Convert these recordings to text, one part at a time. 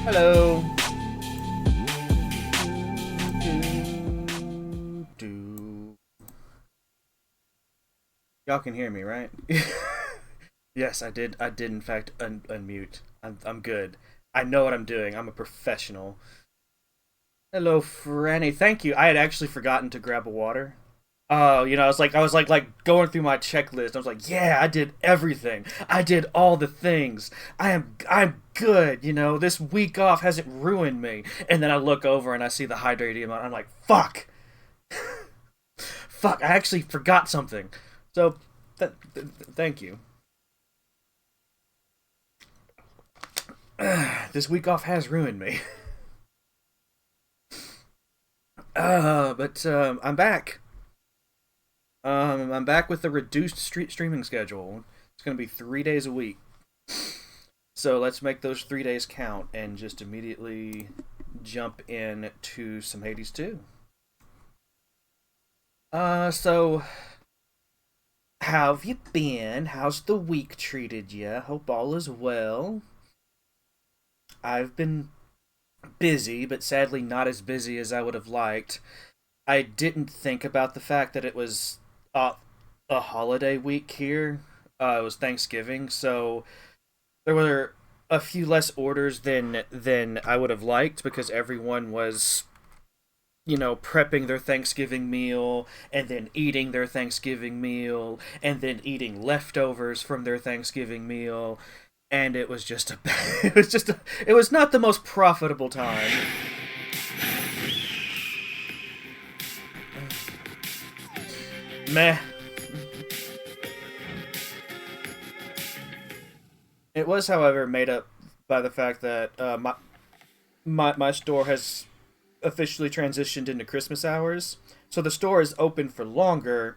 Hello. Y'all can hear me, right? Yes, I did. I did in fact unmute. I'm good. I know what I'm doing. I'm a professional. Hello, Franny. Thank you. I had actually forgotten to grab a water. Oh, I was like going through my checklist. I was like, yeah, I did everything. I did all the things. I'm good. This week off hasn't ruined me. And then I look over and I see the hydrated amount. I'm like, fuck, fuck. I actually forgot something. So, thank you. This week off has ruined me. But I'm back. I'm back with a reduced streaming schedule. It's gonna be 3 days a week. So let's make those 3 days count and just immediately jump in to some Hades 2. So how have you been? How's the week treated you? Hope all is well. I've been busy, but sadly not as busy as I would have liked. I didn't think about the fact that it was uh, a holiday week here. It was Thanksgiving, so there were a few less orders than I would have liked because everyone was prepping their Thanksgiving meal and then eating their Thanksgiving meal and then eating leftovers from their Thanksgiving meal, and it was just a it was not the most profitable time. Meh. It was, however, made up by the fact that my store has officially transitioned into Christmas hours, so the store is open for longer,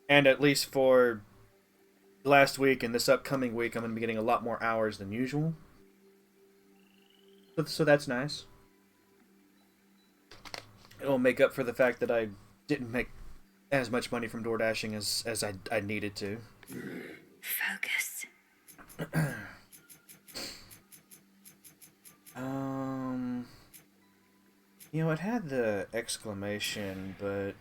and at least for last week and this upcoming week, I'm going to be getting a lot more hours than usual. So that's nice. It'll make up for the fact that I didn't make as much money from door dashing as I needed to. Focus. um, it had the exclamation, but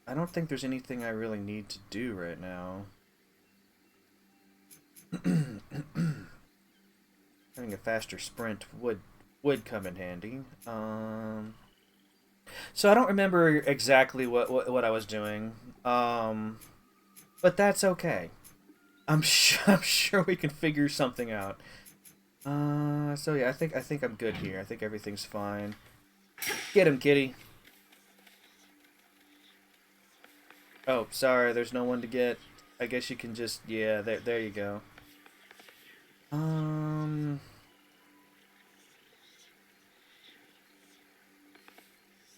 I don't think there's anything I really need to do right now. Having a faster sprint would come in handy. So I don't remember exactly what I was doing. But that's okay. I'm sure we can figure something out. So yeah, I think I'm good here. I think everything's fine. Get him, kitty. Oh, sorry, there's no one to get. I guess you can just, yeah, there you go. Um,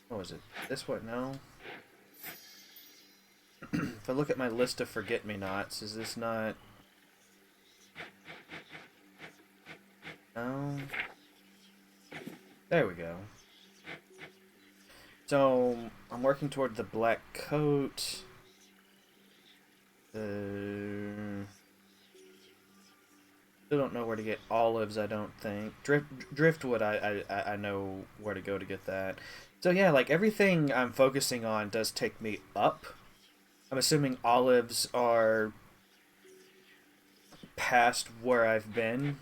what was it? This one? No. If I look at my list of forget-me-nots, is this not? No. There we go. So I'm working toward the black coat. Still don't know where to get olives. I don't think driftwood. I know where to go to get that. So yeah, like everything I'm focusing on does take me up. I'm assuming olives are past where I've been.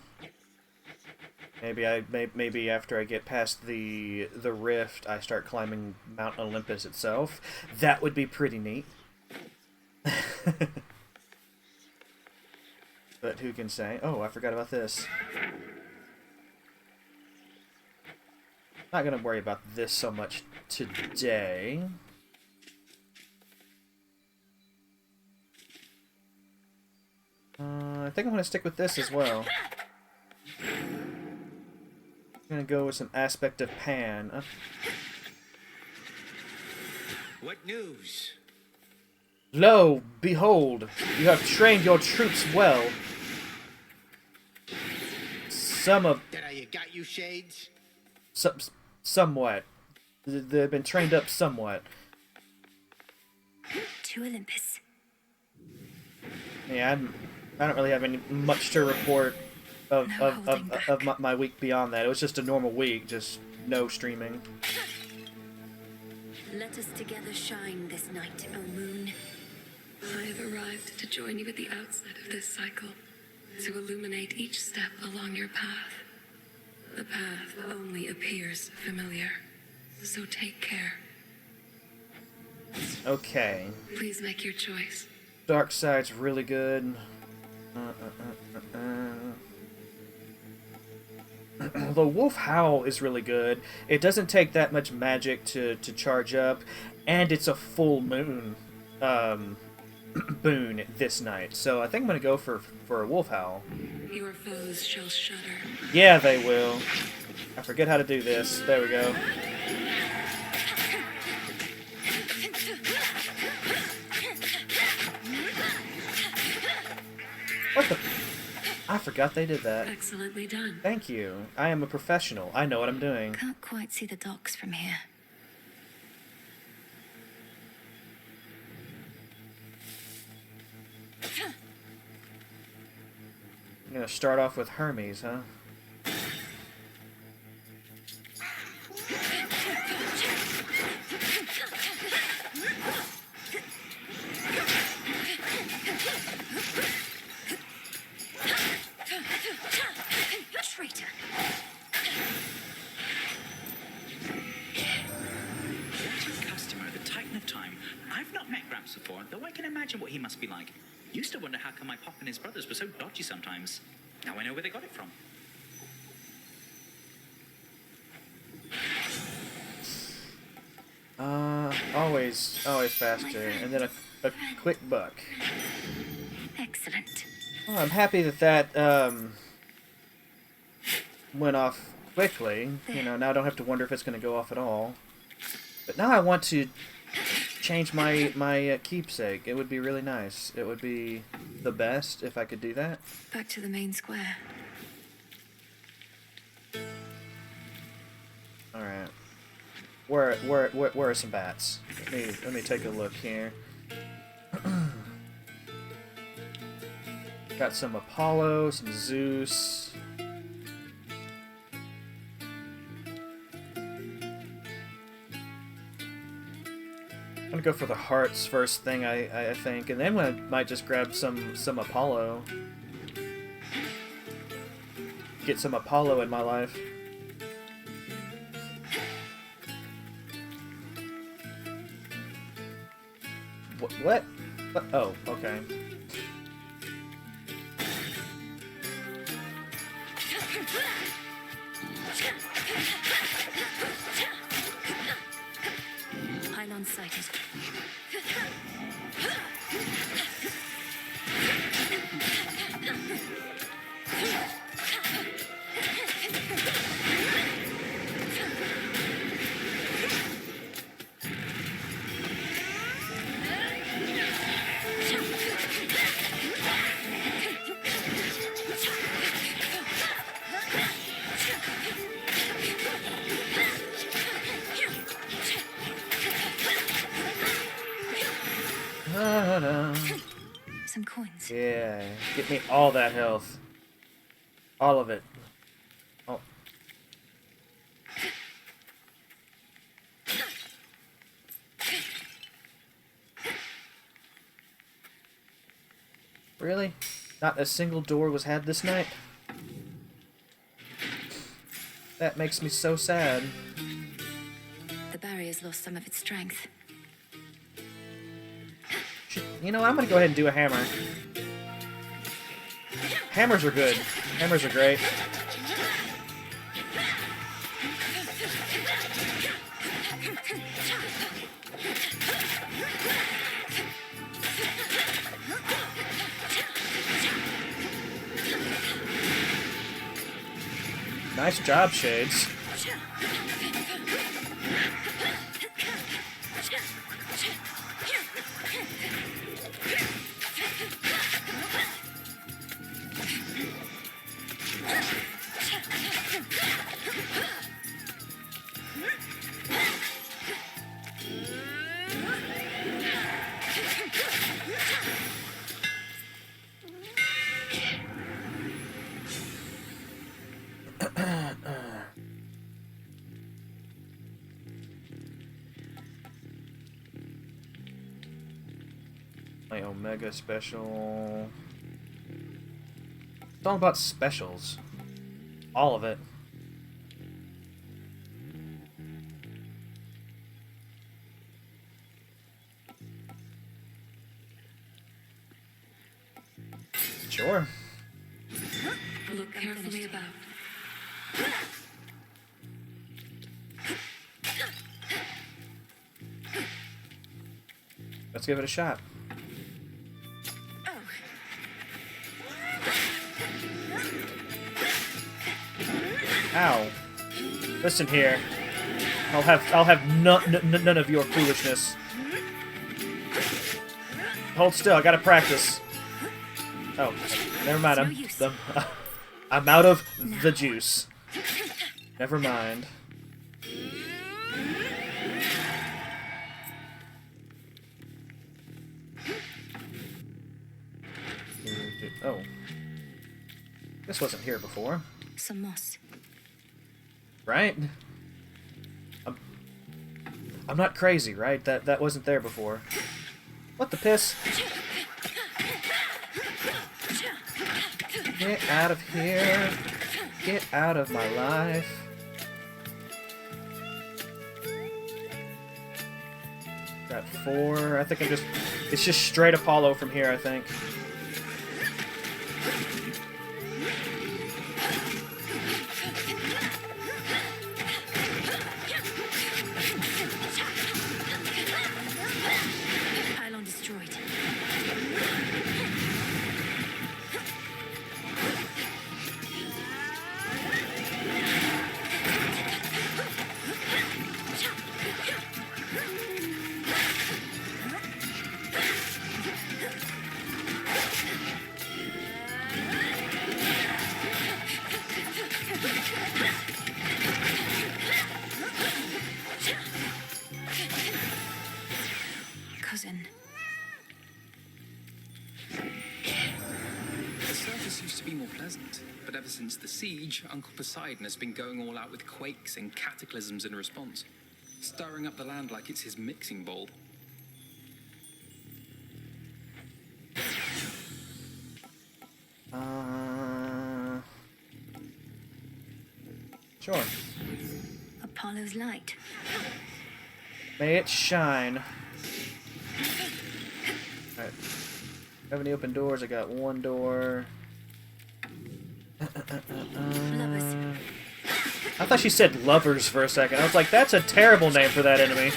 Maybe after I get past the rift, I start climbing Mount Olympus itself. That would be pretty neat. But who can say? Oh, I forgot about this. Not gonna worry about this so much today. I think I'm gonna stick with this as well. I'm gonna go with some aspect of Pan. What news? Lo, behold, you have trained your troops well. Some of That you got you shades? somewhat. They've been trained up somewhat. To Olympus. Yeah, I don't really have much to report of No of, holding of, of back. my week beyond that. It was just a normal week, just no streaming. Let us together shine this night, O moon. I have arrived to join you at the outset of this cycle, to illuminate each step along your path. The path only appears familiar, so take care. Okay. Please make your choice. Dark side's really good. The Wolf Howl is really good. It doesn't take that much magic to charge up, and it's a full moon boon this night. So I think I'm gonna go for a Wolf Howl. Your foes shall shudder. Yeah, they will. I forget how to do this. There we go. What the? I forgot they did that. Excellently done. Thank you. I am a professional. I know what I'm doing. Can't quite see the docks from here. I'm gonna start off with Hermes, huh? Traitor. Customer, the Titan of Time. I've not met Gramps before, though I can imagine what he must be like. Used to wonder how come my pop and his brothers were so dodgy sometimes. Now I know where they got it from. Always faster, and then a quick buck. Excellent. Well, I'm happy that went off quickly. You know, now I don't have to wonder if it's going to go off at all. But now I want to change my keepsake. It would be really nice. It would be the best if I could do that. Back to the main square. All right. Where are some bats? Let me take a look here. Got some Apollo, some Zeus. I'm gonna go for the hearts first thing, I think, and then I might just grab some Apollo. Get some Apollo in my life. What? Oh, okay. Pylon sighted. Some coins. Yeah, get me all that health. All of it. Oh. Really? Not a single door was had this night? That makes me so sad. The barrier's lost some of its strength. You know, I'm gonna go ahead and do a hammer. Hammers are good. Hammers are great. Nice job, Shades. my Omega special. It's all about specials. All of it. Sure. Look carefully about. Let's give it a shot. Ow. Listen here. I'll have none of your foolishness. Hold still, I gotta practice. Oh, never mind. I'm out of the juice. Never mind. Oh. This wasn't here before. Some moss. Right? I'm not crazy, right? That wasn't there before. What the piss? Get out of here. Get out of my life. Got 4. I think it's just straight Apollo from here, I think. Pylon destroyed. Cousin. The surface used to be more pleasant, but ever since the siege, Uncle Poseidon has been going all out with quakes and cataclysms in response, stirring up the land like it's his mixing bowl. Sure. Apollo's light. May it shine. Alright. Have any open doors? I got 1 door. Lovers. I thought she said lovers for a second. I was like, that's a terrible name for that enemy.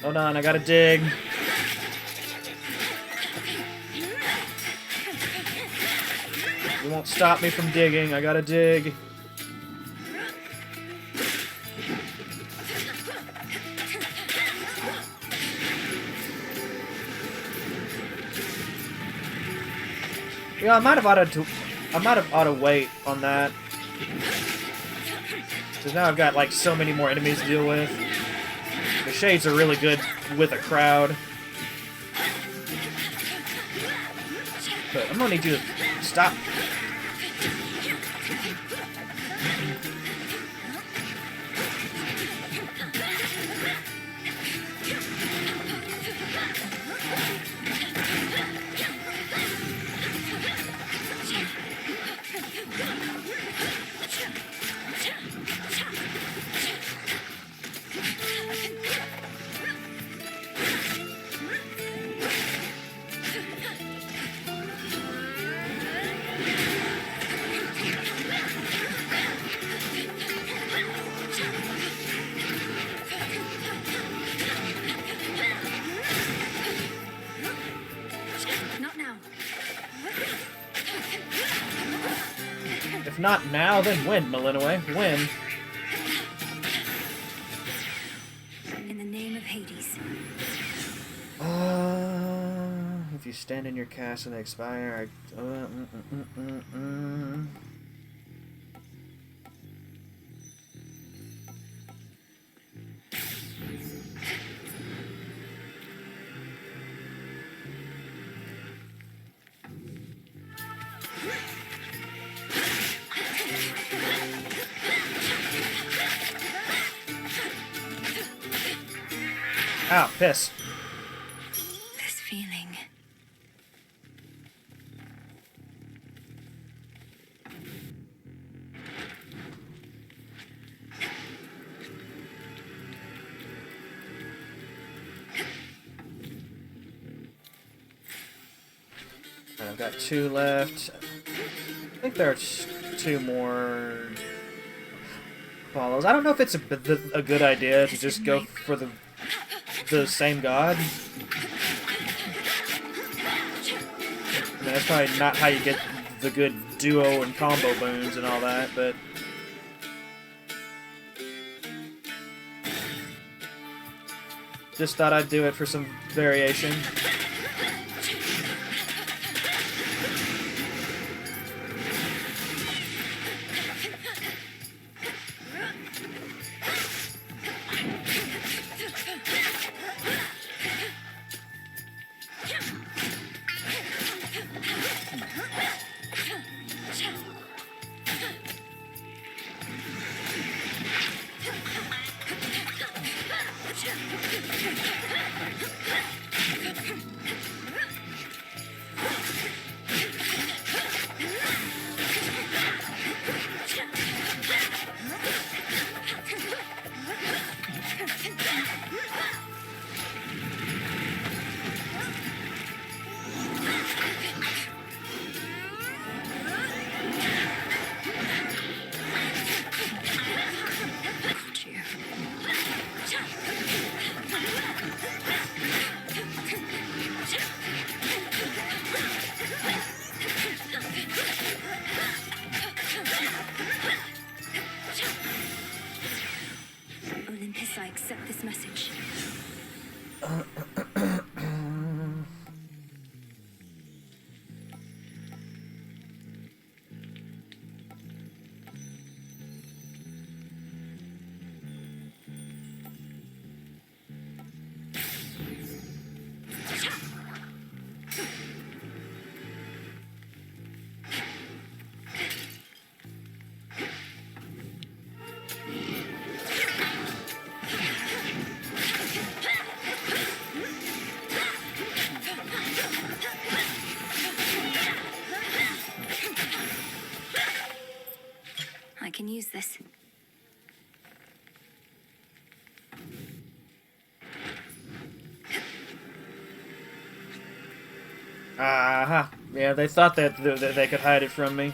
Hold on, I gotta dig. You won't stop me from digging, I gotta dig. Yeah, I might have ought to wait on that. Because now I've got like so many more enemies to deal with. The shades are really good with a crowd. But I'm gonna need you to stop. Not now. If not now, then when, Malinoway? When? In the name of Hades. stand in your cast and they expire. Ow, piss. This feeling. I've got 2 left. I think there's 2 more follows. I don't know if it's a good idea to just go for the same god. I mean, that's probably not how you get the good duo and combo boons and all that, but just thought I'd do it for some variation. Olympus, I accept this message. I can use this. Aha. Yeah, they thought that they could hide it from me.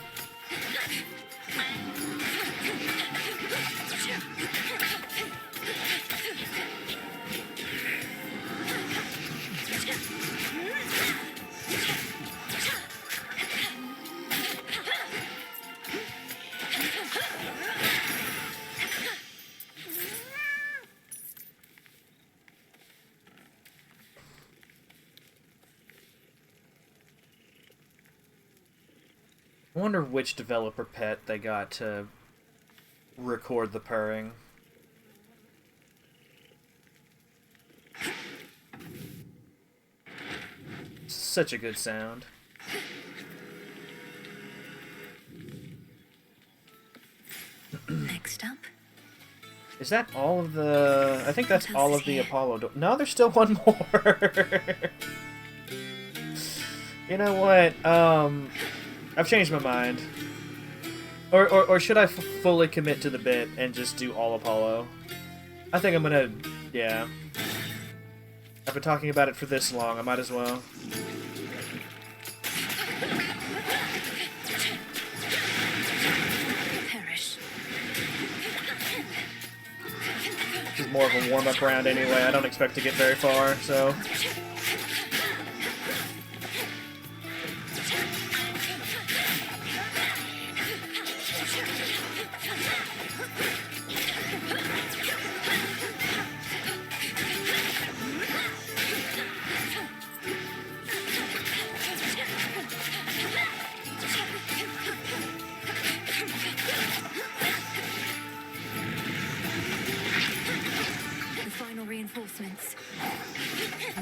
I wonder which developer pet they got to record the purring. Such a good sound. Next up. Is that all of the... I think that's all of the Apollo... No, there's still one more. You know what? I've changed my mind. Or should I fully commit to the bit and just do all Apollo? I think I'm gonna... yeah. I've been talking about it for this long, I might as well. Perish. This is more of a warm-up round anyway, I don't expect to get very far, so...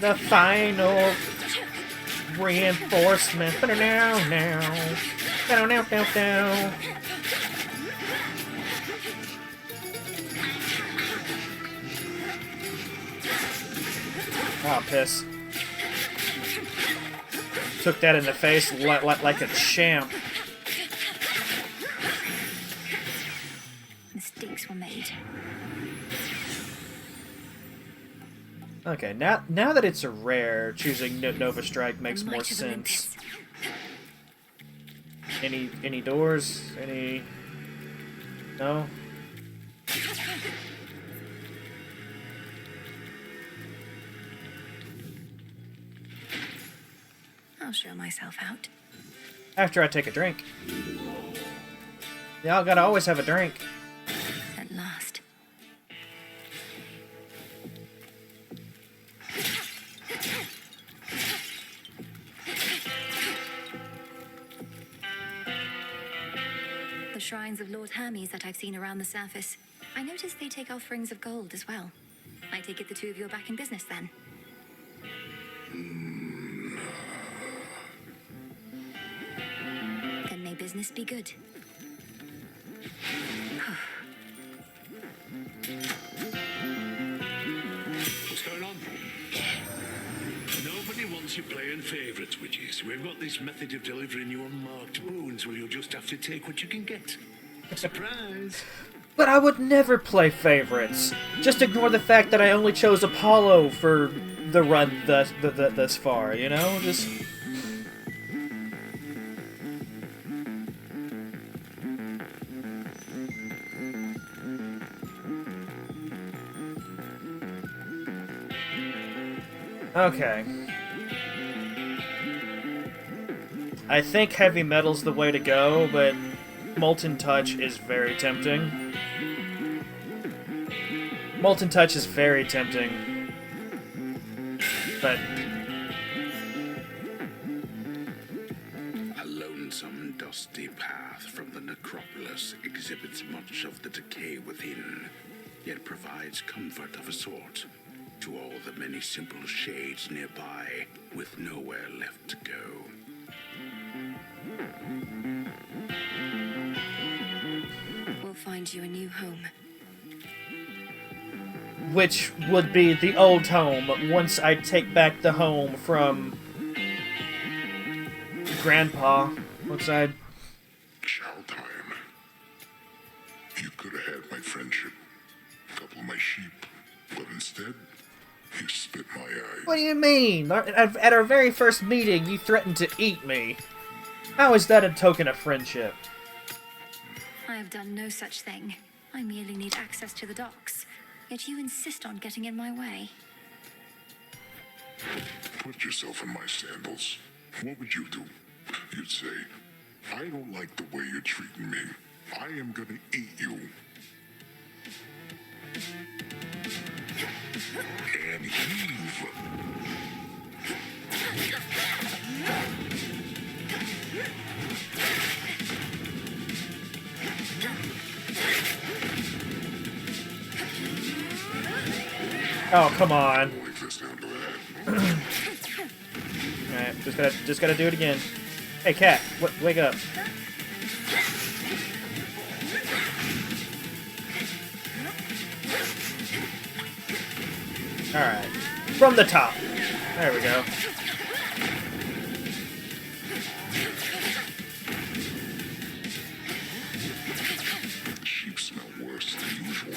The final reinforcement. Now. Oh, piss. Took that in the face like a champ. Mistakes were made. Okay, now that it's a rare, choosing Nova Strike makes The more might of sense. Olympus. Any doors? Any... No? I'll show myself out. After I take a drink. Y'all gotta always have a drink. At last. The shrines of Lord Hermes that I've seen around the surface. I noticed they take offerings of gold as well. I take it the two of you are back in business then. Then may business be good. What's going on? Nobody wants you playing favourites, witches. We've got this method of delivering you unmarked boons where you'll just have to take what you can get. Surprise! But I would never play favorites. Just ignore the fact that I only chose Apollo for the run thus far, you know? Just... Okay. I think heavy metal's the way to go, but Molten Touch is very tempting. Molten Touch is very tempting. But... A lonesome, dusty path from the necropolis exhibits much of the decay within, yet provides comfort of a sort to all the many simple shades nearby, with nowhere left to go. We'll find you a new home. which would be the old home once I take back the home from Grandpa. What's that? Chow time. You could have had my friendship, a couple of my sheep, but instead, you spit my eye. What do you mean? At our very first meeting, you threatened to eat me. How is that a token of friendship? I have done no such thing. I merely need access to the docks. Yet you insist on getting in my way. Put yourself in my sandals. What would you do? You'd say, I don't like the way you're treating me. I am gonna eat you. And heave. Oh, come on. Wait this down to that. Alright, just gotta do it again. Hey, cat, wake up. Alright. From the top. There we go. Sheep smell worse than usual.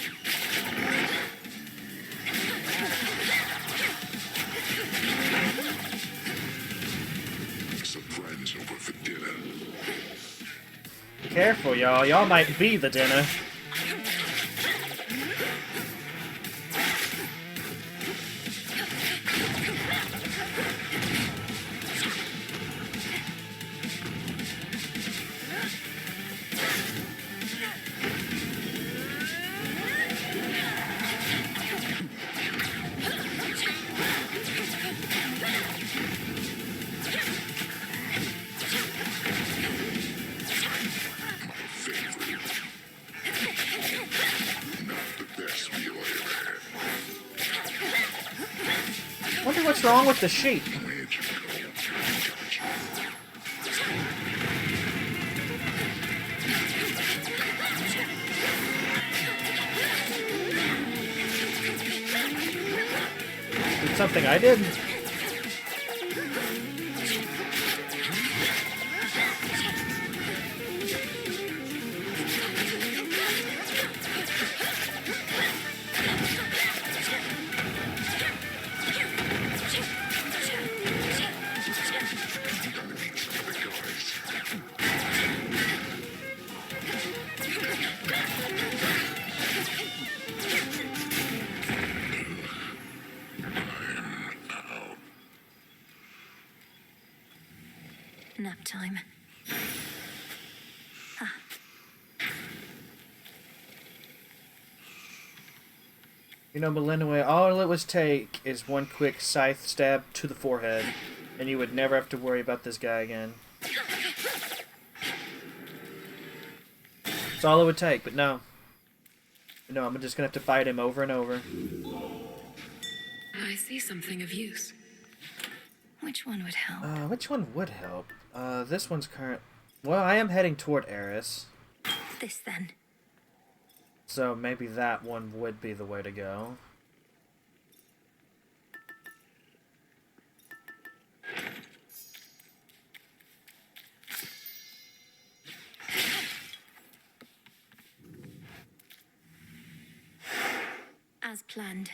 Some friends over for dinner. Careful, y'all. Y'all might be the dinner. wrong with the sheep? Where'd you Did something I did? Nap time. You know, Melinoway, all it would take is one quick scythe stab to the forehead, and you would never have to worry about this guy again. That's all it would take, but no. No, I'm just gonna have to fight him over and over. I see something of use. Which one would help? Which one would help? This one's current... Well, I am heading toward Eris, This then. so maybe that one would be the way to go. As planned.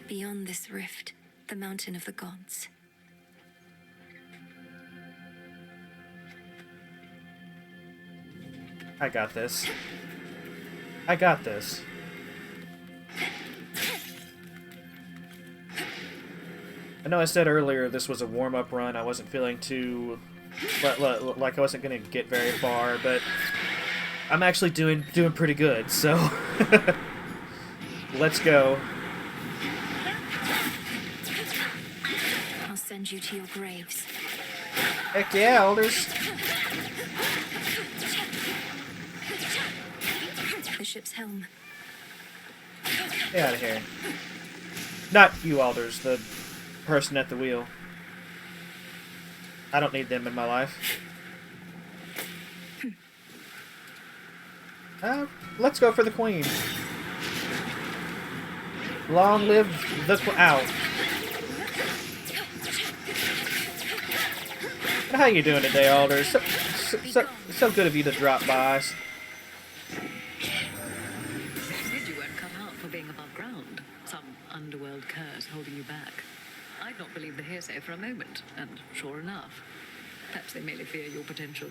Beyond this rift, the mountain of the gods. I got this. I got this. I know I said earlier this was a warm-up run. I wasn't feeling too... like I wasn't going to get very far, but I'm actually doing pretty good, so... Let's go. I'll send you to your graves. Heck yeah, elders. The ship's helm. Get out of here. Not you, elders. The person at the wheel. I don't need them in my life. Let's go for the queen. Long live the Ow. How you doing today, elders? So good of you to drop by. Said you weren't cut out for being above ground. Some underworld curse holding you back. I'd not believe the hearsay for a moment, and sure enough, perhaps they merely fear your potential.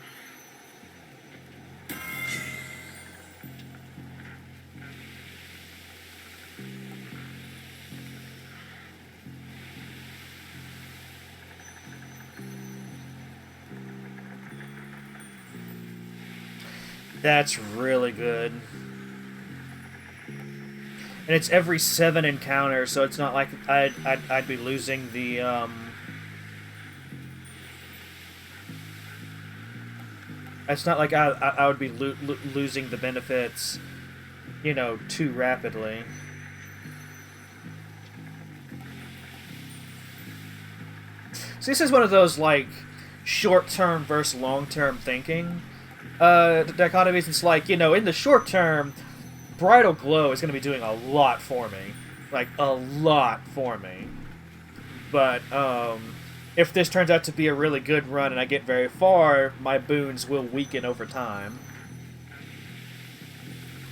That's really good. And it's every 7 encounters, so it's not like I'd be losing the It's not like I would be losing the benefits, you know, too rapidly. So this is one of those like short-term versus long-term thinking dichotomies. It's like, you know, in the short term, Bridal Glow is going to be doing a lot for me. Like, a lot for me. But, if this turns out to be a really good run and I get very far, my boons will weaken over time.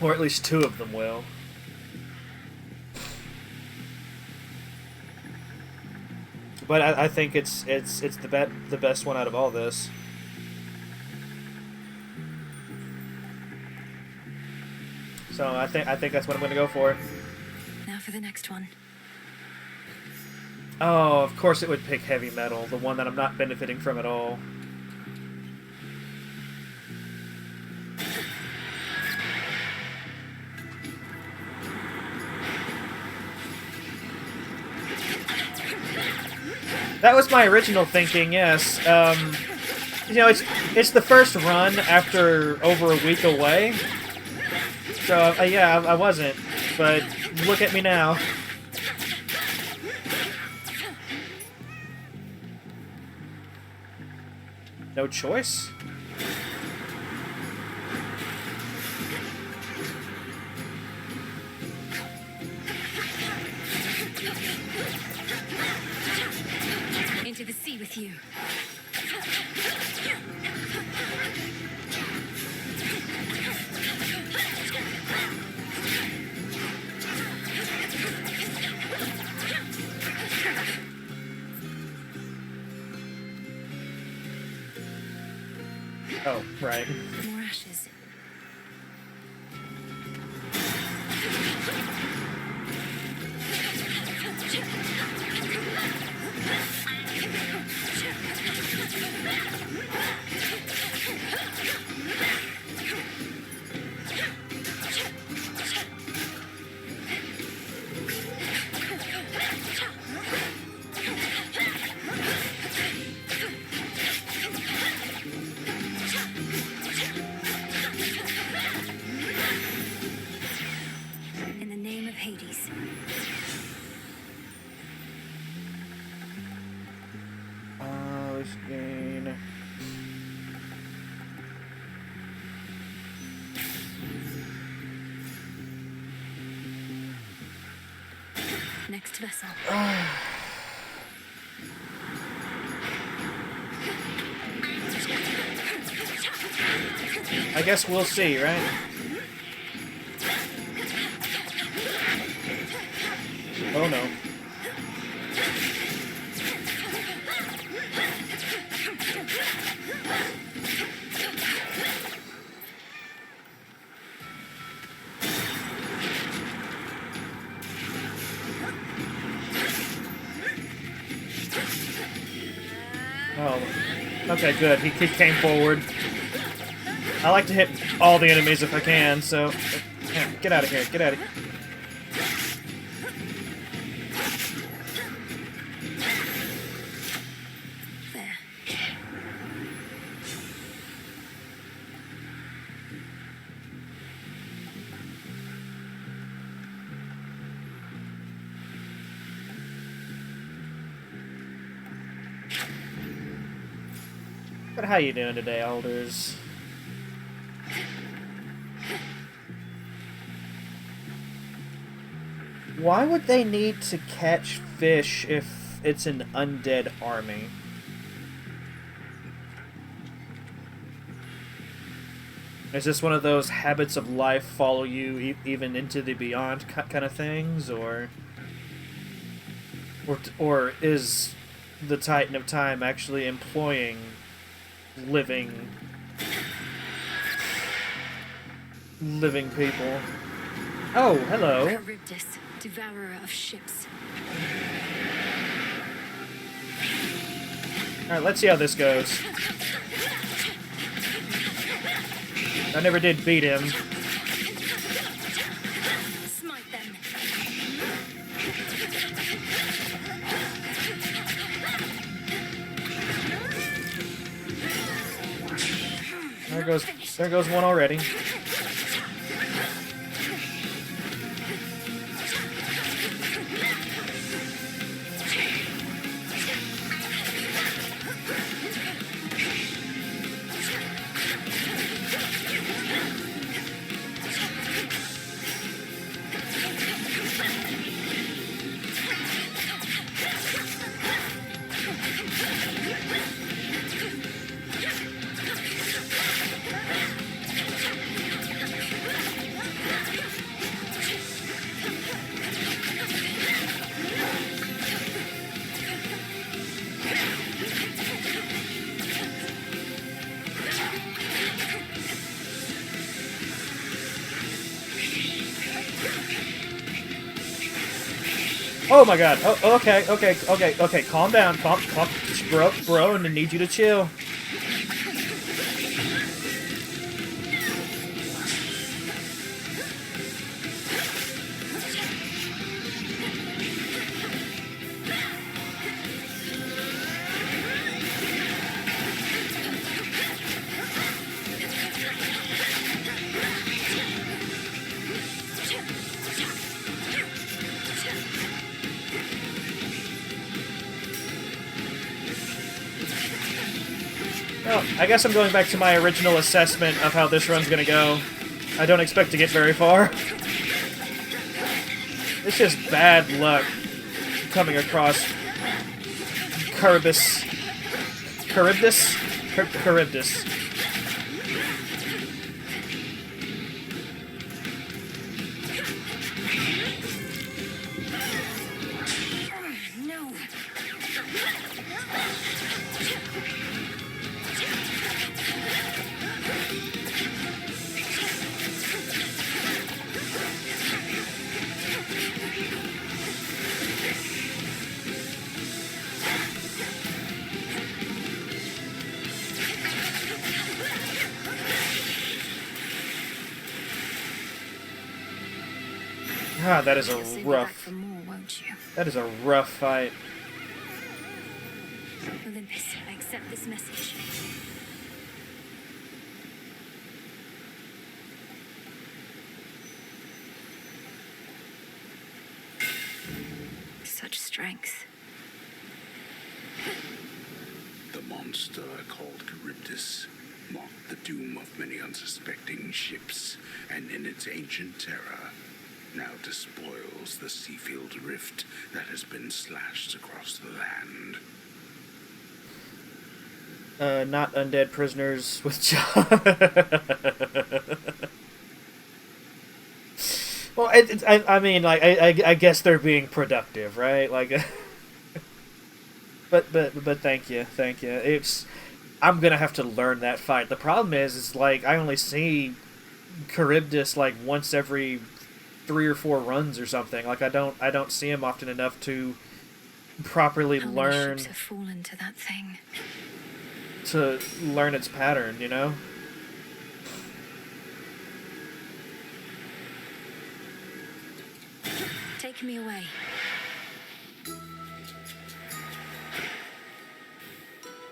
Or at least 2 of them will. But I think it's the best one out of all this. So I think that's what I'm going to go for. Now for the next one. Oh, of course it would pick heavy metal, the one that I'm not benefiting from at all. That was my original thinking, yes. you know, it's the first run after over a week away. So yeah, I wasn't, but look at me now. No choice? Into the sea with you. Oh, right. More ashes. In the name of Hades. Let's gain. Next vessel. I guess we'll see, right? Oh no. Oh, okay, good. He came forward. I like to hit all the enemies if I can, so... Yeah, get out of here, get out of here. There. But how you doing today, Alders? Why would they need to catch fish if it's an undead army? Is this one of those habits of life follow you even into the beyond kind of things, or is the Titan of Time actually employing living people? Oh, hello. Charybdis, devourer of ships. Alright, let's see how this goes. I never did beat him. Smite them. There goes one already. Oh my god. Oh, okay. Calm down. Calm, bro, and I need you to chill. Well, I guess I'm going back to my original assessment of how this run's gonna go. I don't expect to get very far. It's just bad luck coming across Charybdis. Charybdis? Charybdis. No. Ah, that is a You'll soon be back rough. for more, won't you? That is a rough fight. Olympus, I accept this message. Such strength. The monster called Charybdis marked the doom of many unsuspecting ships, and in its ancient terror, now despoils the sea-filled rift that has been slashed across the land. Not undead prisoners with Well, I mean, like, I guess they're being productive, right? Like, but thank you. I'm gonna have to learn that fight. The problem is like I only see Charybdis like once every 3 or 4 runs or something. Like I don't see him often enough to properly How many learn ships have fallen to that thing? to learn its pattern. You know. Take me away.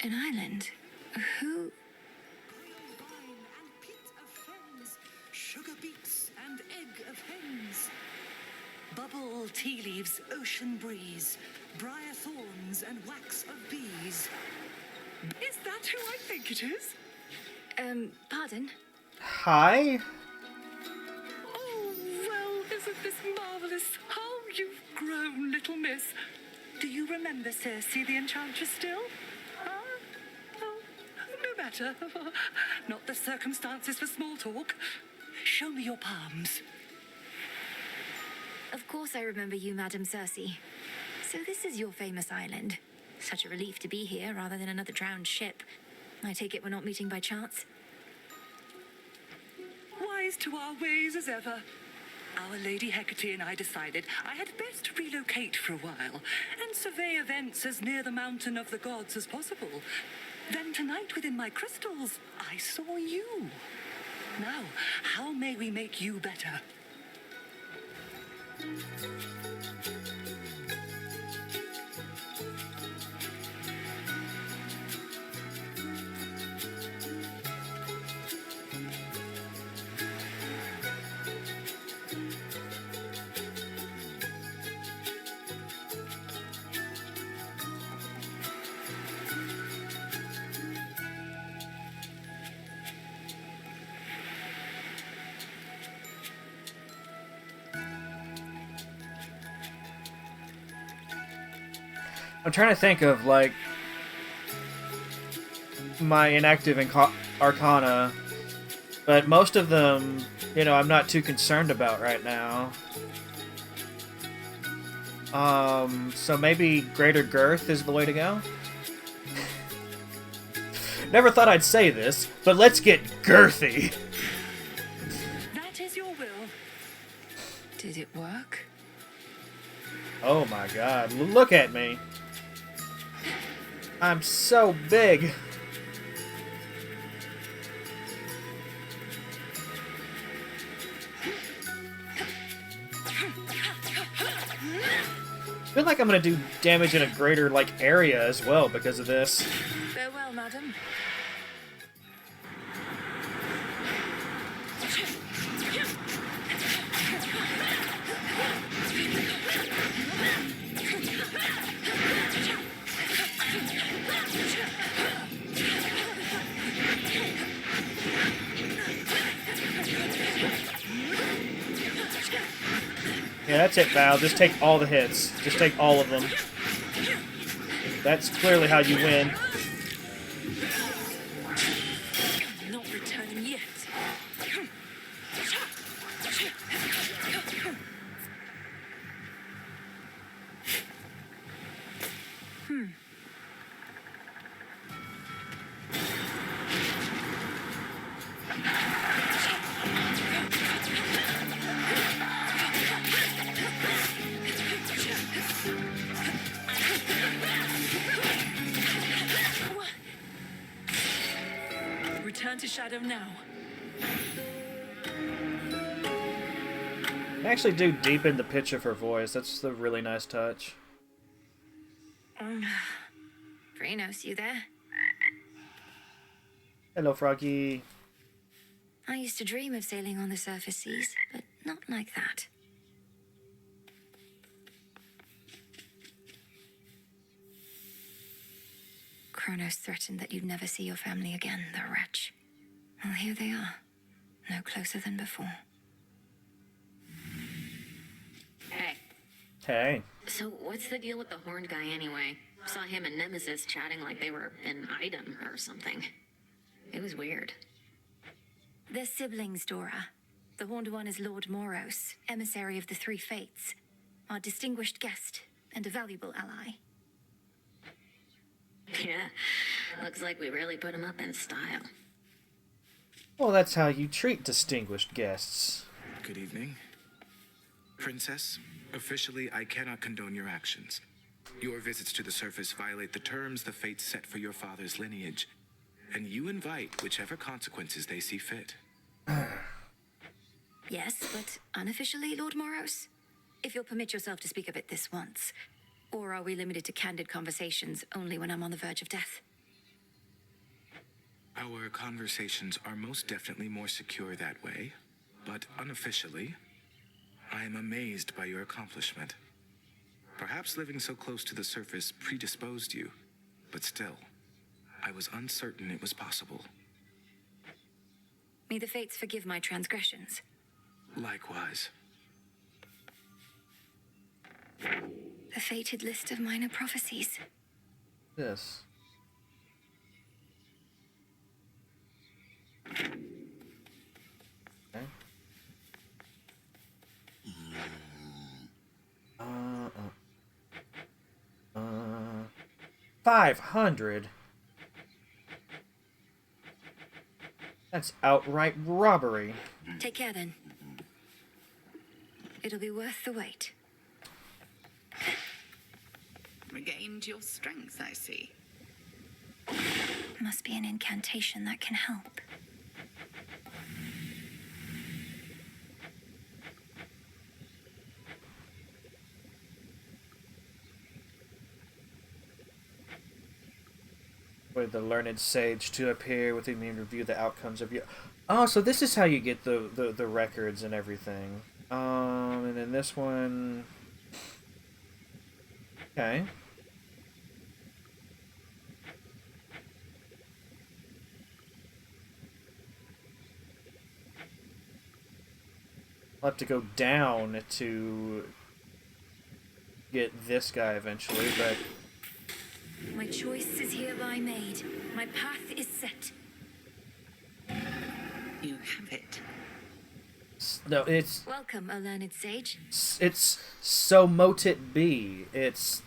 An island? Who? Vine and pit of fens, sugar beets and egg of hens, bubble tea leaves, ocean breeze, briar thorns and wax of bees. Is that who I think it is? Pardon? Hi. Oh, well, isn't this marvelous? How you've grown, little miss. Do you remember Circe the Enchantress still? Huh? Oh, no matter. Not the circumstances for small talk. Show me your palms. Of course I remember you, Madam Circe. So this is your famous island. Such a relief to be here rather than another drowned ship. I take it we're not meeting by chance? Wise to our ways as ever. Our Lady Hecate and I decided I had best relocate for a while and survey events as near the mountain of the gods as possible. Then tonight within my crystals, I saw you. Now, how may we make you better? I'm trying to think of like my inactive arcana, but most of them, you know, I'm not too concerned about right now. So maybe greater girth is the way to go. Never thought I'd say this, but let's get girthy. That is your will. Did it work? Oh my god, look at me. I'm so big. I feel like I'm gonna do damage in a greater like area as well because of this. Farewell, madam. Yeah, that's it, Val. Just take all the hits. Just take all of them. That's clearly how you win. Not returning yet. Return to Shadow now. I actually do deepen the pitch of her voice. That's a really nice touch. Chronos, you there? Hello, Froggy. I used to dream of sailing on the surface seas, but not like that. Chronos threatened that you'd never see your family again, the wretch. Well, here they are. No closer than before. Hey, Hey. so what's the deal with the horned guy anyway? Saw him and Nemesis chatting like they were an item or something. It was weird. They're siblings, Dora. The Horned One is Lord Moros, emissary of the Three Fates, our distinguished guest and a valuable ally. Yeah, looks like we really put him up in style. Well, that's how you treat distinguished guests. Good evening. Princess, officially I cannot condone your actions. Your visits to the surface violate the terms the fates set for your father's lineage, and you invite whichever consequences they see fit. Yes, but unofficially, Lord Moros? If you'll permit yourself to speak of it this once. Or are we limited to candid conversations only when I'm on the verge of death? Our conversations are most definitely more secure that way, but unofficially, I am amazed by your accomplishment. Perhaps living so close to the surface predisposed you, but still, I was uncertain it was possible. May the fates forgive my transgressions. Likewise. The fated list of minor prophecies. Yes. Okay. 500? That's outright robbery. Take care then. It'll be worth the wait. Regained your strength, I see. Must be an incantation that can help. For the learned sage to appear within me and review the outcomes of your... Oh, so this is how you get the records and everything. And then this one... Okay. I'll have to go down to get this guy eventually, but... My choice is hereby made. My path is set. You have it. No, it's... Welcome, a learned sage. It's so mote it be. It's...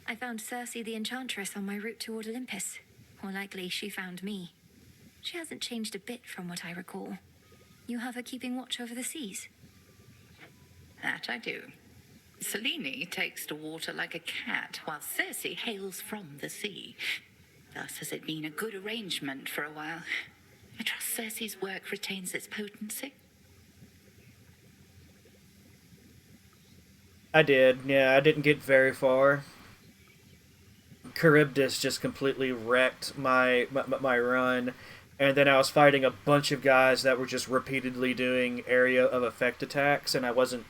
I found Circe the Enchantress on my route toward Olympus. Or likely, she found me. She hasn't changed a bit from what I recall. You have her keeping watch over the seas? That I do. Selene takes to water like a cat, while Circe hails from the sea. Thus has it been a good arrangement for a while. I trust Circe's work retains its potency. I did, yeah, I didn't get very far. Charybdis just completely wrecked my run, and then I was fighting a bunch of guys that were just repeatedly doing area of effect attacks, and I wasn't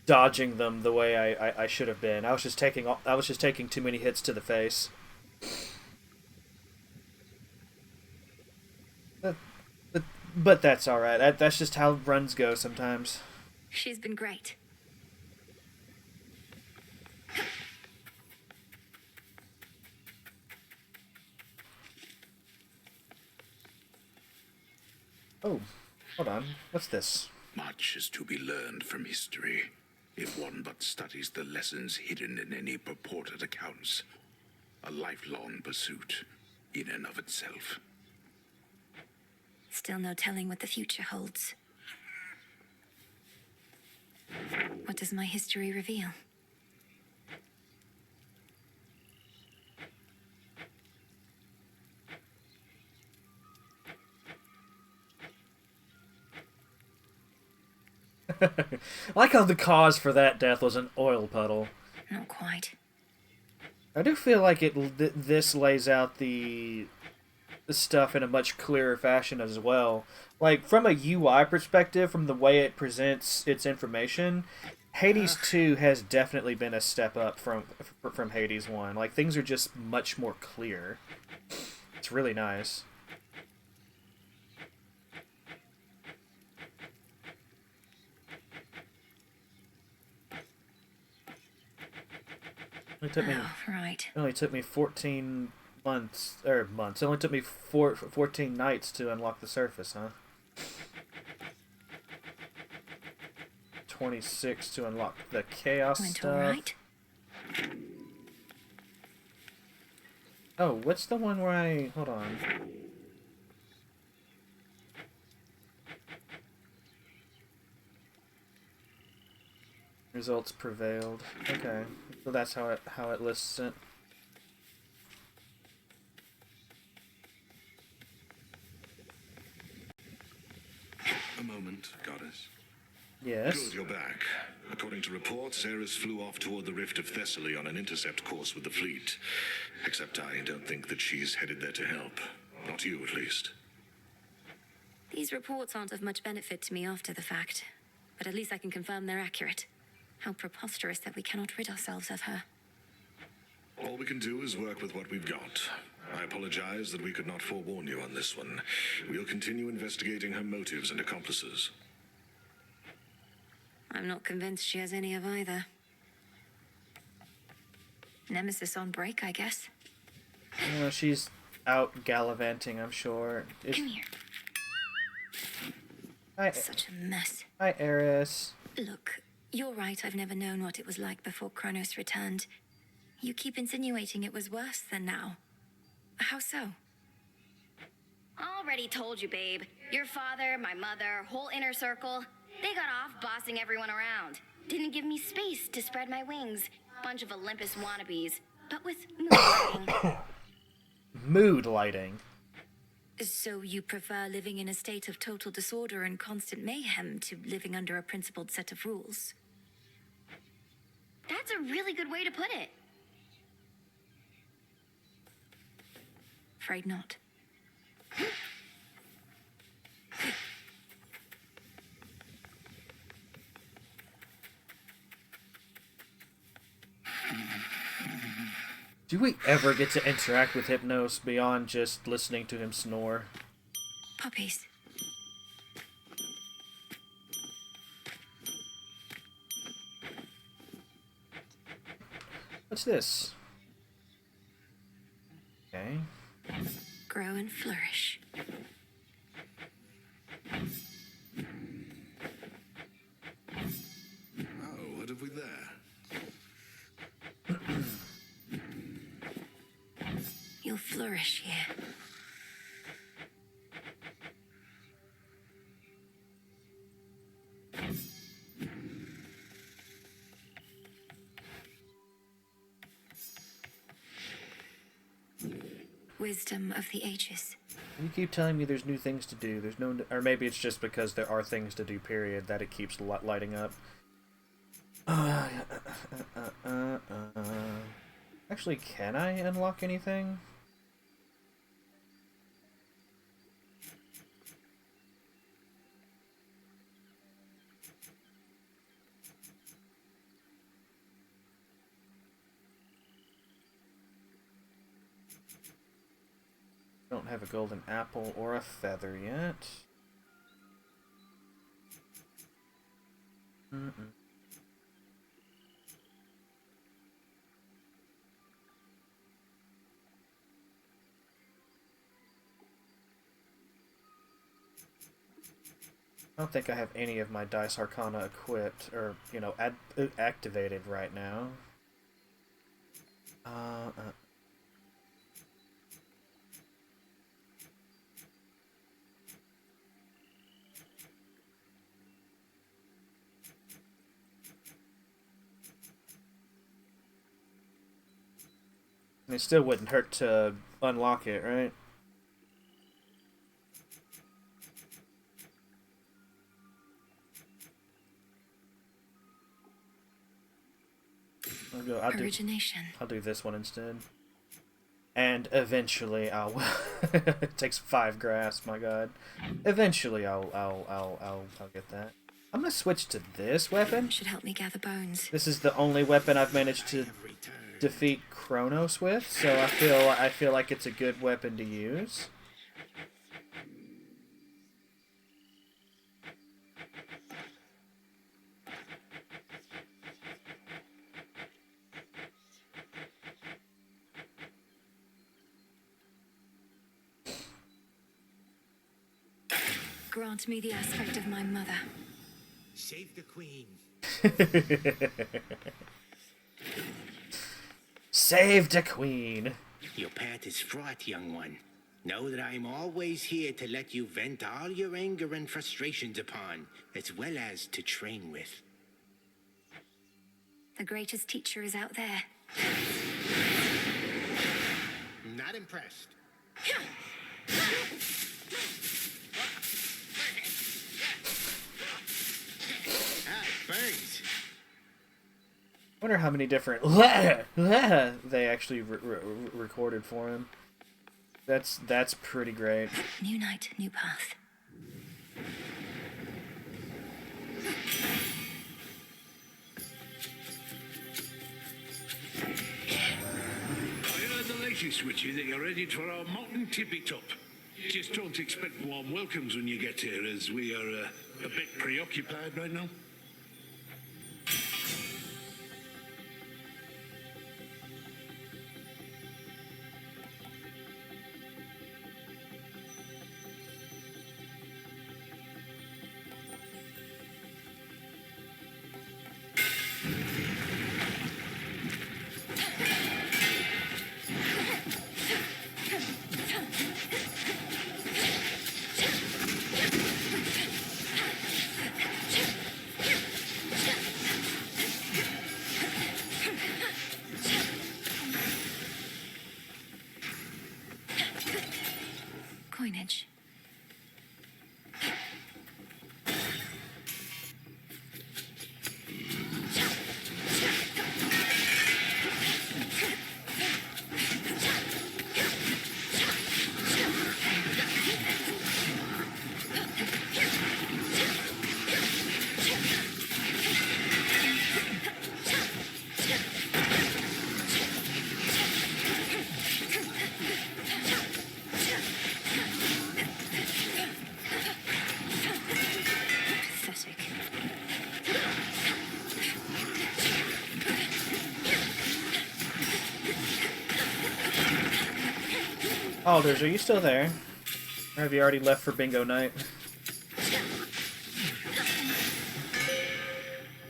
dodging them the way I should have been. I was just taking too many hits to the face. But that's all right. That's just how runs go sometimes. She's been great. Oh, hold on. What's this? Much is to be learned from history, if one but studies the lessons hidden in any purported accounts. A lifelong pursuit, in and of itself. Still no telling what the future holds. What does my history reveal? I like how the cause for that death was an oil puddle. Not quite. I do feel like this lays out the stuff in a much clearer fashion as well. Like, from a UI perspective, from the way it presents its information, Hades 2 has definitely been a step up from Hades 1. Like, things are just much more clear. It's really nice. It only took me 14 months. It only took me 14 nights to unlock the surface, huh? 26 to unlock the chaos stuff. Right. Oh, what's the one where I... Hold on. Results prevailed. Okay, so that's how it lists it. A moment, goddess. Yes. Good, you're back. According to reports, Ares flew off toward the Rift of Thessaly on an intercept course with the fleet. Except I don't think that she's headed there to help. Not you, at least. These reports aren't of much benefit to me after the fact, but at least I can confirm they're accurate. How preposterous that we cannot rid ourselves of her. All we can do is work with what we've got. I apologize that we could not forewarn you on this one. We'll continue investigating her motives and accomplices. I'm not convinced she has any of either. Nemesis on break, I guess. She's out gallivanting, I'm sure. Come here. Such a mess. Hi, Ares. Look, you're right, I've never known what it was like before Chronos returned. You keep insinuating it was worse than now. How so? Already told you, babe. Your father, my mother, whole inner circle, they got off bossing everyone around. Didn't give me space to spread my wings. Bunch of Olympus wannabes, but with mood lighting. Mood lighting? So you prefer living in a state of total disorder and constant mayhem to living under a principled set of rules? That's a really good way to put it. Afraid not. Do we ever get to interact with Hypnos beyond just listening to him snore? Puppies. What's this? Okay. Grow and flourish. Oh, what have we there? You'll flourish here. Wisdom of the ages. You keep telling me there's new things to do. There's no, or maybe it's just because there are things to do. Period. That it keeps lighting up. Actually, can I unlock anything? Don't have a golden apple or a feather yet. Mm-mm. I don't think I have any of my Dice Arcana equipped or, you know, activated right now. Uh, uh. It still wouldn't hurt to unlock it, right? Origination. I'll do this one instead. And eventually I'll it takes 5 grass, my god. Eventually I'll get that. I'm gonna switch to this weapon. Should help me gather bones. This is the only weapon I've managed to defeat Chronos with, so I feel like it's a good weapon to use. Grant me the aspect of my mother. Save the queen. Save the queen. Your path is fraught, young one. Know that I am always here to let you vent all your anger and frustrations upon, as well as to train with. The greatest teacher is out there. Not impressed. Burns. I wonder how many different they actually recorded for him. That's pretty great. New night, new path. I heard the latest with you that you're ready for our mountain tippy top. Just don't expect warm welcomes when you get here, as we are a bit preoccupied right now. Coinage. Alders, are you still there? Or have you already left for bingo night?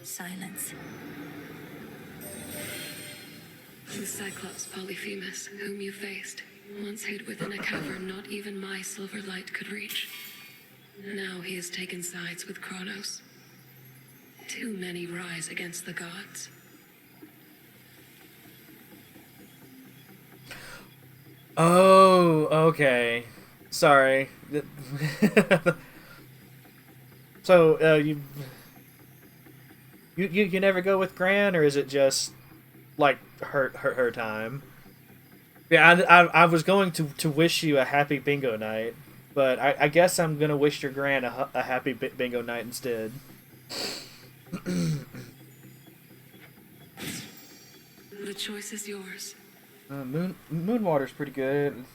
Silence. The Cyclops Polyphemus, whom you faced, once hid within a cavern not even my silver light could reach. Now he has taken sides with Chronos. Too many rise against the gods. Oh, okay. Sorry. So, you never go with Gran, or is it just like her time? Yeah, I was going to wish you a happy bingo night, but I guess I'm gonna wish your Gran a happy bingo night instead. The choice is yours. Moonwater's pretty good,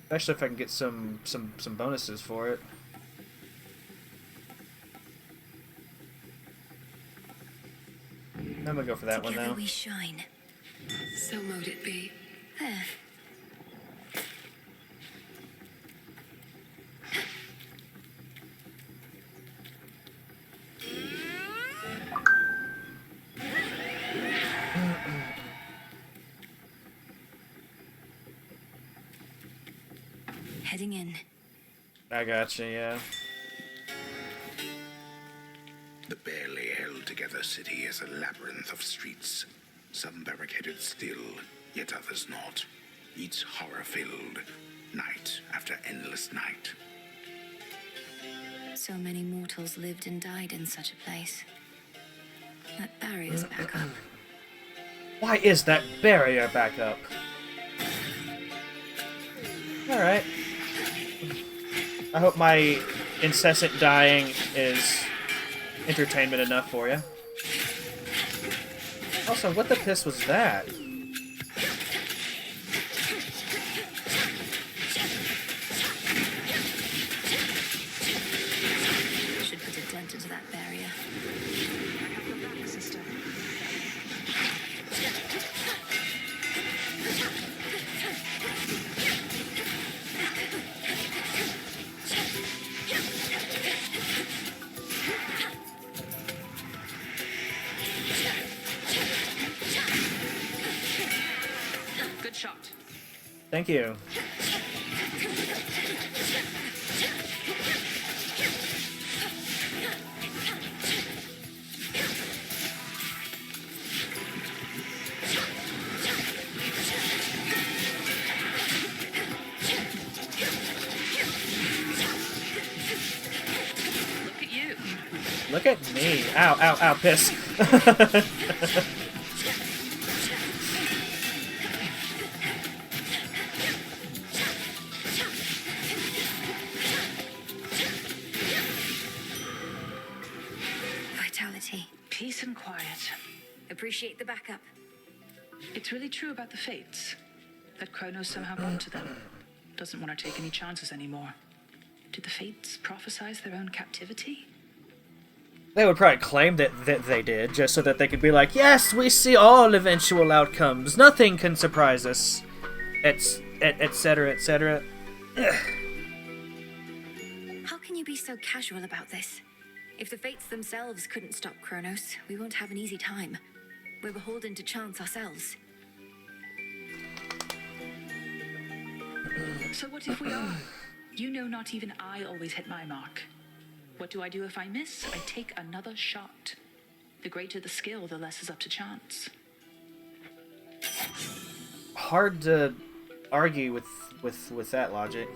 especially if I can get some bonuses for it. I'm gonna go for that one Together though. we shine. So mote it be. There. Heading in. I gotcha, yeah. The barely held together city is a labyrinth of streets, some barricaded still, yet others not. Each horror-filled, night after endless night. So many mortals lived and died in such a place. That barrier's back up. Why is that barrier back up? Alright. I hope my incessant dying is entertainment enough for you. Also, what the piss was that? Should put a dent into that barrier. I have your back, sister. Good shot. Thank you. Look at you. Look at me. Ow, ow, ow, piss. Vitality. Peace and quiet. Appreciate the backup. It's really true about the fates. That Chronos somehow got to them. Doesn't want to take any chances anymore. Did the fates prophesize their own captivity? They would probably claim that they did, just so that they could be like, yes, we see all eventual outcomes. Nothing can surprise us. Etc., etc. How can you be so casual about this? If the fates themselves couldn't stop Chronos, we won't have an easy time. We're beholden to chance ourselves. So what if we are? You know not even I always hit my mark. What do I do if I miss? I take another shot. The greater the skill, the less is up to chance. Hard to argue with that logic.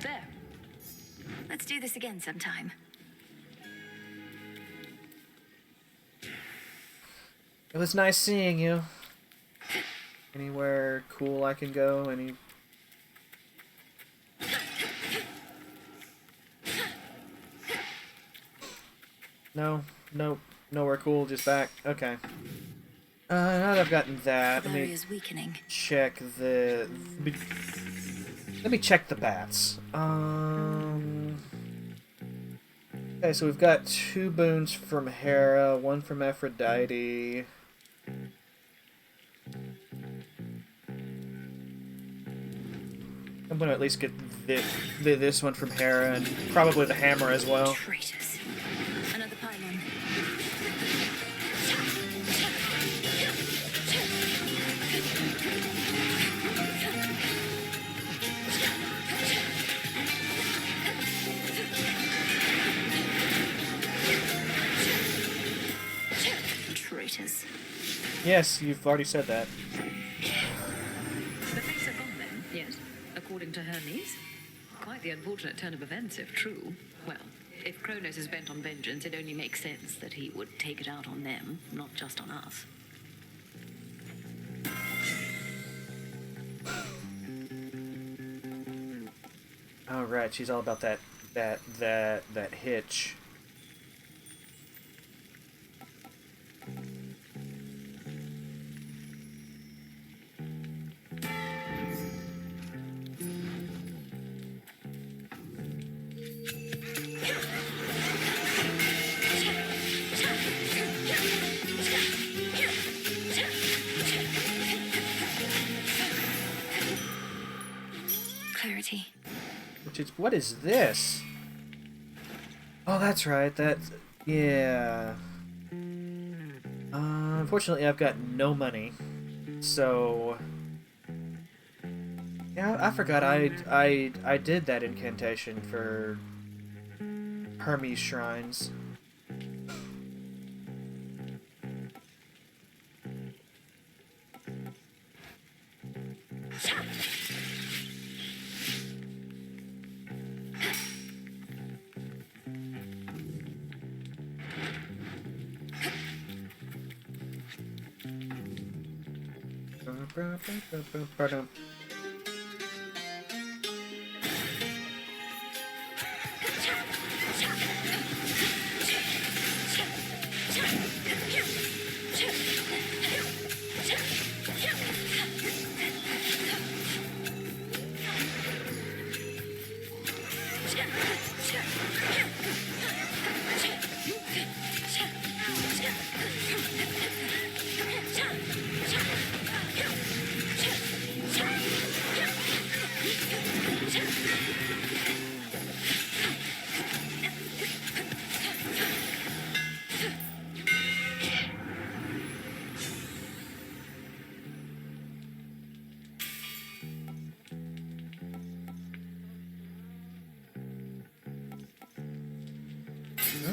There. Let's do this again sometime. It was nice seeing you. Anywhere cool I can go? Any... No? Nope. Nowhere cool, just back. Okay. Now that I've gotten that, The let me barrier's weakening. check the... Let me check the bats. Okay, so we've got 2 boons from Hera, 1 from Aphrodite. I'm gonna at least get this one from Hera, and probably the hammer as well. Traitors. Another pylon. Traitors. Yes, you've already said that. The fates are gone then, yes, according to Hermes. Quite the unfortunate turn of events, if true. Well, if Chronos is bent on vengeance, it only makes sense that he would take it out on them, not just on us. All right, she's all about that hitch. What is this? Oh, that's right. That's... Yeah. Unfortunately, I've got no money. So... Yeah, I forgot I did that incantation for Hermes shrines.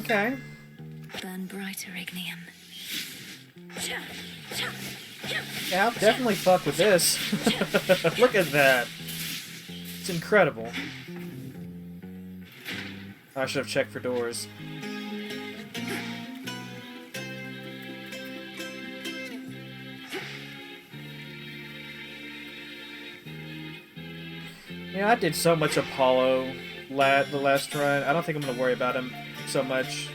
Okay. Burn brighter, Ignium. Yeah, I'll definitely fuck with this. Look at that. It's incredible. I should have checked for doors. Yeah, I did so much Apollo the last run. I don't think I'm going to worry about him so much.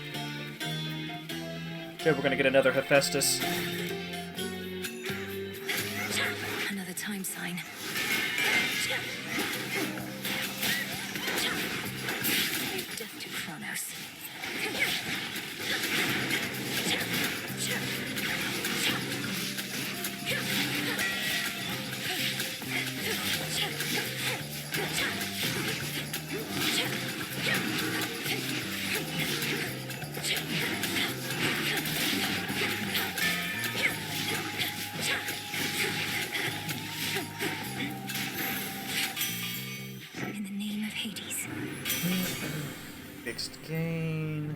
Okay, we're going to get another Hephaestus. Another time sign. Death to Chronos. In the name of Hades. Fixed gain.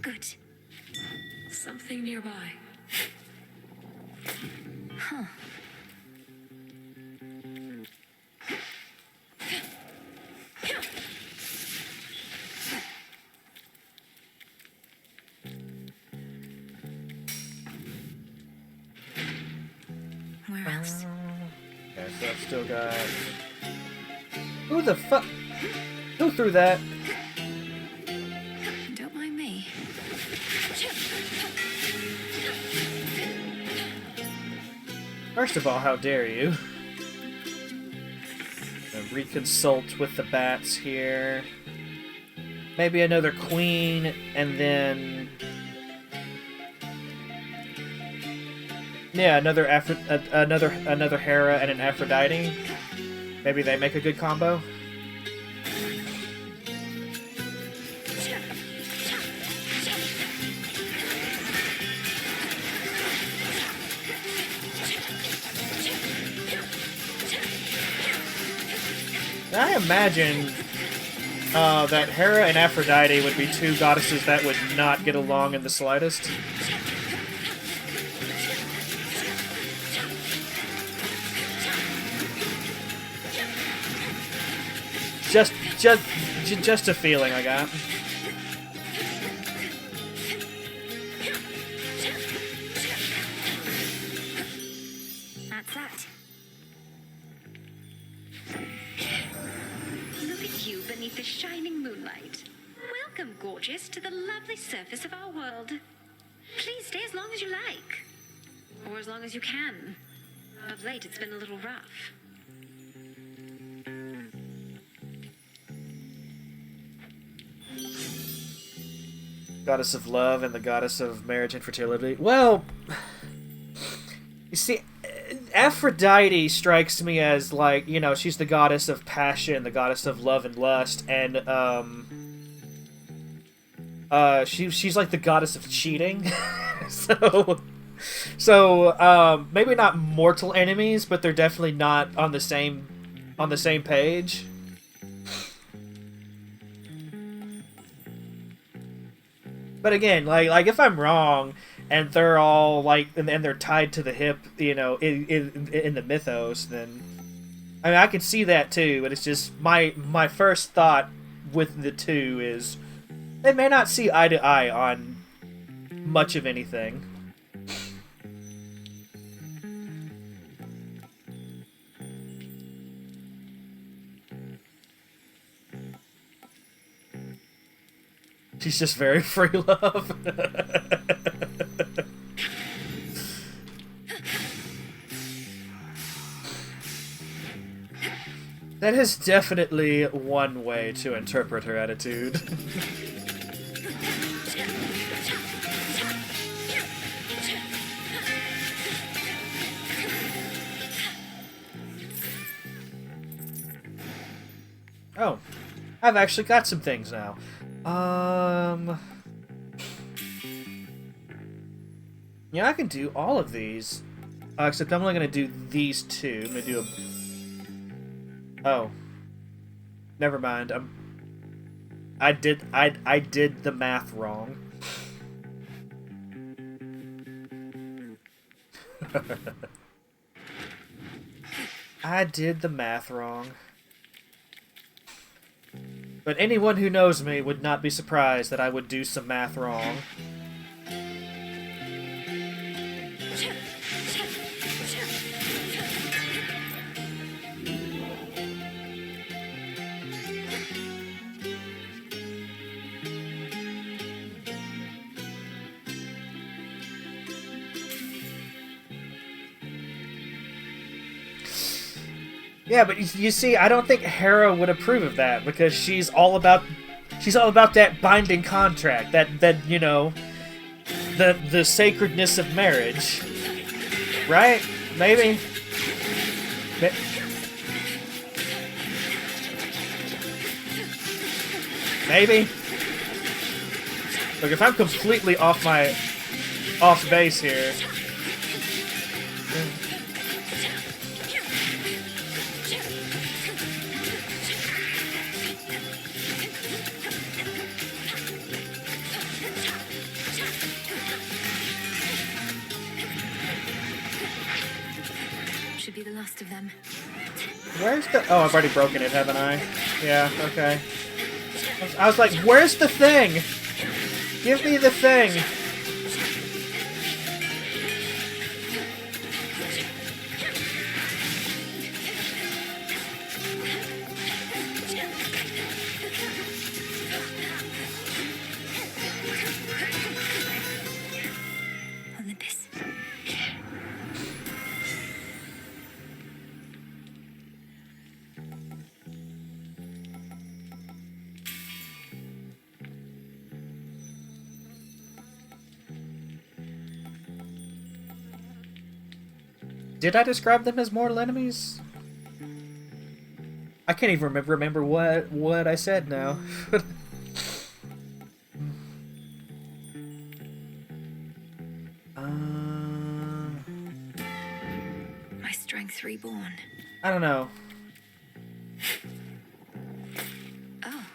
Good. Something nearby. Huh. Where else? Okay, so I've still got... Who the fuck? Who threw that? Don't mind me. First of all, how dare you? Reconsult with the bats here. Maybe another queen, and then... Yeah, another another Hera and an Aphrodite. Maybe they make a good combo. I imagine that Hera and Aphrodite would be two goddesses that would not get along in the slightest. Just a feeling I got. That's that. Look at you beneath the shining moonlight. Welcome, gorgeous, to the lovely surface of our world. Please stay as long as you like. Or as long as you can. Of late, it's been a little rough. Goddess of love and the goddess of marriage and fertility. Well, you see, Aphrodite strikes me as like, you know, she's the goddess of passion, the goddess of love and lust, and she's like the goddess of cheating. so maybe not mortal enemies, but they're definitely not on the same page. But again, like if I'm wrong, and they're all like, and they're tied to the hip, you know, in the mythos, then I mean I could see that too. But it's just my first thought with the two is they may not see eye to eye on much of anything. She's just very free love. That is definitely one way to interpret her attitude. Oh, I've actually got some things now. Yeah, I can do all of these. Except I'm only gonna do these two. I'm gonna do a... Oh. Never mind. I did the math wrong. I did the math wrong. But anyone who knows me would not be surprised that I would do some math wrong. Yeah, but you see, I don't think Hera would approve of that because she's all about that binding contract, that you know, the sacredness of marriage, right? Maybe. Maybe. Look, if I'm completely off base here. Be the last of them. Where's the... Oh, I've already broken it, haven't I? Yeah, okay. I was like, where's the thing? Give me the thing! Olympus. Did I describe them as mortal enemies? I can't even remember what I said now. My strength reborn. I don't know. Oh.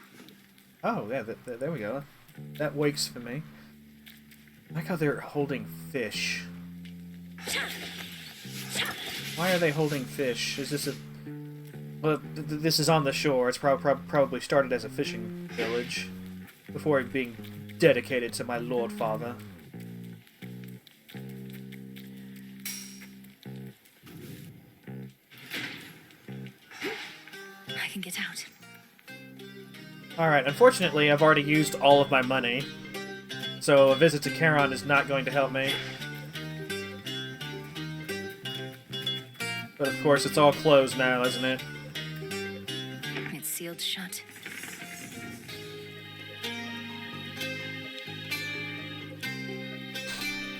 Oh, yeah, there we go. That wakes for me. I like how they're holding fish. Why are they holding fish? Is this a... Well, this is on the shore. It's probably started as a fishing village before it being dedicated to my Lord Father. I can get out. Alright, unfortunately, I've already used all of my money, so a visit to Charon is not going to help me. But of course, it's all closed now, isn't it? It's sealed shut.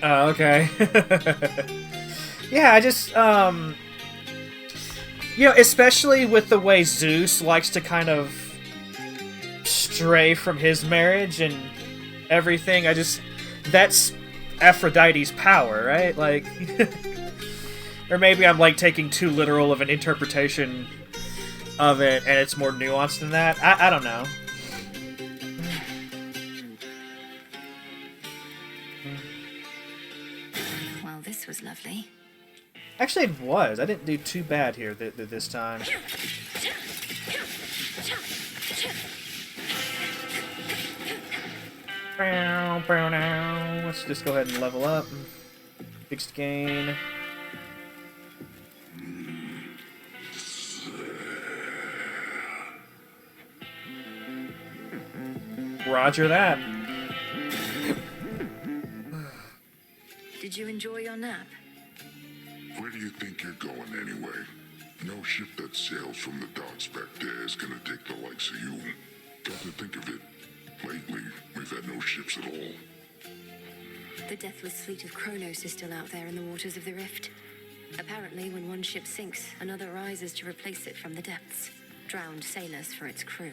Oh, okay. Yeah, I just, you know, especially with the way Zeus likes to kind of stray from his marriage and everything, that's Aphrodite's power, right? Like, or maybe I'm, like, taking too literal of an interpretation of it, and it's more nuanced than that. I don't know. Well, this was lovely. Actually, it was. I didn't do too bad here this time. Let's just go ahead and level up. Fixed gain. Roger that. Did you enjoy your nap? Where do you think you're going anyway? No ship that sails from the docks back there is gonna take the likes of you. Come to think of it, lately, we've had no ships at all. The deathless fleet of Chronos is still out there in the waters of the Rift. Apparently, when one ship sinks, another rises to replace it from the depths. Drowned sailors for its crew.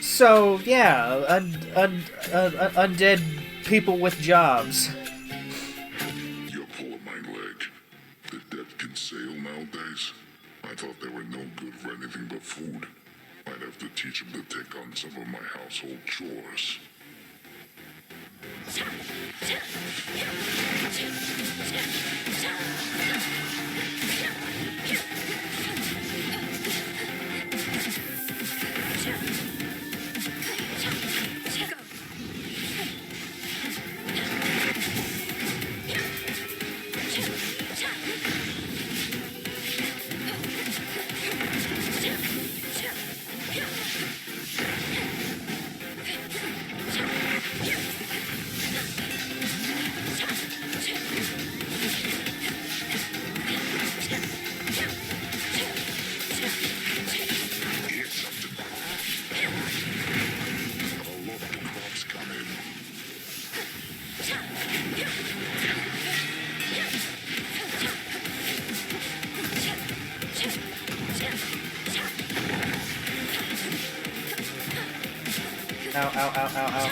So, yeah, undead people with jobs. You're pulling my leg. The dead can sail nowadays. I thought they were no good for anything but food. I'd have to teach them to take on some of my household chores. Ow, ow, ow, ow, ow.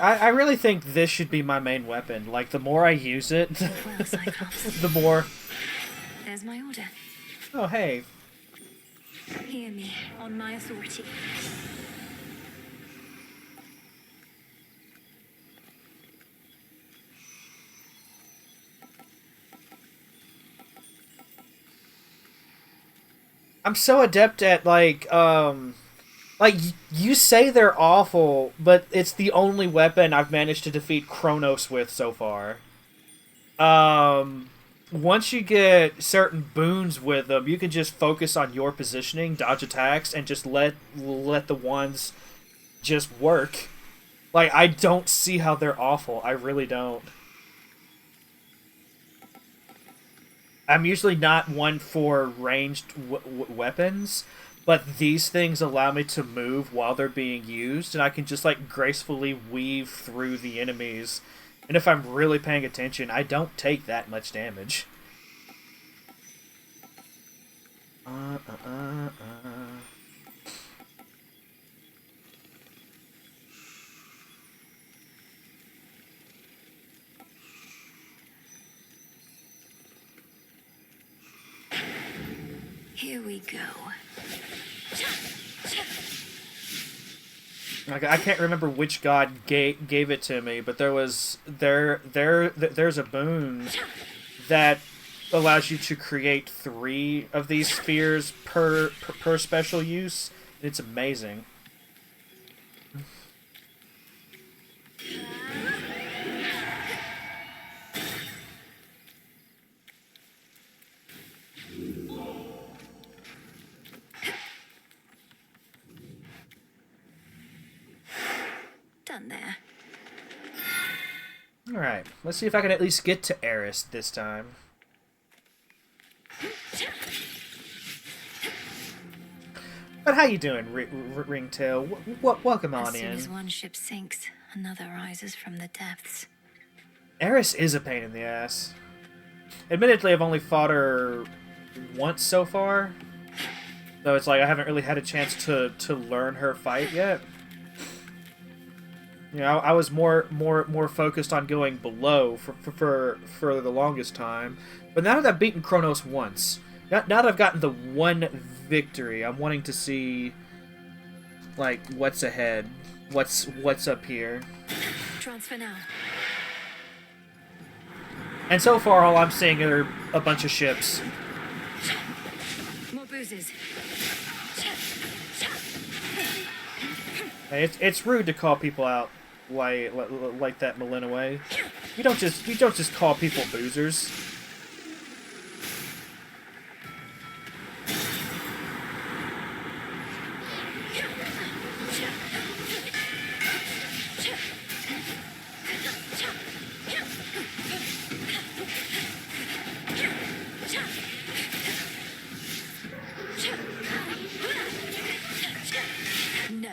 I really think this should be my main weapon. Like, the more I use it, the more... There's my order. Oh, hey. Hear me, on my authority. I'm so adept at, like, you say they're awful, but it's the only weapon I've managed to defeat Chronos with so far. Once you get certain boons with them, you can just focus on your positioning, dodge attacks, and just let the ones just work. Like, I don't see how they're awful. I really don't. I'm usually not one for ranged weapons, but these things allow me to move while they're being used, and I can just, like, gracefully weave through the enemies. And if I'm really paying attention, I don't take that much damage. Here we go. Like, I can't remember which god gave it to me, but there's a boon that allows you to create 3 of these spheres per special use. It's amazing. Done there. Alright, let's see if I can at least get to Eris this time. But how you doing, Ringtail? Welcome on As soon in. as one ship sinks, another rises from the depths. Eris is a pain in the ass. Admittedly, I've only fought her once so far, so it's like I haven't really had a chance to learn her fight yet. You know, I was more focused on going below for the longest time. But now that I've beaten Chronos once, now that I've gotten the one victory, I'm wanting to see like what's ahead, what's up here. Transfer now. And so far, all I'm seeing are a bunch of ships. More boozes. Hey, it's rude to call people out like that, Malinaway. We don't just call people boozers. No.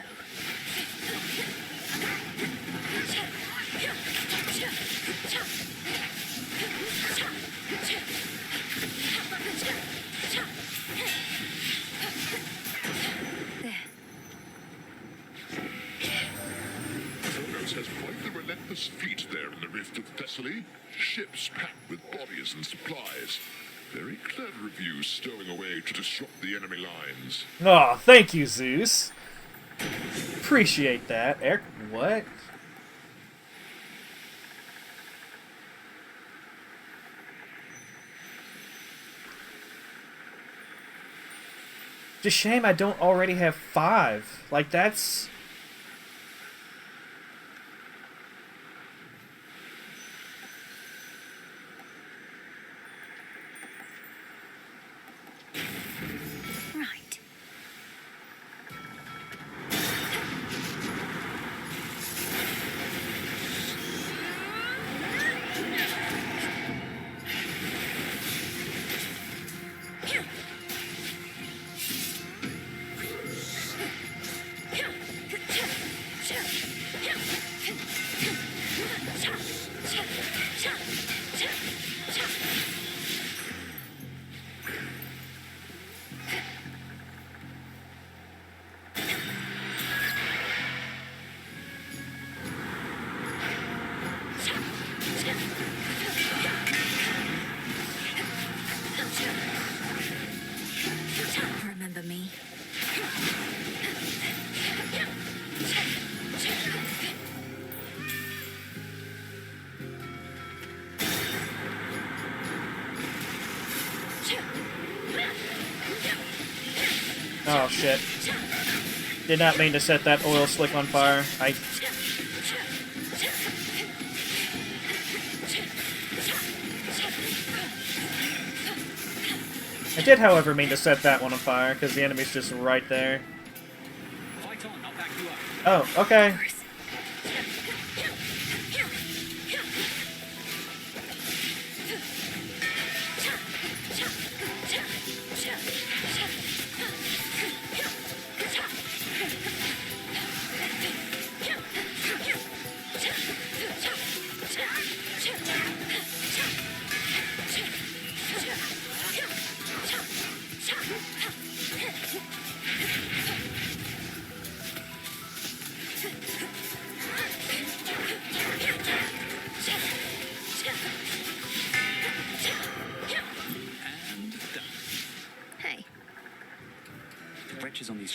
Chronos has quite the relentless fleet there in the rift of Thessaly. Ships packed with bodies and supplies. Very clever of you stowing away to disrupt the enemy lines. Oh, thank you, Zeus. Appreciate that. Eric, what? It's a shame I don't already have 5. Like, that's... Right. Remember me? Oh, shit. Did not mean to set that oil slick on fire. I did, however, mean to set that one on fire, because the enemy's just right there. Fight on, I'll back you up. Oh, okay.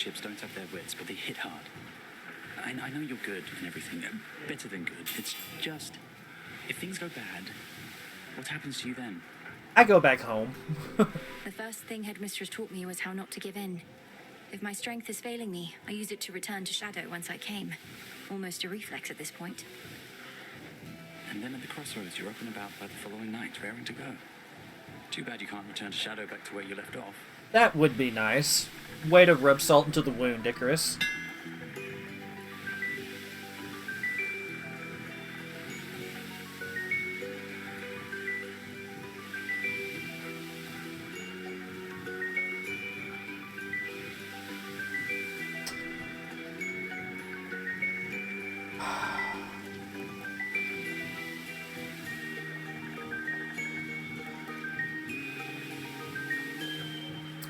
ships don't have their wits, but they hit hard. I know you're good and everything, better than good. It's just, if things go bad, what happens to you then? I go back home. The first thing Headmistress taught me was how not to give in. If my strength is failing me, I use it to return to Shadow whence I came. Almost a reflex at this point. And then at the crossroads, you're up and about by the following night, raring to go. Too bad you can't return to Shadow back to where you left off. That would be nice. Way to rub salt into the wound, Icarus.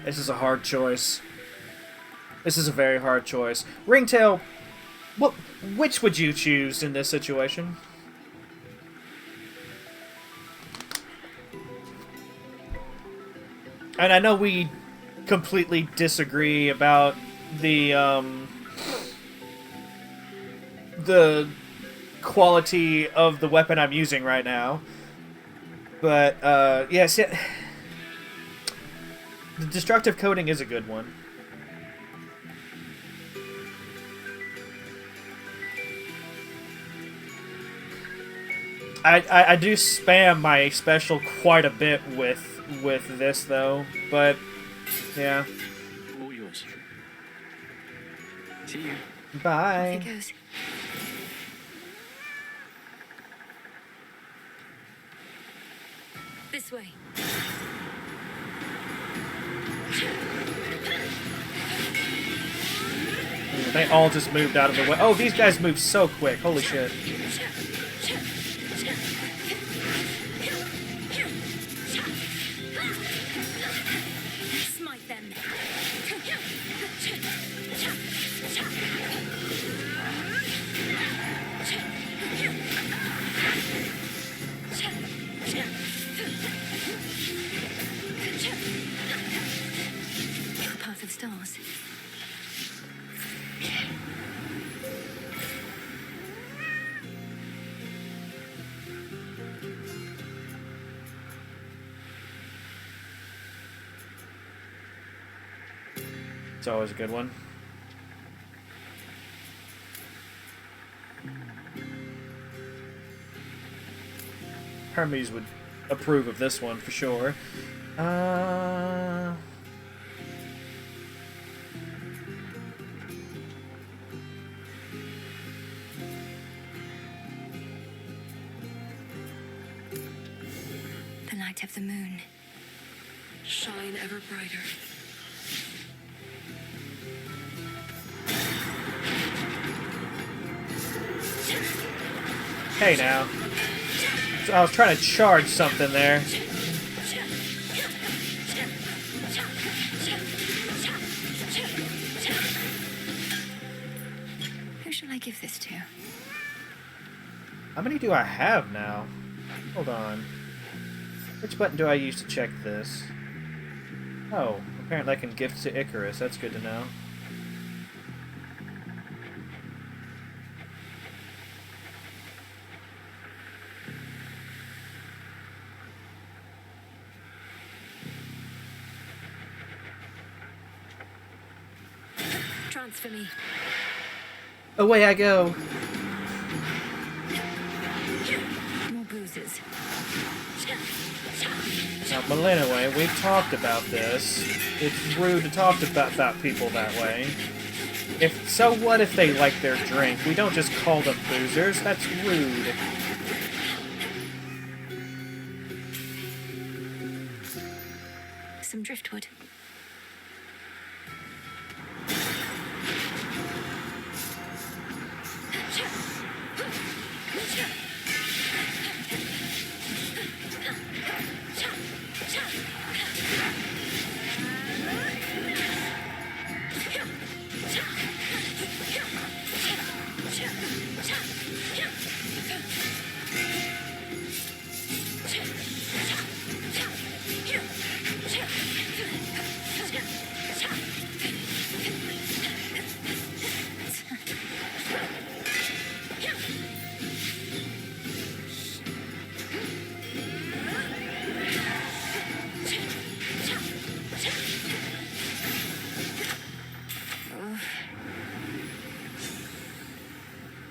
This is a hard choice. This is a very hard choice. Ringtail, which would you choose in this situation? And I know we completely disagree about the quality of the weapon I'm using right now. But, yes, the destructive coating is a good one. I do spam my special quite a bit with this though, but yeah. All yours. See you. Bye. Off he goes. This way. They all just moved out of the way. Oh, these guys move so quick. Holy shit. Smite them. The path of stars. It's always a good one. Hermes would approve of this one for sure. The light of the moon. Shine ever brighter. Hey now. So I was trying to charge something there. Who shall I give this to? How many do I have now? Hold on. Which button do I use to check this? Oh, apparently I can gift to Icarus. That's good to know. Transfer me. Away I go. More bruises. Now, Malinaway, we've talked about this. It's rude to talk about people that way. So what if they like their drink? We don't just call them boozers. That's rude. Some driftwood.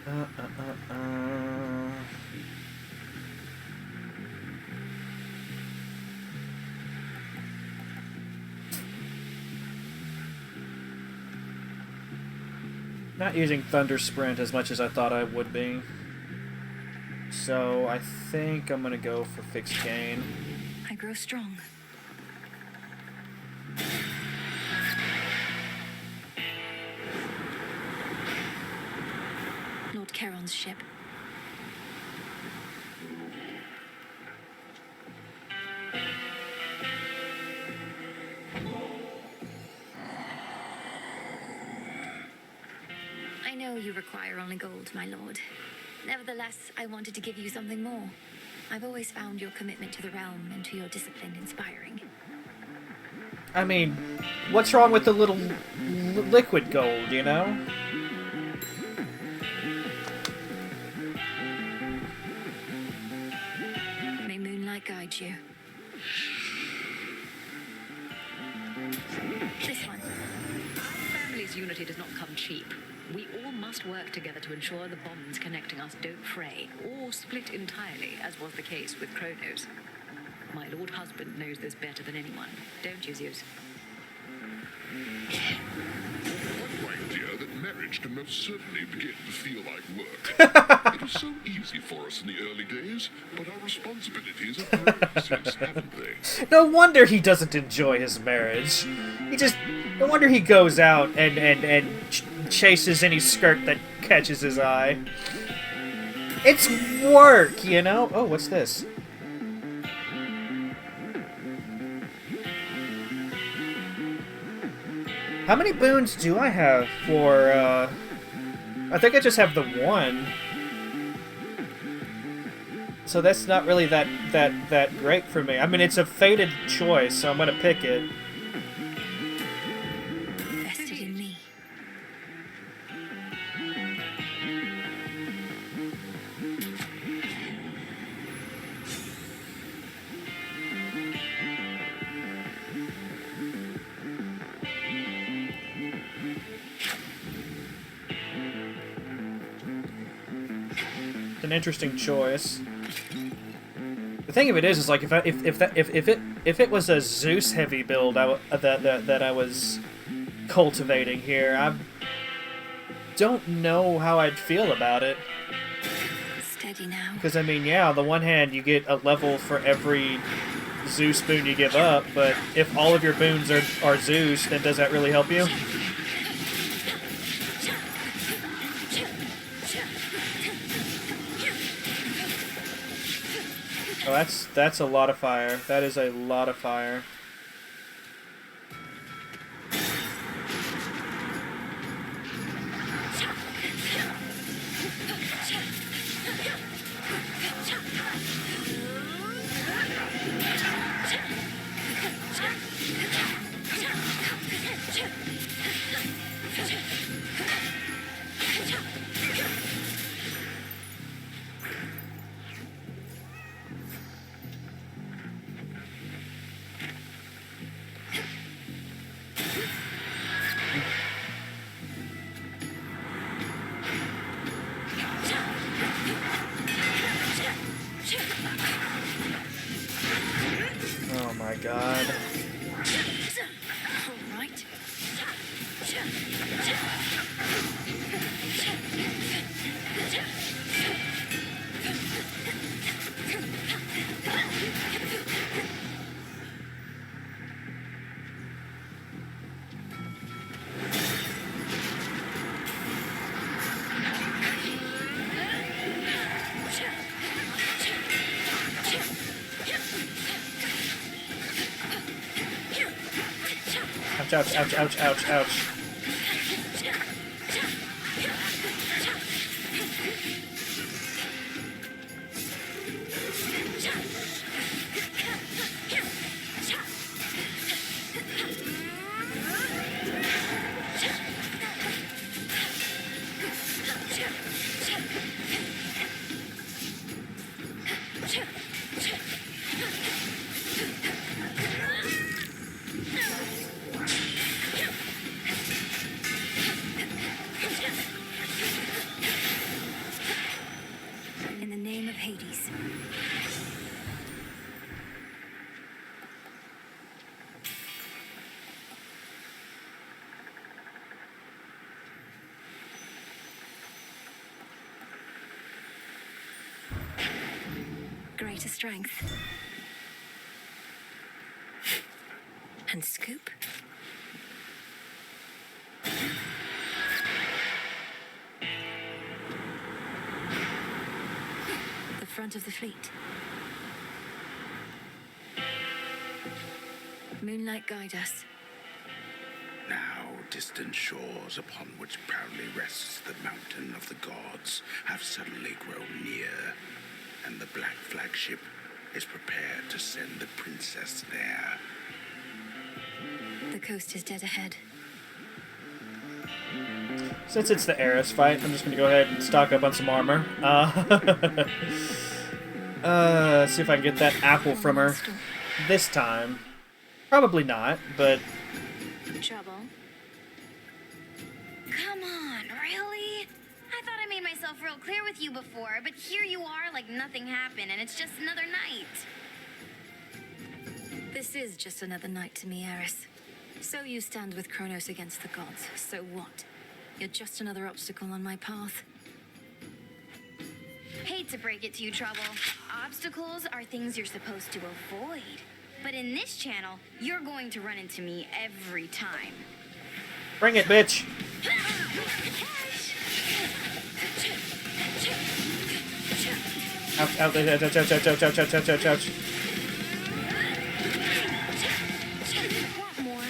Uh, uh, uh, uh. Not using Thunder Sprint as much as I thought I would be. So I think I'm gonna go for Fixed Gain. I grow strong. Lord Charon's ship. I know you require only gold, my lord. Nevertheless, I wanted to give you something more. I've always found your commitment to the realm and to your discipline inspiring. I mean, what's wrong with the little liquid gold, you know? May moonlight guide you. This one. Family's unity does not come cheap. We all must work together to ensure the bonds connecting us don't fray, or split entirely, as was the case with Chronos. My lord husband knows this better than anyone, don't you, Zeus? You're right, dear, that marriage can most certainly begin to feel like work. It was so easy for us in the early days, but our responsibilities have grown since, haven't they? No wonder he doesn't enjoy his marriage. No wonder he goes out and chases any skirt that catches his eye. It's work, you know? Oh, what's this? How many boons do I have for, I think I just have the one. So that's not really that great for me. I mean, it's a fated choice, so I'm gonna pick it. Vested in me. It's an interesting choice. The thing of it is like if it was a Zeus heavy build that I was cultivating here, I don't know how I'd feel about it. Steady now. Because I mean, yeah, on the one hand, you get a level for every Zeus boon you give up, but if all of your boons are Zeus, then does that really help you? Oh, that's a lot of fire. That is a lot of fire. Oh my god. All right. Ouch, ouch, ouch, ouch, ouch. greater strength. And scoop. The front of the fleet. Moonlight, guide us. Now, distant shores upon which proudly rests the mountain of the gods have suddenly grown near, and the black flagship is prepared to send the princess there. The coast is dead ahead. Since it's the Eris fight, I'm just gonna go ahead and stock up on some armor. See if I can get that apple from her this time. Probably not, but... Trouble? Come on, really? I thought I made myself real clear with you before, but here you are like nothing happened, and it's just another night. This is just another night to me, Eris. So you stand with Chronos against the gods. So what? You're just another obstacle on my path. Hate to break it to you, Trouble. Obstacles are things you're supposed to avoid. But in this channel, you're going to run into me every time. Bring it, bitch! Ouch, ouch, ouch, ouch, ouch, ouch, ouch, ouch, ouch, ouch, ouch, ouch. Want more?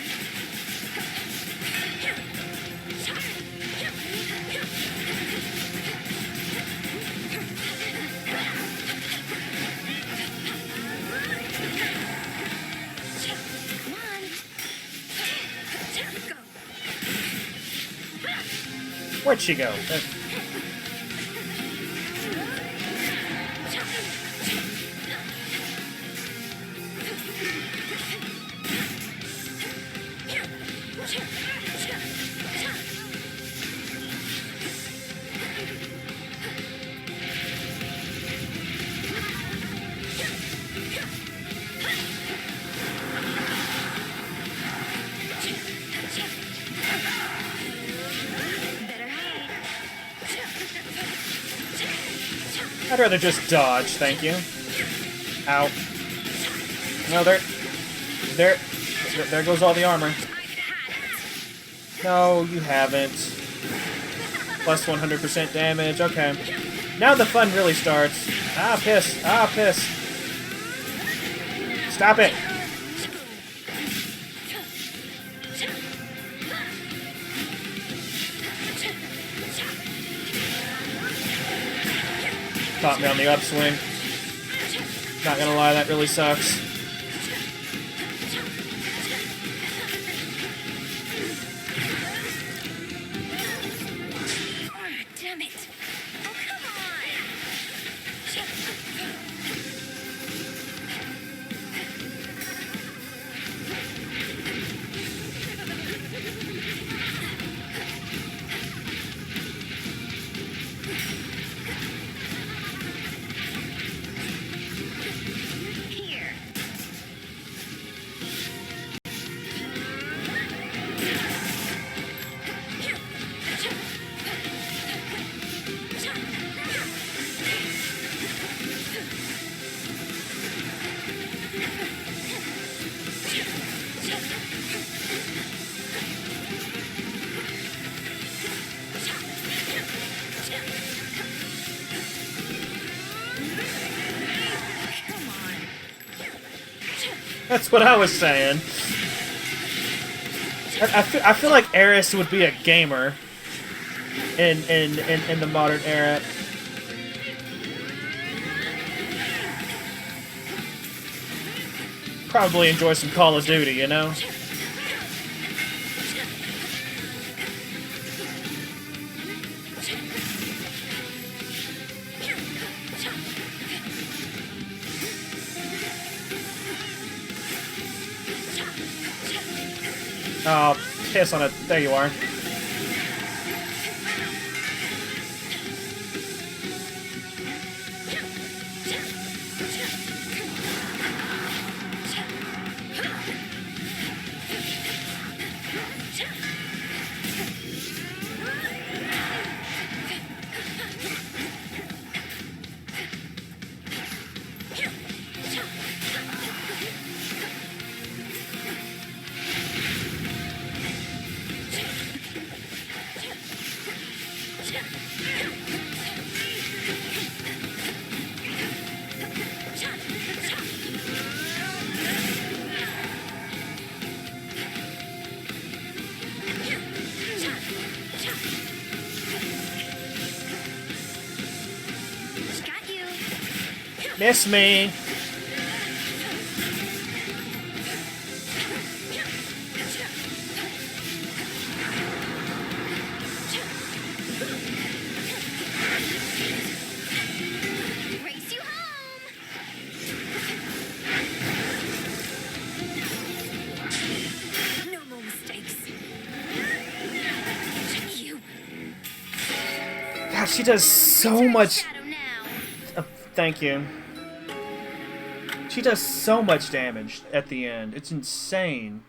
Where'd she go? I'd rather just dodge, thank you. Ow. No, there goes all the armor. No, you haven't. Plus 100% damage, okay. Now the fun really starts. Ah, piss. Ah, piss. Stop it. Caught me on the upswing. Not gonna lie, that really sucks. Damn it. Oh, come Here. That's what I was saying. I feel like Eris would be a gamer in the modern era. Probably enjoy some Call of Duty, you know? Oh, piss on it. There you are. Got you. Miss me. Race you home. No more mistakes. You. God, she does so much. Shadow now. Thank you. She does so much damage at the end. It's insane.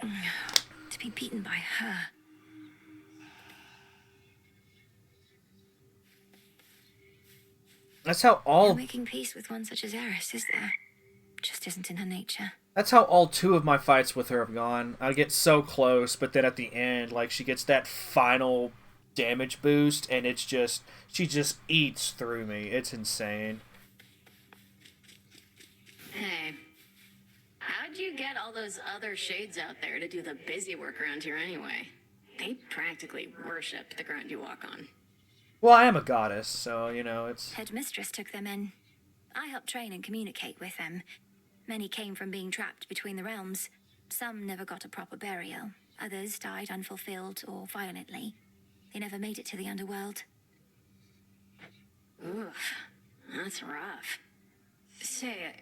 To be beaten by her. That's how No all. making peace with one such as Eris, is there? Just isn't in her nature. That's how all 2 of my fights with her have gone. I get so close, but then at the end, like, she gets that final damage boost, and it's just... She just eats through me. It's insane. Hey, how'd you get all those other shades out there to do the busy work around here anyway? They practically worship the ground you walk on. Well, I am a goddess, so, you know, it's... Headmistress took them in. I helped train and communicate with them. Many came from being trapped between the realms. Some never got a proper burial. Others died unfulfilled or violently. They never made it to the underworld. Oof, that's rough. Say,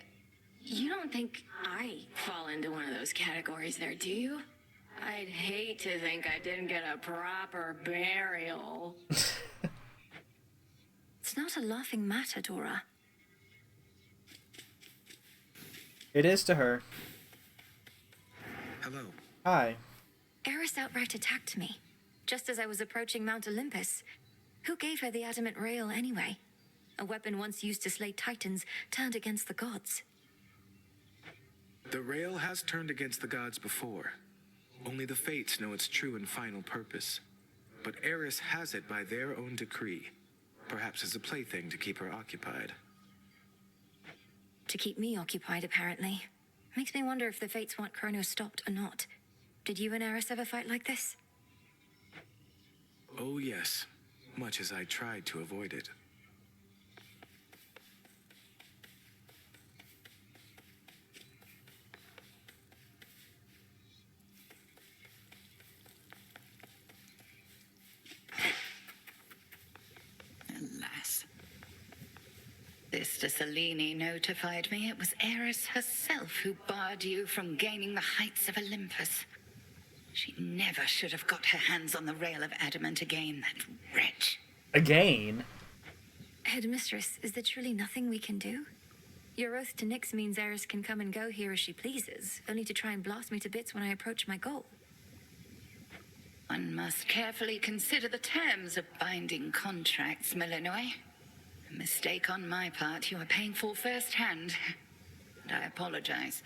you don't think I fall into one of those categories there, do you? I'd hate to think I didn't get a proper burial. It's not a laughing matter, Dora. It is to her. Hello. Hi. Eris outright attacked me, just as I was approaching Mount Olympus. Who gave her the adamant rail anyway? A weapon once used to slay titans turned against the gods. The rail has turned against the gods before. Only the fates know its true and final purpose. But Eris has it by their own decree. Perhaps as a plaything to keep her occupied. To keep me occupied, apparently. Makes me wonder if the fates want Chronos stopped or not. Did you and Eris ever fight like this? Oh yes, much as I tried to avoid it. Alas. Sister Selene notified me it was Eris herself who barred you from gaining the heights of Olympus. She never should have got her hands on the rail of adamant again, that wretch. Again? Headmistress, is there truly nothing we can do? Your oath to Nyx means Eris can come and go here as she pleases, only to try and blast me to bits when I approach my goal. One must carefully consider the terms of binding contracts, Melinoy. A mistake on my part you are paying for firsthand. And I apologize.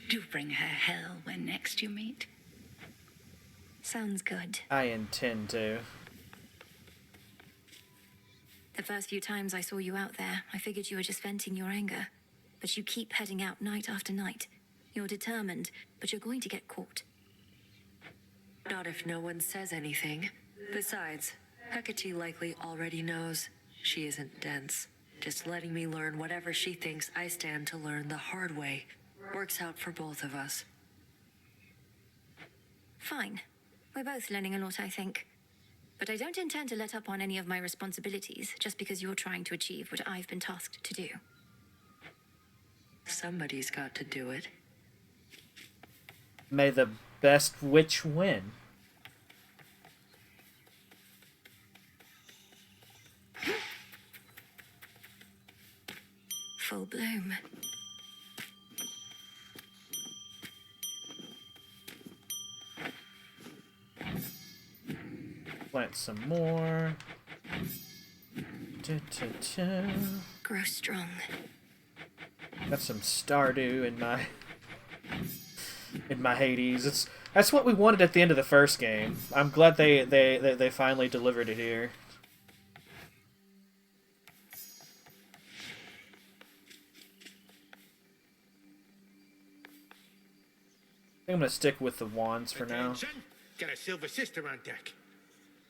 Do bring her hell when next you meet. Sounds good. I intend to. The first few times I saw you out there, I figured you were just venting your anger. But you keep heading out night after night. You're determined, but you're going to get caught. Not if no one says anything. Besides, Hecate likely already knows. She isn't dense. Just letting me learn whatever she thinks I stand to learn the hard way. Works out for both of us. Fine. We're both learning a lot, I think. But I don't intend to let up on any of my responsibilities just because you're trying to achieve what I've been tasked to do. Somebody's got to do it. May the best witch win. Full bloom. Plant some more. Grow strong. Got some Stardew in my Hades. That's what we wanted at the end of the first game. I'm glad they finally delivered it here. I think I'm gonna stick with the wands for now. Got a silver sister on deck.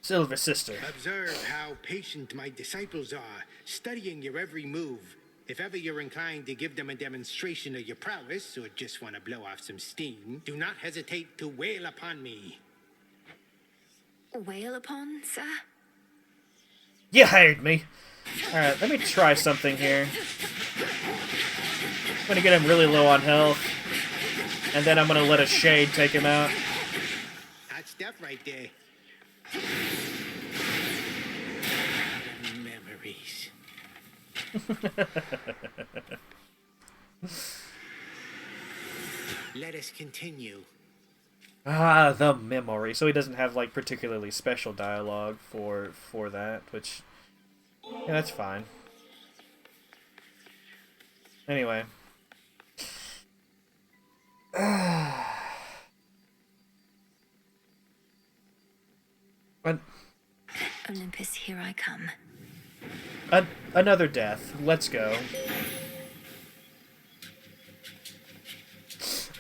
Silver sister. Observe how patient my disciples are, studying your every move. If ever you're inclined to give them a demonstration of your prowess, or just want to blow off some steam, do not hesitate to wail upon me. Wail upon, sir? You hired me. Alright, let me try something here. I'm gonna get him really low on health. And then I'm gonna let a shade take him out. Hot stuff right there. Memories. Let us continue. Ah, the memory. So he doesn't have like particularly special dialogue for that, which yeah, that's fine. Anyway. Olympus, here I come. Another death. Let's go.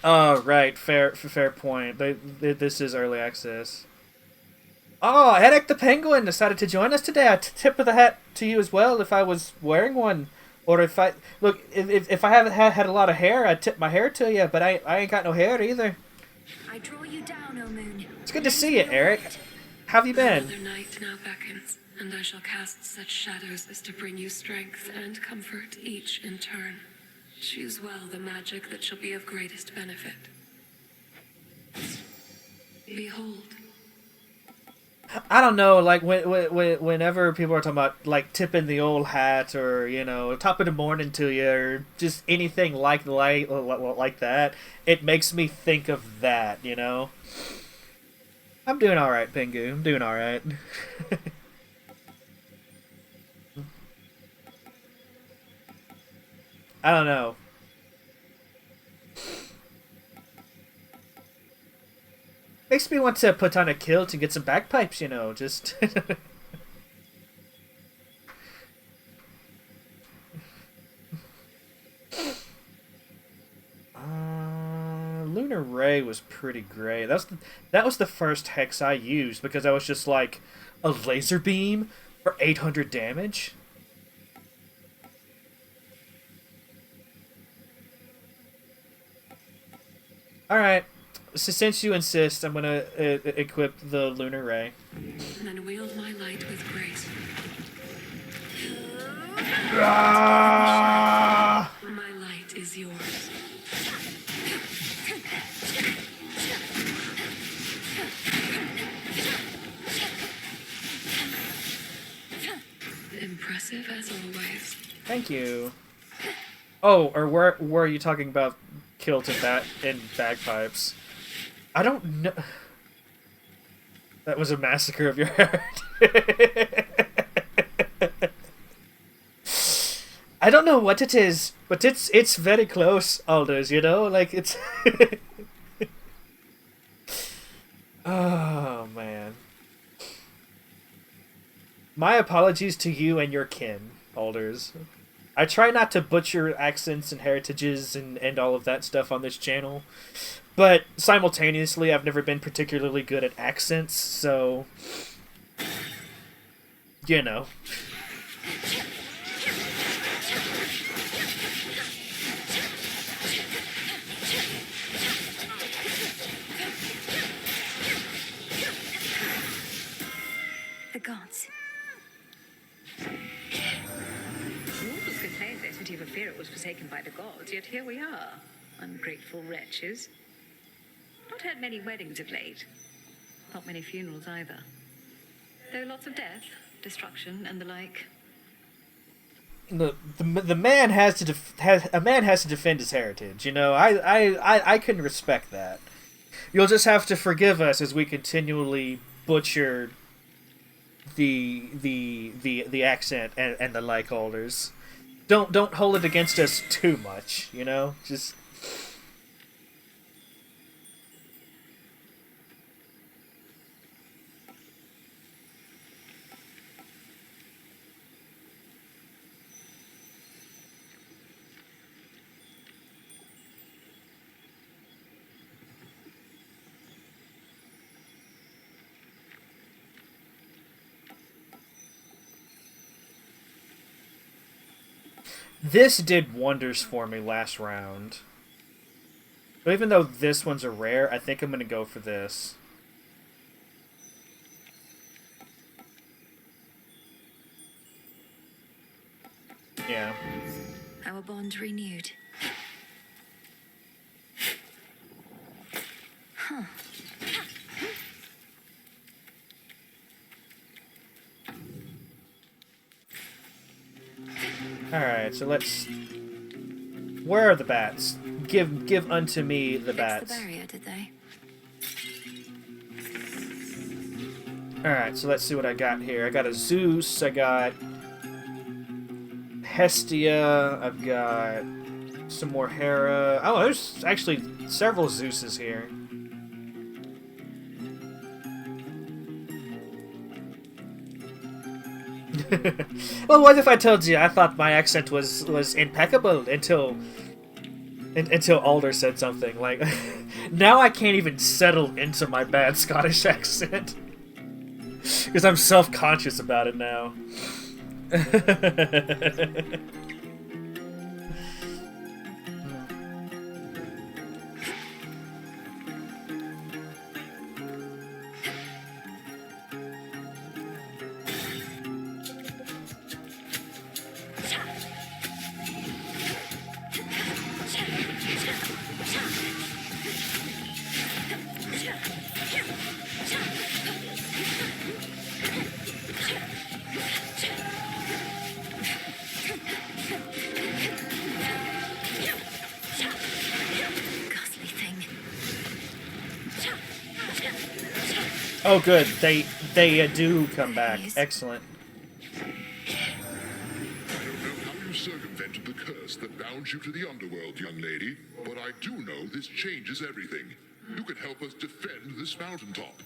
Oh, right. Fair point. This is early access. Oh, Headache the Penguin decided to join us today. I tip of the hat to you as well if I was wearing one. Or if I... Look, if I haven't had a lot of hair, I'd tip my hair to you, but I ain't got no hair either. I draw you down, O moon. It's good to see you, Eric. How have you been? Another night now beckons, and I shall cast such shadows as to bring you strength and comfort, each in turn. Choose well the magic that shall be of greatest benefit. Behold. I don't know, like, whenever people are talking about, like, tipping the old hat or, you know, top of the morning to you or just anything like that, it makes me think of that, you know? I'm doing alright, Pingu. I'm doing alright. I don't know. Makes me want to put on a kilt and get some bagpipes, you know, just... Lunar Ray was pretty great. That was the first hex I used because I was just like, a laser beam for 800 damage? Alright. So since you insist, I'm gonna equip the Lunar Ray. And wield my light with grace. Ah! My light is yours. Impressive as always. Thank you. Oh, or were you talking about kilt and bagpipes? I don't know. That was a massacre of your heart. I don't know what it is, but it's very close, Aldous, you know? Like, it's... Oh, man. My apologies to you and your kin, Aldous. I try not to butcher accents and heritages and all of that stuff on this channel. But simultaneously, I've never been particularly good at accents, so... You know. The gods. Mortals complained their city of Ephira was forsaken by the gods, yet here we are, ungrateful wretches. Not had many weddings of late. Not many funerals either. Though lots of death, destruction, and the like. The man has to defend his heritage. You know, I can respect that. You'll just have to forgive us as we continually butcher the accent and the like holders. Don't hold it against us too much. You know, just. This did wonders for me last round. But even though this one's a rare, I think I'm going to go for this. Yeah. Our bond renewed. Huh. Alright, so let's... Where are the bats? Give unto me the bats. The barrier, did they? Alright, so let's see what I got here. I got a Zeus, I got... Hestia, I've got... some more Hera... Oh, there's actually several Zeuses here. Well, what if I told you I thought my accent was impeccable until Alder said something like, now I can't even settle into my bad Scottish accent because I'm self-conscious about it now. Oh, good. They do come back. Excellent. I don't know how you circumvented the curse that bound you to the underworld, young lady, but I do know this changes everything. You can help us defend this mountaintop.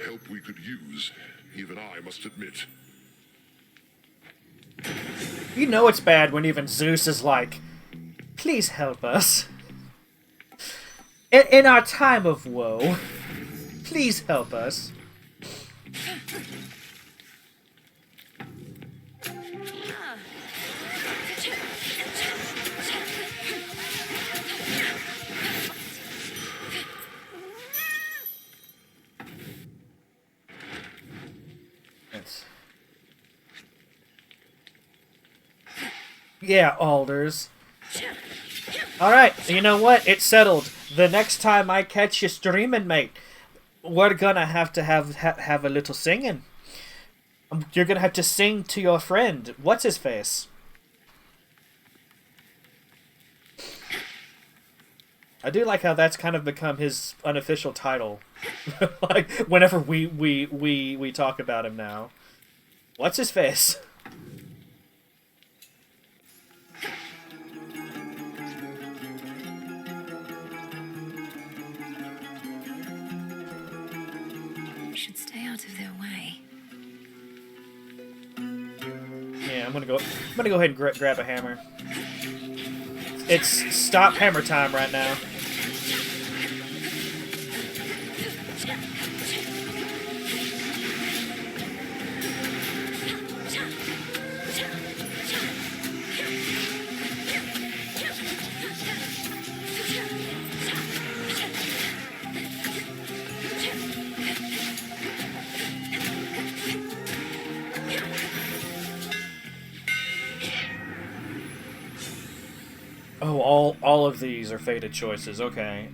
Help we could use, even I must admit. You know it's bad when even Zeus is like, please help us. In our time of woe, please help us. Yeah, Alders. Alright, you know what? It's settled. The next time I catch you streaming, mate, we're gonna have to have a little singing. You're gonna have to sing to your friend. What's his face? I do like how that's kind of become his unofficial title. Like, whenever we talk about him now. What's his face? Should stay out of their way. Yeah, I'm gonna go ahead and grab a hammer. It's stop hammer time right now. Oh, all of these are fated choices. Okay.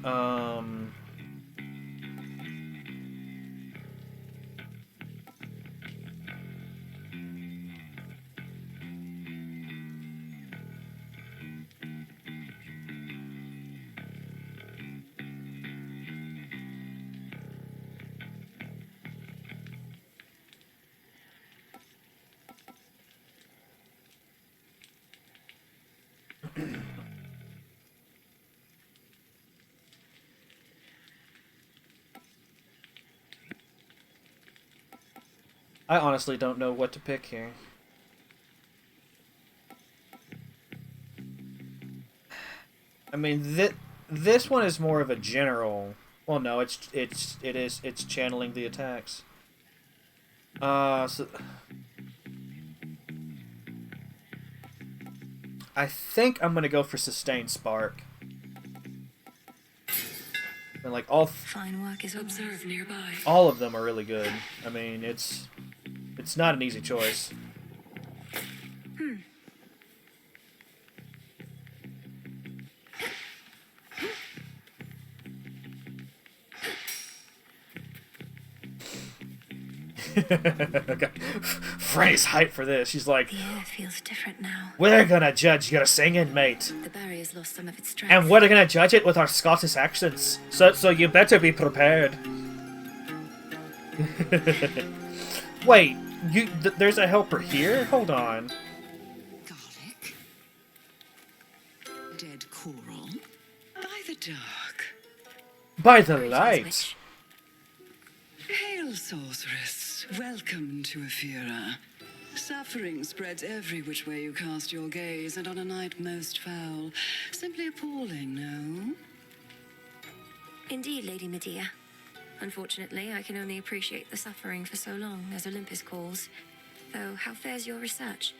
I honestly don't know what to pick here. I mean, this one is more of a general. Well, no, it's channeling the attacks. So I think I'm gonna go for Sustained Spark. And like fine work is observed nearby. All of them are really good. I mean, it's not an easy choice. Franny's hyped for this. She's like, The air feels different now. we're gonna judge your singing, mate. The barrier's lost some of its strength. And we're gonna judge it with our Scottish accents. So you better be prepared. Wait, there's a helper here? Hold on. Garlic. Dead coral. By the dark. By the light. Hail, sorceress. Welcome to Ephira. Suffering spreads every which way you cast your gaze, and on a night most foul. Simply appalling, no? Indeed, Lady Medea. Unfortunately, I can only appreciate the suffering for so long, as Olympus calls. Though, how fares your research?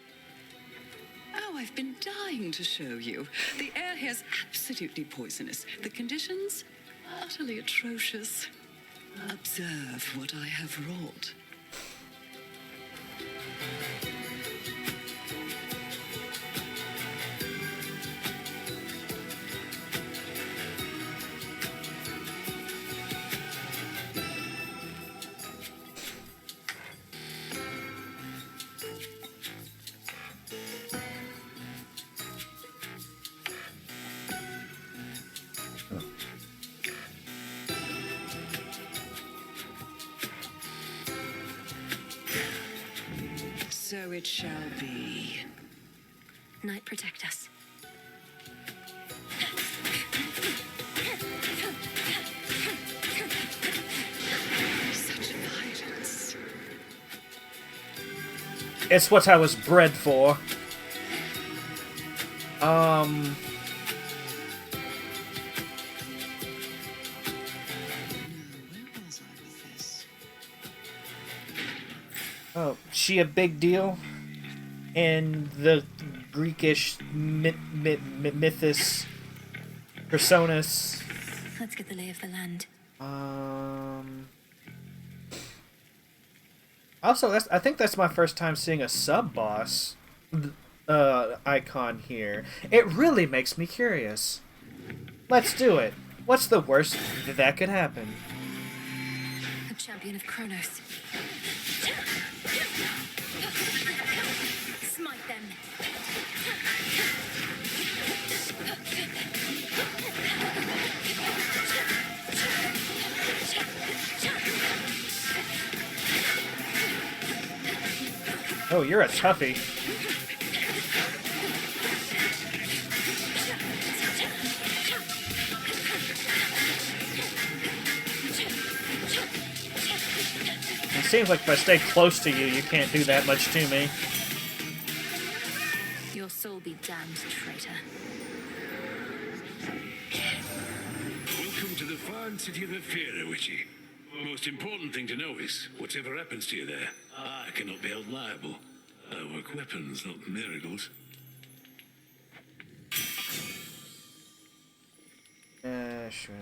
Oh, I've been dying to show you. The air here's absolutely poisonous. The conditions? Utterly atrocious. Observe what I have wrought. So it shall be. Night protect us. Such violence. It's what I was bred for. Oh, she a big deal in the Greekish mythos personas. Let's get the lay of the land. Also, I think that's my first time seeing a sub-boss icon here. It really makes me curious. Let's do it. What's the worst that could happen? A champion of Chronos. Smite them. Oh, you're a toughie. It seems like if I stay close to you, you can't do that much to me. Your soul be damned, traitor. Welcome to the fine city of Ephira, Witchy. Most important thing to know is, whatever happens to you there, I cannot be held liable. I work weapons, not miracles. Sure.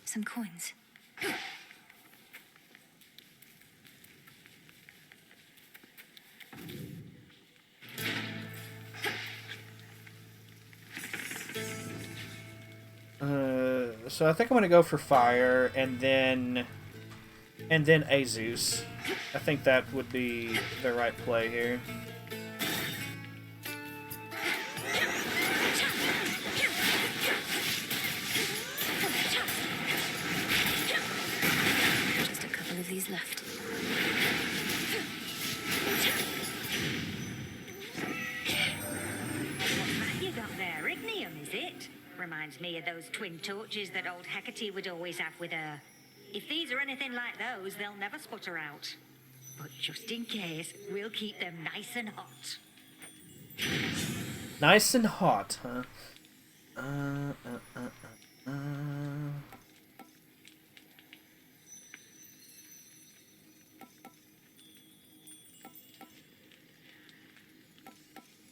Some coins. So I think I'm gonna go for fire, and then Azus. I think that would be the right play here. Just a couple of these left. You got there, ignium, is it? Reminds me of those twin torches that old Hecate would always have with her. If these are anything like those, they'll never sputter out. But just in case, we'll keep them nice and hot. Nice and hot, huh? Uh, uh, uh, uh.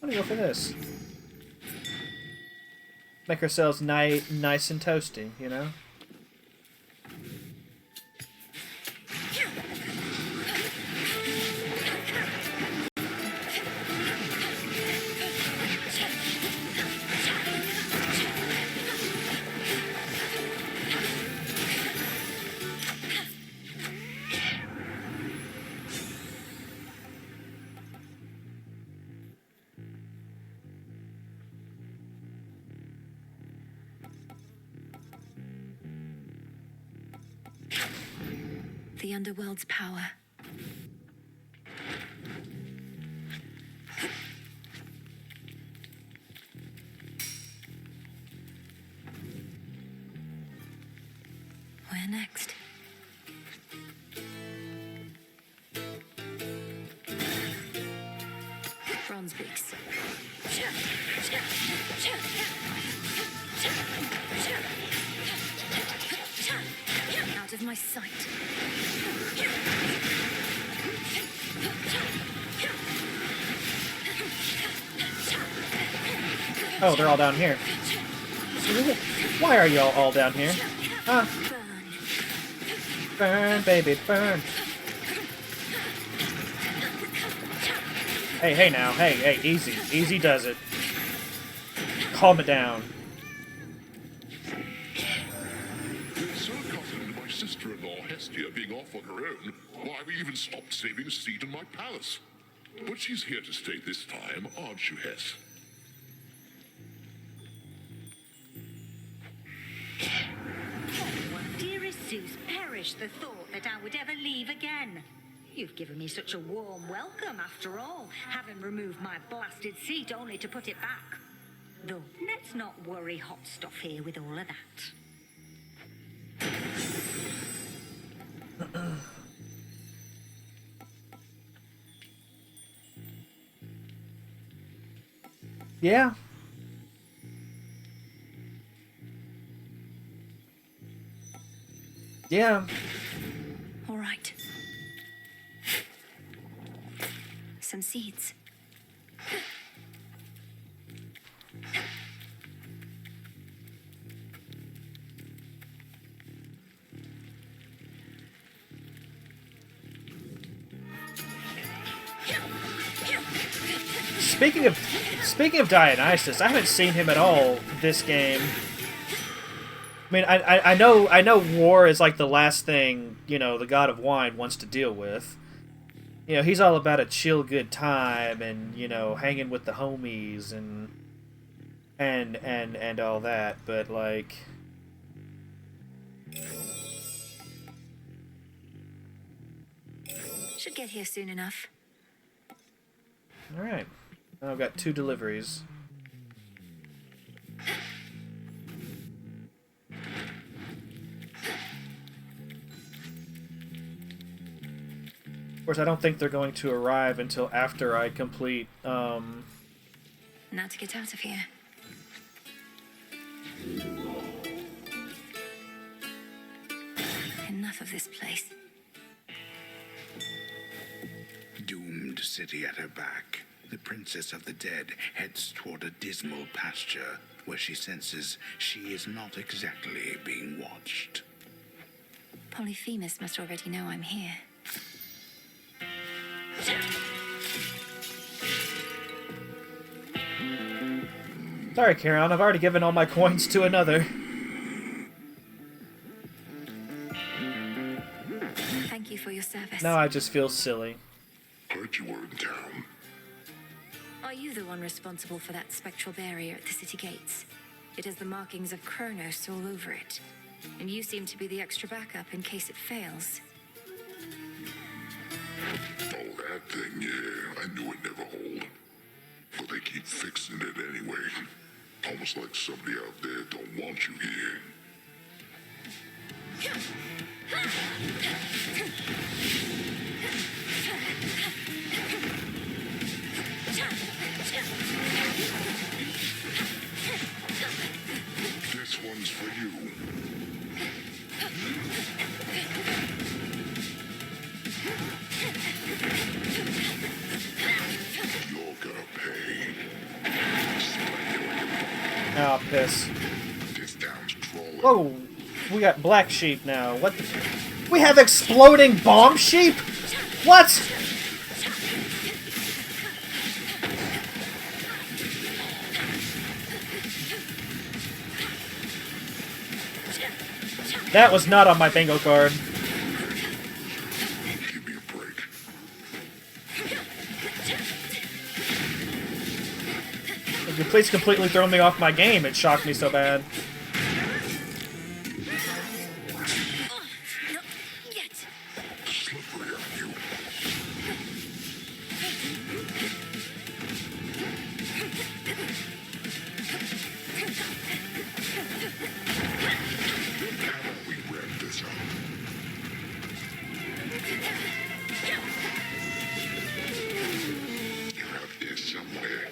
I'm gonna go for this. Make ourselves nice and toasty, you know? The underworld's power. Where next? Bronze beaks. Out of my sight. Oh, they're all down here. Why are y'all all down here? Huh? Burn, baby, burn. Hey, now. Hey, easy. Easy does it. Calm it down. With Sir Cousin and my sister-in-law Hestia being off on her own, why, we even stopped saving a seat in my palace. But she's here to stay this time, aren't you, Hess? Dearest Zeus, perish the thought that I would ever leave again. You've given me such a warm welcome, after all, having removed my blasted seat only to put it back. Though, let's not worry hot stuff here with all of that. Yeah. Yeah. All right. Some seeds. Speaking of Dionysus, I haven't seen him at all this game. I mean, I know war is like the last thing, you know, the god of wine wants to deal with. You know, he's all about a chill good time and, you know, hanging with the homies and all that, but like Should get here soon enough. all right. I've got 2 deliveries. Of course, I don't think they're going to arrive until after I complete, Now to get out of here. Enough of this place. Doomed city at her back, the princess of the dead heads toward a dismal pasture where she senses she is not exactly being watched. Polyphemus must already know I'm here. Sorry, Charon, I've already given all my coins to another. Thank you for your service. Now I just feel silly. Heard you were in town. Are you the one responsible for that spectral barrier at the city gates? It has the markings of Chronos all over it. And you seem to be the extra backup in case it fails. Oh, that thing, yeah. I knew it never hold. But they keep fixing it anyway. Almost like somebody out there don't want you here. Oh, piss. This town's crawling. Whoa! We got black sheep now. What the... We have exploding bomb sheep? What? That was not on my bingo card. Give me a break. The police completely thrown me off my game. It shocked me so bad. Slippery are you? How about we wrap this up? You're out there somewhere.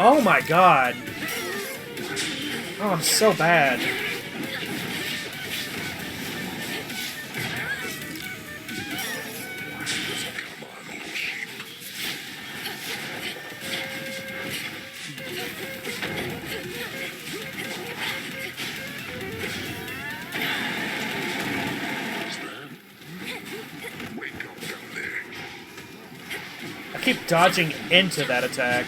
Oh my god. Oh, I'm so bad. Wake up down there. I keep dodging into that attack.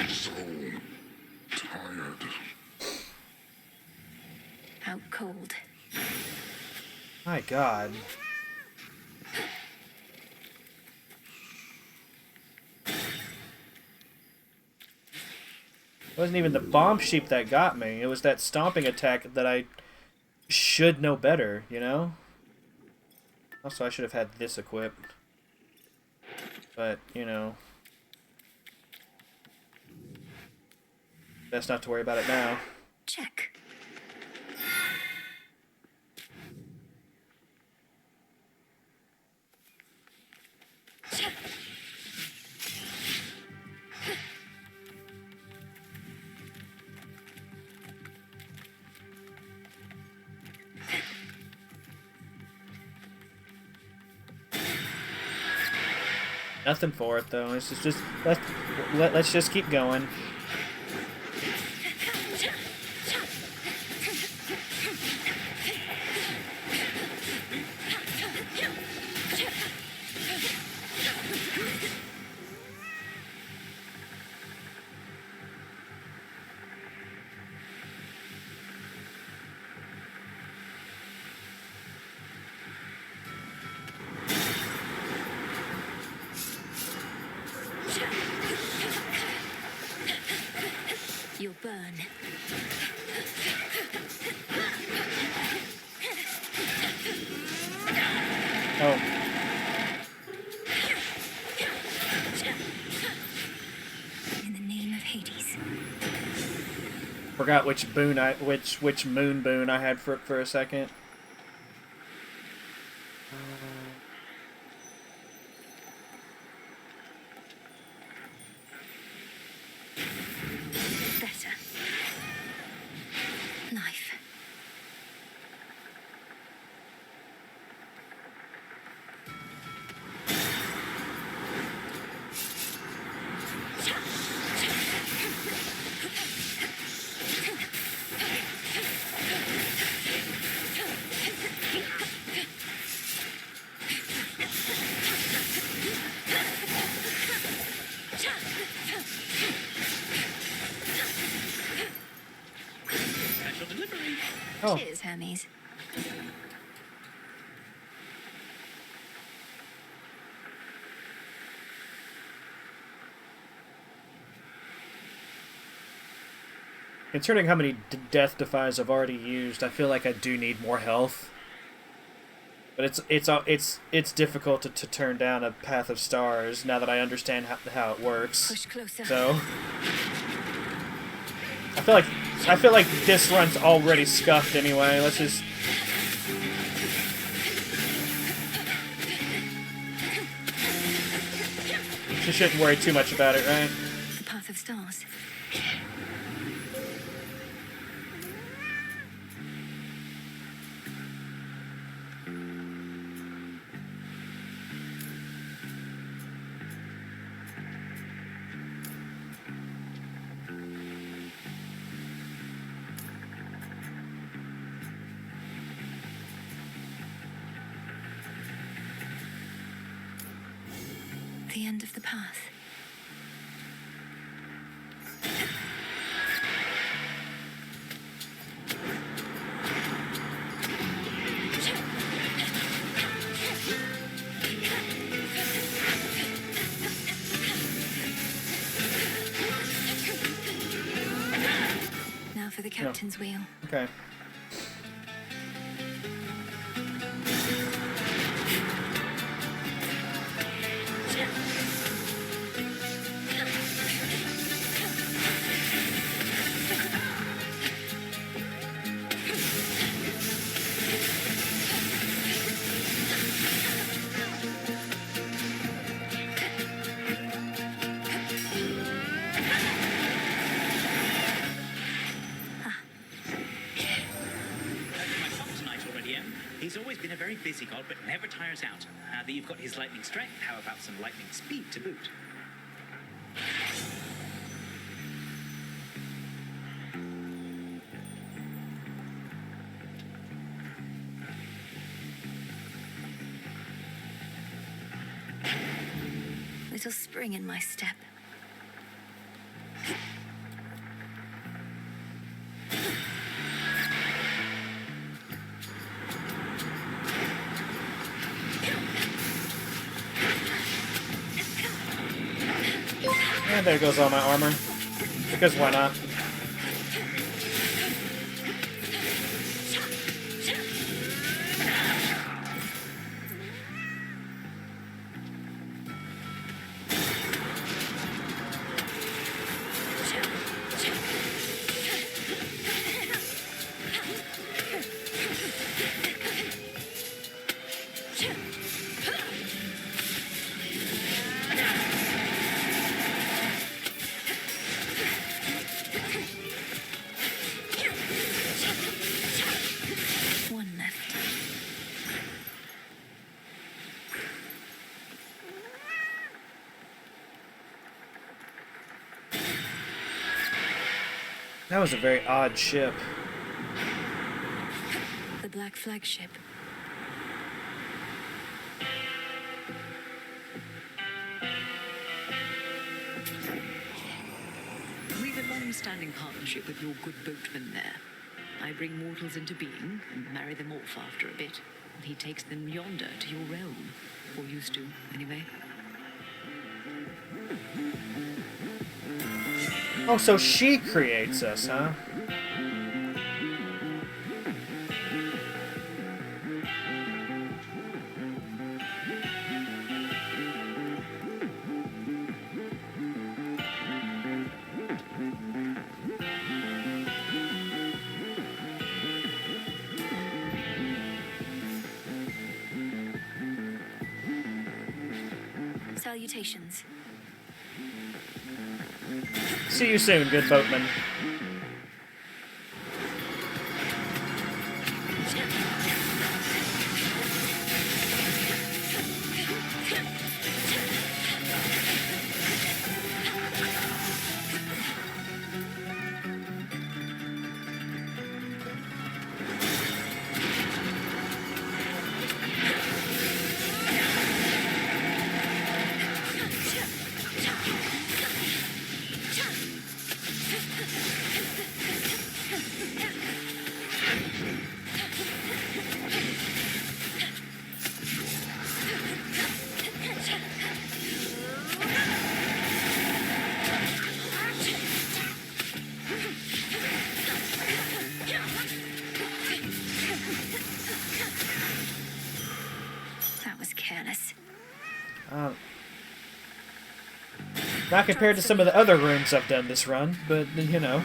So tired. Out cold. My god. It wasn't even the bomb sheep that got me. It was that stomping attack that I should know better, you know? Also, I should have had this equipped. But, you know. Best not to worry about it now. Check. Nothing for it though. It's just let's just keep going. You'll burn. Oh. In the name of Hades. Forgot which boon which moon boon I had for a second. Better. Knife. Special delivery. Oh. Cheers, Hermes. Considering how many death defies I've already used, I feel like I do need more health. But it's difficult to turn down a Path of Stars now that I understand how it works. Push closer. So I feel like this run's already scuffed anyway. Let's just. She shouldn't worry too much about it, right? The Path of Stars. the end of the path. Now for the captain's wheel. Okay. He's always been a very busy god, but never tires out. Now that you've got his lightning strength, how about some lightning speed to boot? Little spring in my step. And there goes all my armor. Because why not? That was a very odd ship. The Black Flagship. We've a long-standing partnership with your good boatman there. I bring mortals into being and marry them off after a bit. And he takes them yonder to your realm. Or used to, anyway. Oh, so she creates us, huh? Salutations. See you soon, good boatman. Not compared to some of the other rooms I've done this run, but, you know.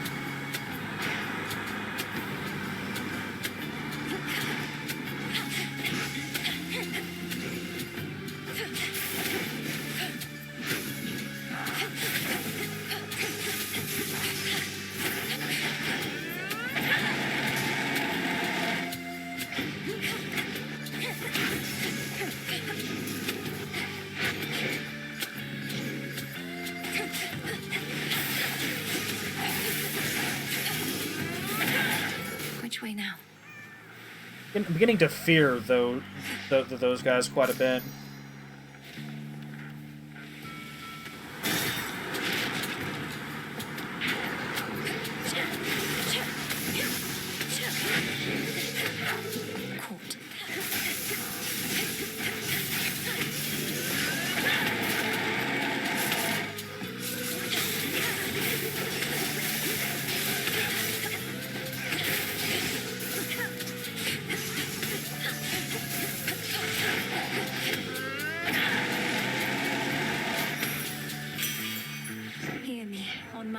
I'm beginning to fear, though, those guys quite a bit.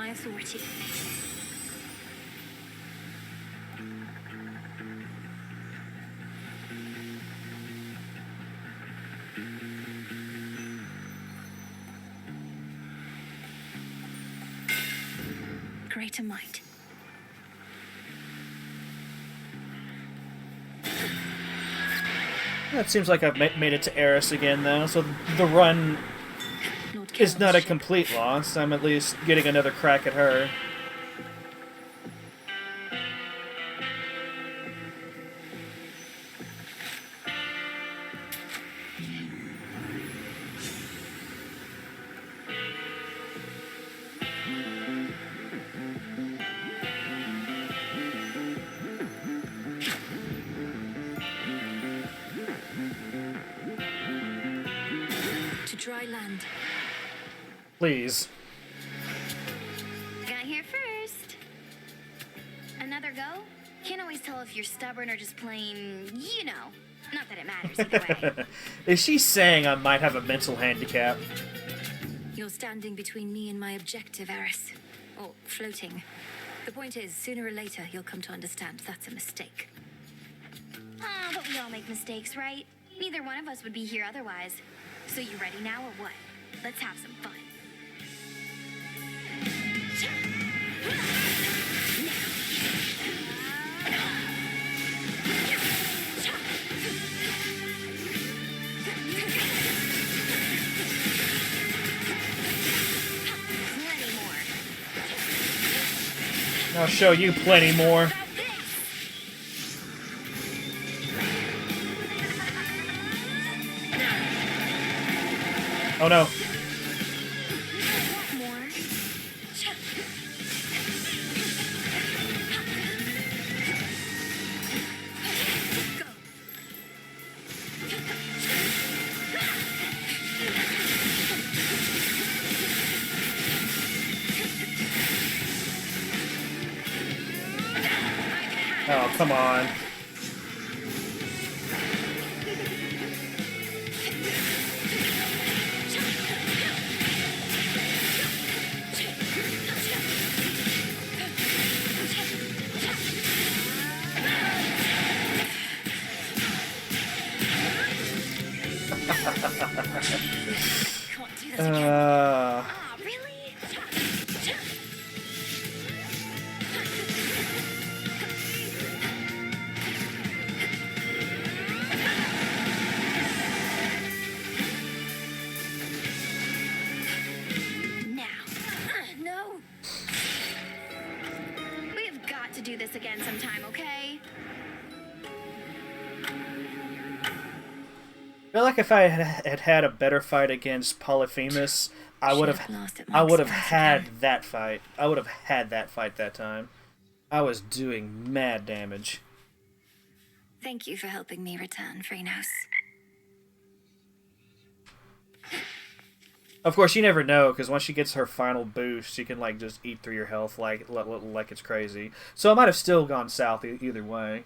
my authority. Greater might. It seems like I've made it to Eris again, though, so the run is not a complete loss. I'm at least getting another crack at her. Dry land. Please. Got here first. Another go? Can't always tell if you're stubborn or just plain, you know. Not that it matters either way. Is she saying I might have a mental handicap? You're standing between me and my objective, Eris. Or floating. The point is, sooner or later, you'll come to understand that's a mistake. Ah, but we all make mistakes, right? Neither one of us would be here otherwise. So you ready now or what? Let's have some fun. Plenty more. I'll show you plenty more. Oh no. Oh, come on. Really? Now. No. We have got to do this again sometime, okay? I feel like if I had a better fight against Polyphemus, I would have had that fight. I would have had that fight that time. I was doing mad damage. Thank you for helping me return, Chronos. Of course, you never know, because once she gets her final boost, she can like just eat through your health like it's crazy. So I might have still gone south either way.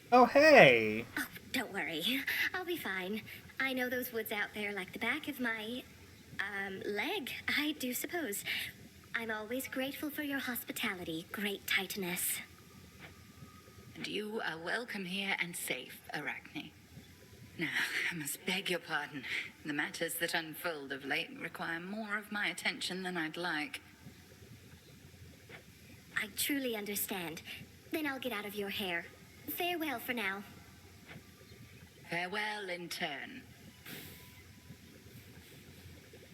Oh, hey! Oh, don't worry. I'll be fine. I know those woods out there like the back of my, leg, I do suppose. I'm always grateful for your hospitality, great Titaness. And you are welcome here and safe, Arachne. Now, I must beg your pardon. The matters that unfold of late require more of my attention than I'd like. I truly understand. Then I'll get out of your hair. Farewell for now. Farewell in turn.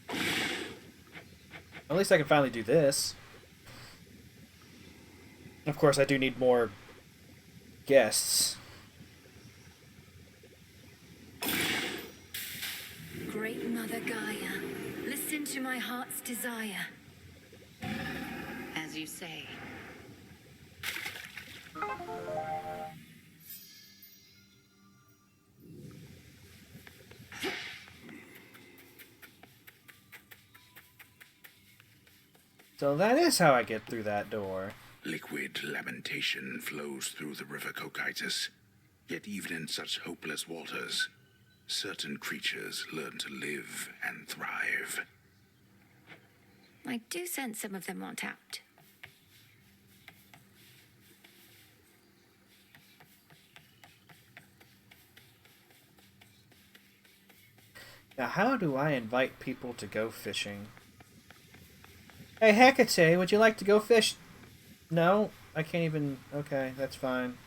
At least I can finally do this. Of course, I do need more guests. Great Mother Gaia, listen to my heart's desire. As you say. So that is how I get through that door. Liquid lamentation flows through the river Cocytus. Yet even in such hopeless waters, certain creatures learn to live and thrive. I do sense some of them want out. Now, how do I invite people to go fishing? Hey, Hecate, would you like to go fish? No? I can't even... Okay, that's fine.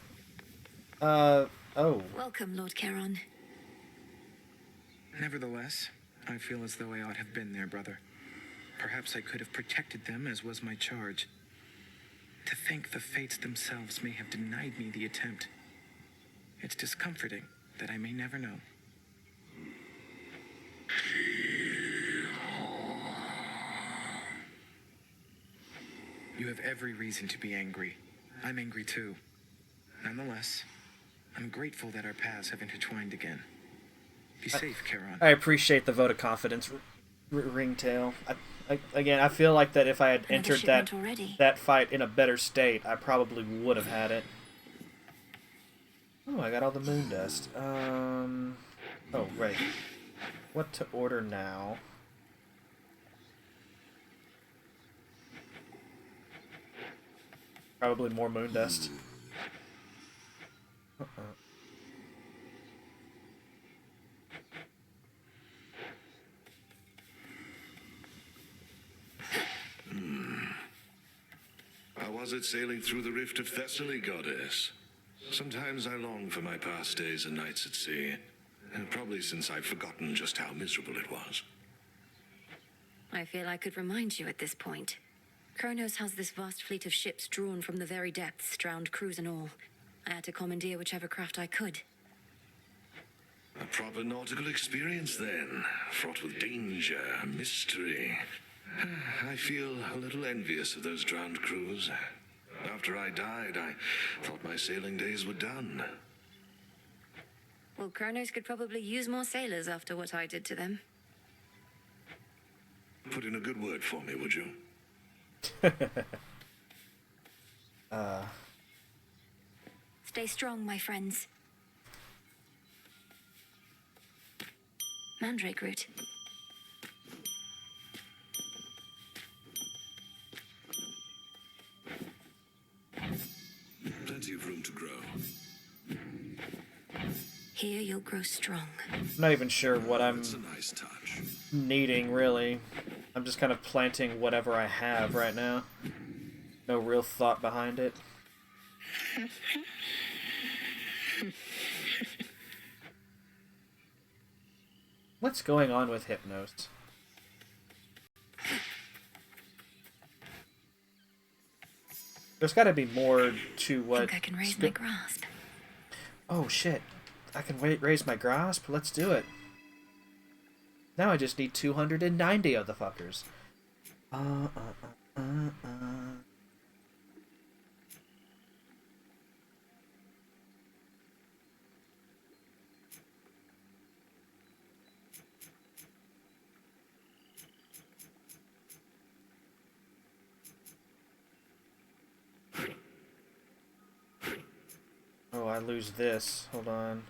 Oh. Welcome, Lord Charon. Nevertheless, I feel as though I ought have been there, brother. Perhaps I could have protected them, as was my charge. To think the fates themselves may have denied me the attempt. It's discomforting that I may never know. You have every reason to be angry. I'm angry too. Nonetheless, I'm grateful that our paths have intertwined again. Be safe, Charon. I appreciate the vote of confidence, Ringtail. Again, I feel like that if I had entered that fight in a better state, I probably would have had it. Oh, I got all the moon dust. Oh, right. What to order now? Probably more moon dust. How was it sailing through the rift of Thessaly, goddess? Sometimes I long for my past days and nights at sea, and probably since I've forgotten just how miserable it was. I feel I could remind you at this point. Chronos has this vast fleet of ships drawn from the very depths, drowned crews and all. I had to commandeer whichever craft I could. A proper nautical experience then, fraught with danger, mystery. I feel a little envious of those drowned crews. After I died, I thought my sailing days were done. Well, Chronos could probably use more sailors after what I did to them. Put in a good word for me, would you? Stay strong, my friends. Mandrake root. Plenty of room to grow. Here you'll grow strong. I'm not even sure what I'm That's a nice touch. needing, really. I'm just kind of planting whatever I have right now. No real thought behind it. What's going on with Hypnos? There's got to be more to what... I think I can raise my grasp. Oh, shit. I can raise my grasp? Let's do it. Now I just need 290 of the fuckers. Oh, I lose this. Hold on.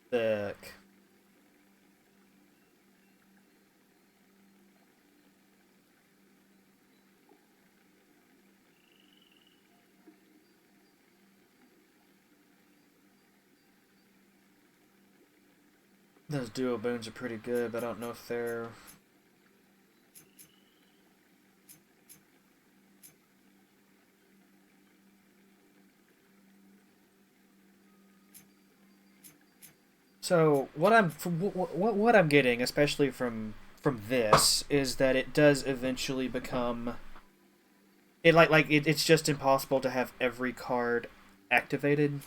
Thick. Those duo boons are pretty good, but I don't know if they're... So what I'm getting, especially from this, is that it does eventually become it's just impossible to have every card activated.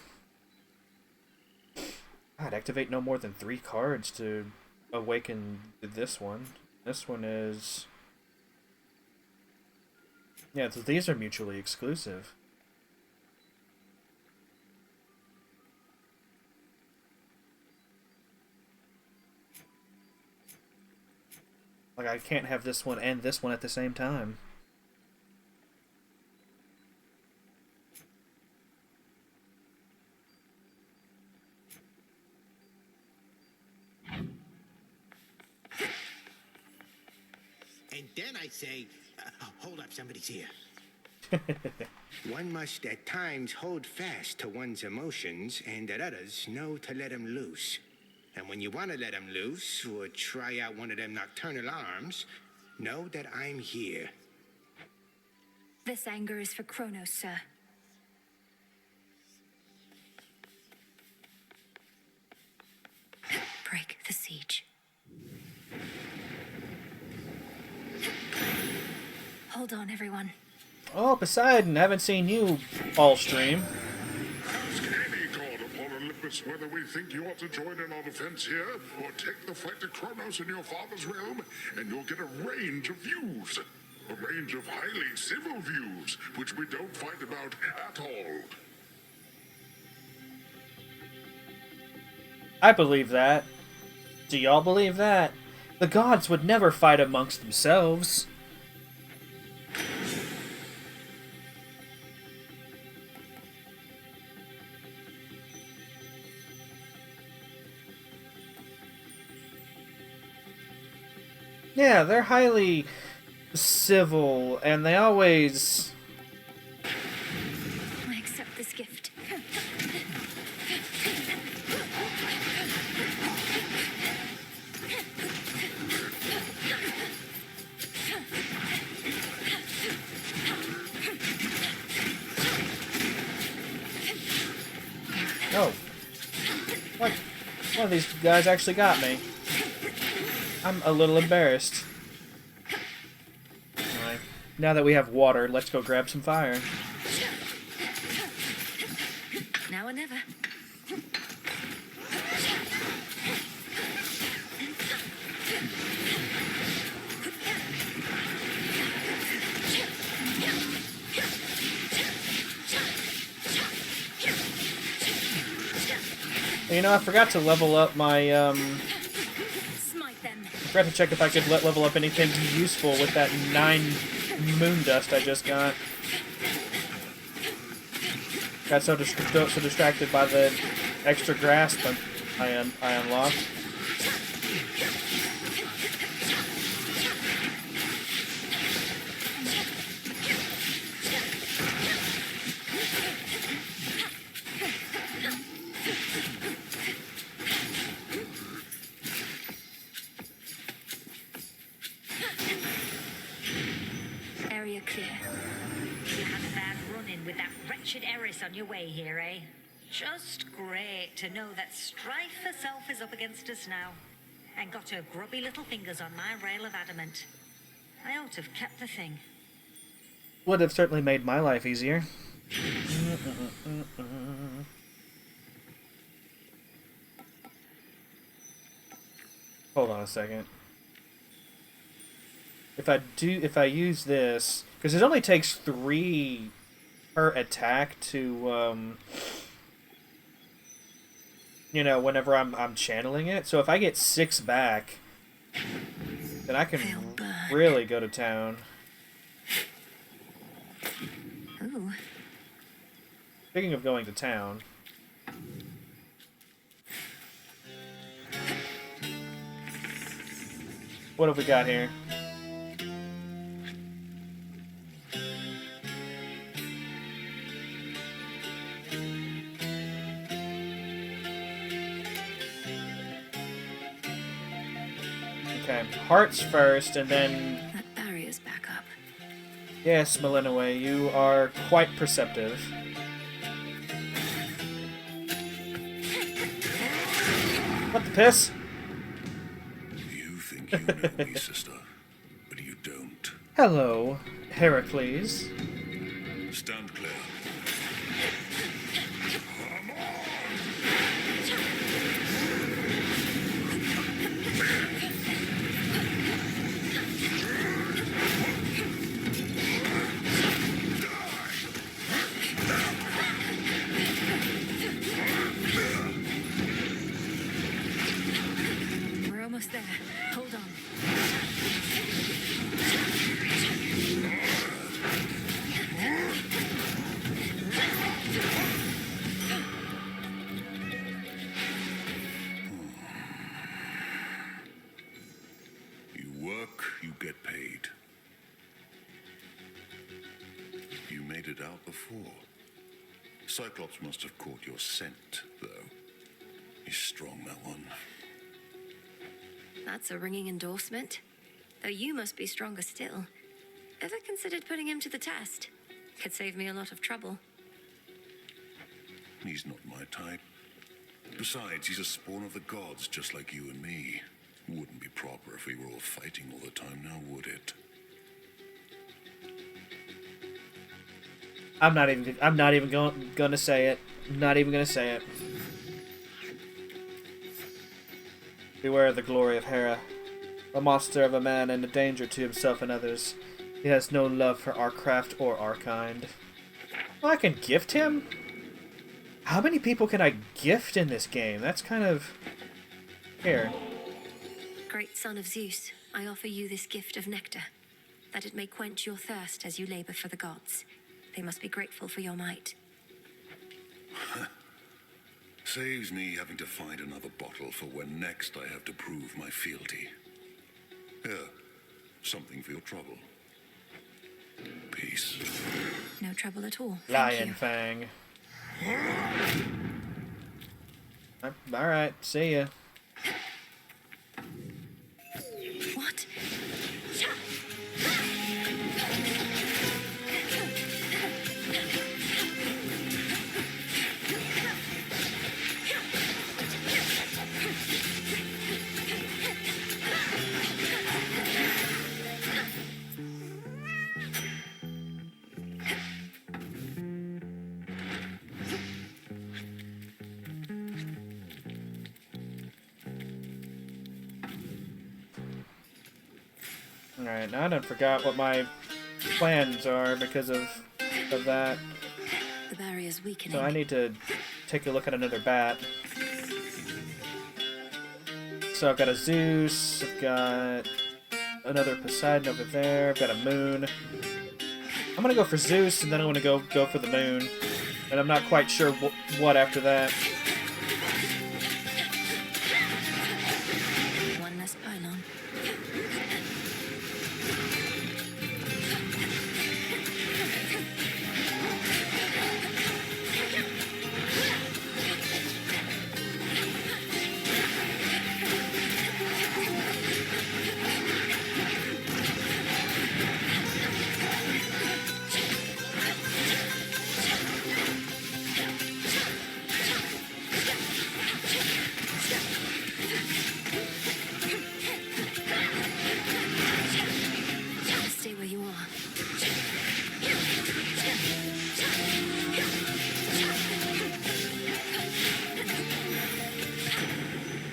I'd activate no more than 3 cards to awaken this one. This one is... Yeah, so these are mutually exclusive. Like, I can't have this one and this one at the same time. And then I say, hold up, somebody's here. One must at times hold fast to one's emotions, and at others know to let them loose. And when you want to let them loose, or try out one of them nocturnal arms, know that I'm here. This anger is for Chronos, sir. Break the siege. Hold on, everyone. Oh, Poseidon, haven't seen you all stream. Ask any god upon Olympus whether we think you ought to join in our defense here, or take the fight to Chronos in your father's realm, and you'll get a range of views. A range of highly civil views, which we don't fight about at all. I believe that. Do y'all believe that? The gods would never fight amongst themselves. Yeah, they're highly civil, and they always... I accept this gift. Oh. What? One of these guys actually got me. I'm a little embarrassed. Alright. Now that we have water, let's go grab some fire. Now or never. You know, I forgot to level up my, Smite them. I forgot to check if I could level up anything useful with that 9 moon dust I just got. Got so distracted by the extra grasp I unlocked. Area clear. You had a bad run-in with that wretched Eris on your way here, eh? Just great to know that strife herself is up against us now, and got her grubby little fingers on my rail of adamant. I ought to have kept the thing. Would have certainly made my life easier. Hold on a second. If I use this, because it only takes 3 per attack to, you know, whenever I'm channeling it. So if I get 6 back, then I can really go to town. Ooh. Speaking of going to town. What have we got here? Okay, hearts first, and then... That barrier's back up. Yes, Malinaway, you are quite perceptive. What the piss? You think you know me, sister, but you don't. Hello, Heracles. Stand clear. We're almost there. Hold on. work, you get paid. You made it out before. Cyclops must have caught your scent, though. He's strong, that one. That's a ringing endorsement. Though you must be stronger still. Ever considered putting him to the test? Could save me a lot of trouble. He's not my type. Besides, he's a spawn of the gods, just like you and me. Wouldn't be proper if we were all fighting all the time now, would it? I'm not even gonna say it. I'm not even gonna say it. Beware of the glory of Hera. A monster of a man and a danger to himself and others. He has no love for our craft or our kind. Well, I can gift him? How many people can I gift in this game? That's kind of... Here. Great son of Zeus, I offer you this gift of nectar, that it may quench your thirst as you labor for the gods. They must be grateful for your might. Saves me having to find another bottle for when next I have to prove my fealty. Here, something for your trouble. Peace. No trouble at all. Lion Fang. Alright, see ya. What? Alright, now I done forgot what my plans are because of that. The barrier's weakening. So I need to take a look at another bat. So I've got a Zeus, I've got another Poseidon over there, I've got a moon. I'm gonna go for Zeus, and then I'm gonna go for the moon. And I'm not quite sure what after that. One less pylon. Stay where you are.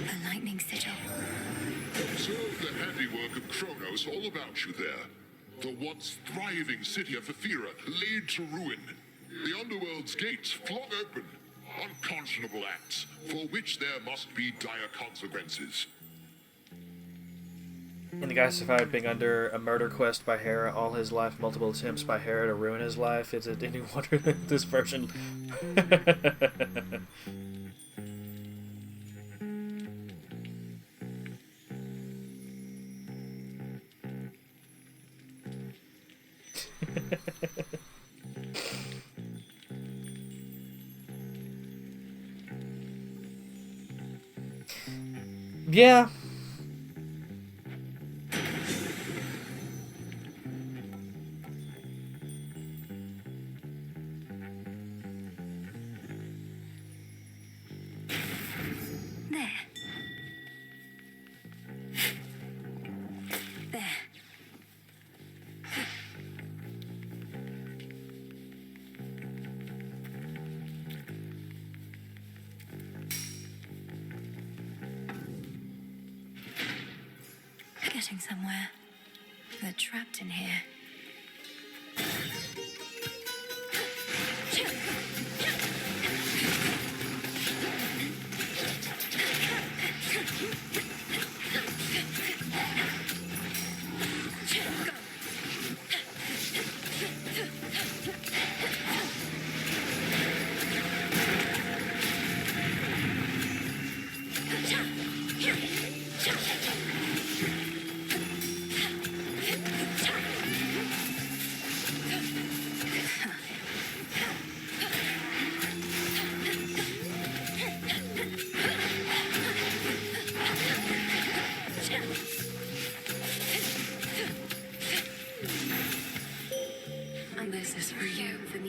A lightning sigil. Observe the handiwork of Chronos all about you there. The once thriving city of Ephyra laid to ruin. The underworld's gates flung open. Unconscionable acts, for which there must be dire consequences. And the guy survived being under a murder quest by Hera all his life, multiple attempts by Hera to ruin his life. Is it any wonder that this version... Yeah. There. There. Getting somewhere. They're trapped in here.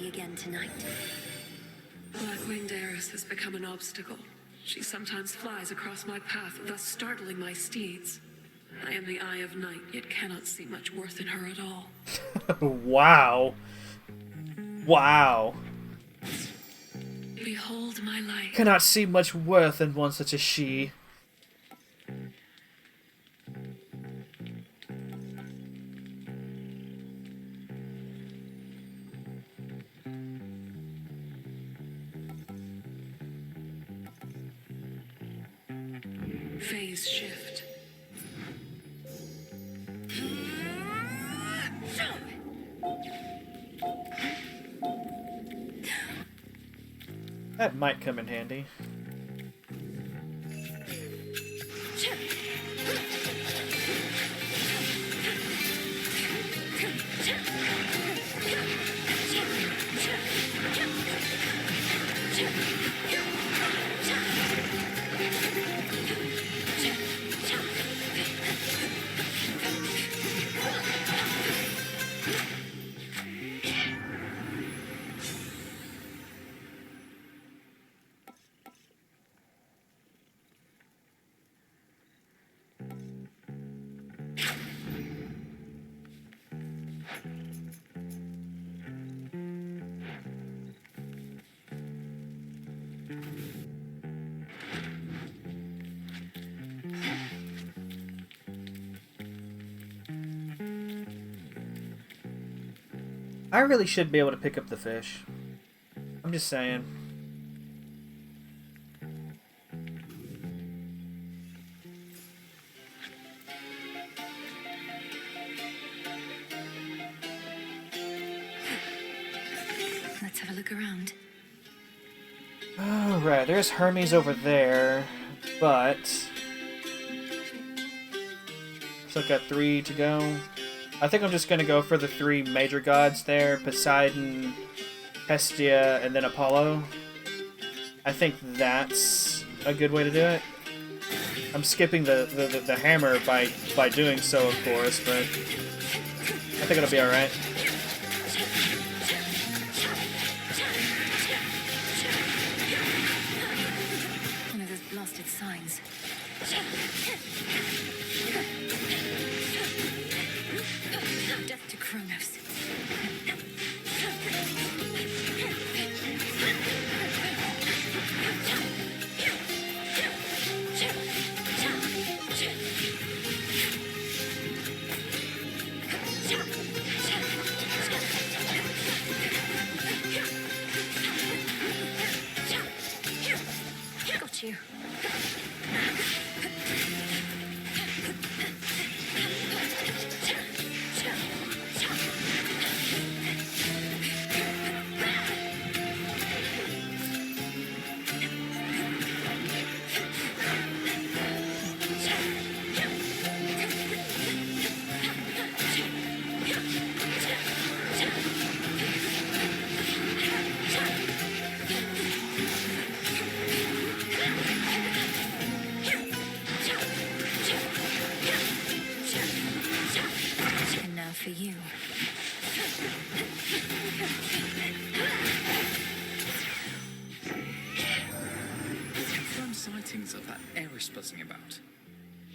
again tonight. Black-winged Eris has become an obstacle. She sometimes flies across my path, thus startling my steeds. I am the Eye of Night, yet cannot see much worth in her at all. Wow. Wow. Behold my light. Cannot see much worth in one such as she. Phase shift. That might come in handy. I really should be able to pick up the fish. I'm just saying. Let's have a look around. Alright, there's Hermes over there, but... still got 3 to go. I think I'm just gonna go for the 3 major gods there, Poseidon, Hestia, and then Apollo. I think that's a good way to do it. I'm skipping the hammer by doing so, of course, but I think it'll be alright. One of those blasted signs. Death to Chronos. Got you. And now for you. Confirmed sightings of that Eris buzzing about.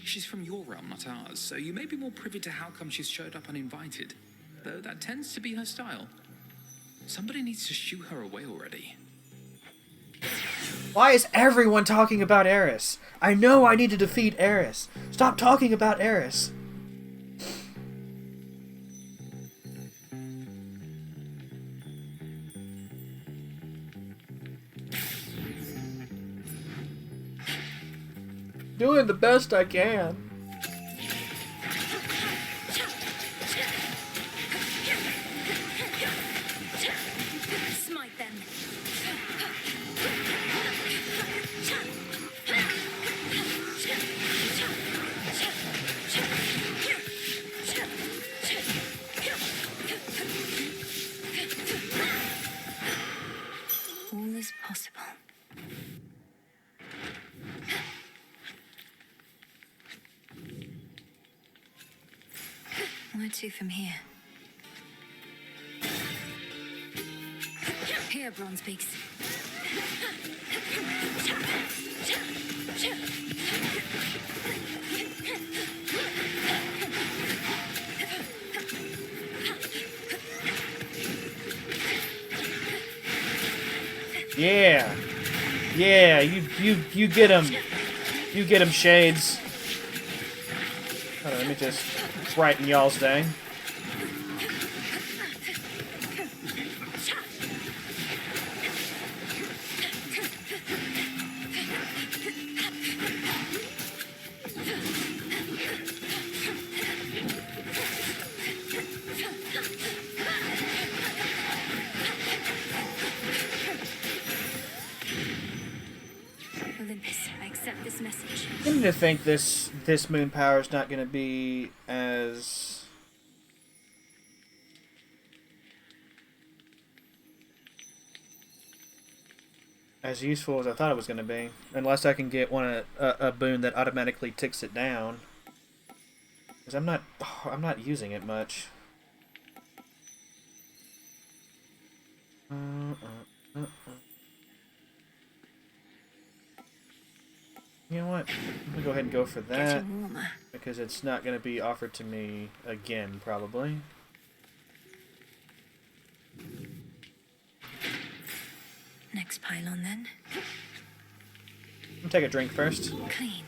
She's from your realm, not ours, so you may be more privy to how come she's showed up uninvited. Though that tends to be her style. Somebody needs to shoo her away already. Why is everyone talking about Eris? I know I need to defeat Eris. Stop talking about Eris. Doing the best I can. Smite them. All is possible. Where to from here? Here, Bronze Beaks. Yeah. Yeah, you get him. You get him, Shades. Hold on, let me just brighten y'all's day. Olympus, I accept this message. I'm beginning to think this moon power is not going to be as useful as I thought it was going to be, unless I can get a boon that automatically ticks it down. Because I'm not using it much. You know what? I'm gonna go ahead and go for that because it's not going to be offered to me again, probably. Next pylon, then. I'll take a drink first. Clean.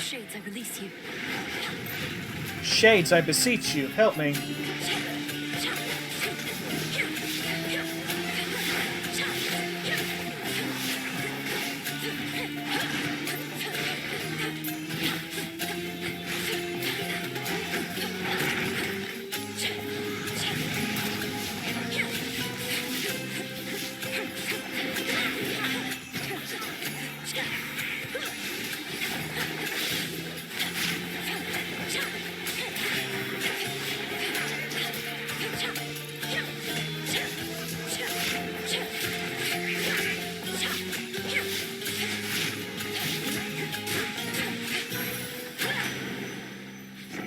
Shades, I release you. Shades, I beseech you, help me.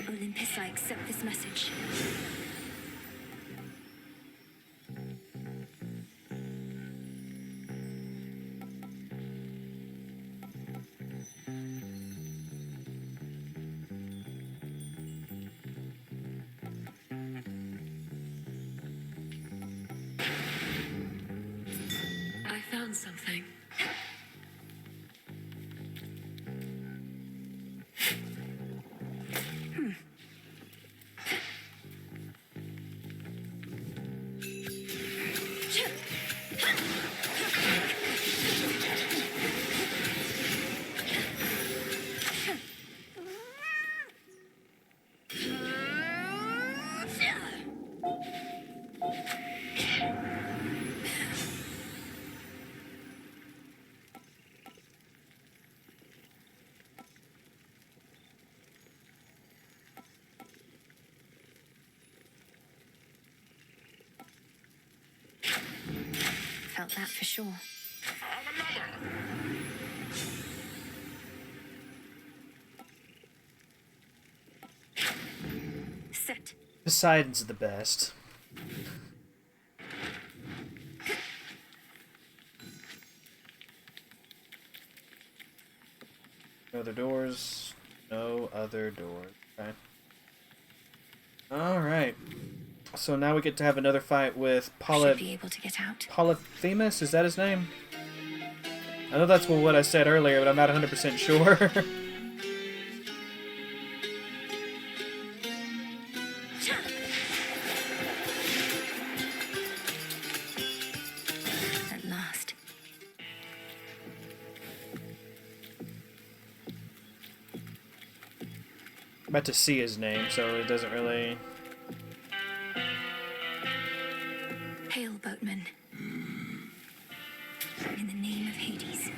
Olympus, I accept this message. I found something. Felt that for sure. Set. Poseidon's the best. No other doors. No other doors. Okay. Alright. So now we get to have another fight with Should be able to get out. Polyphemus? Is that his name? I know that's what I said earlier, but I'm not 100% sure. At last. I'm about to see his name, so it doesn't really... Hail, boatman. In the name of Hades.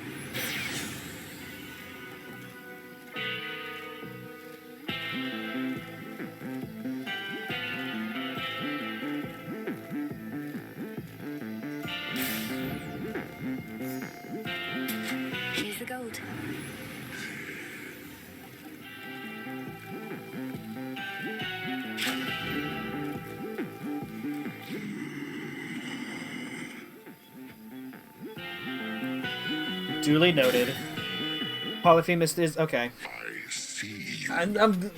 Duly noted. Polyphemus is okay. I see you. I'm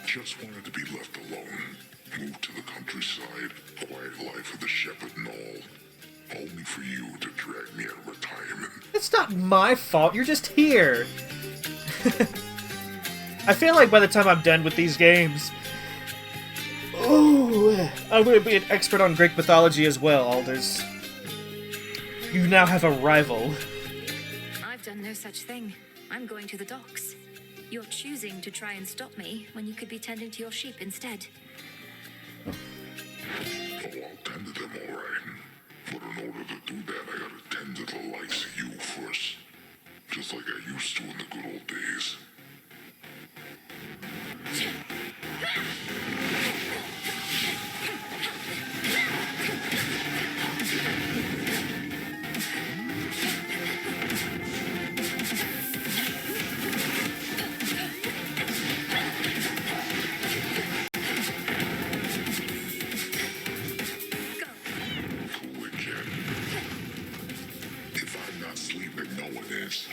Just wanted to be left alone. Moved to the countryside, quiet life of the shepherd and all. Only for you to drag me out of retirement. It's not my fault. You're just here. I feel like by the time I'm done with these games, I'm going to be an expert on Greek mythology as well, Alders. You now have a rival. I've done no such thing. I'm going to the docks. You're choosing to try and stop me when you could be tending to your sheep instead. Oh, I'll tend to them all right. But in order to do that, I gotta tend to the likes of you first. Just like I used to in the good old days. Cool again. If I'm not sleeping, no one is.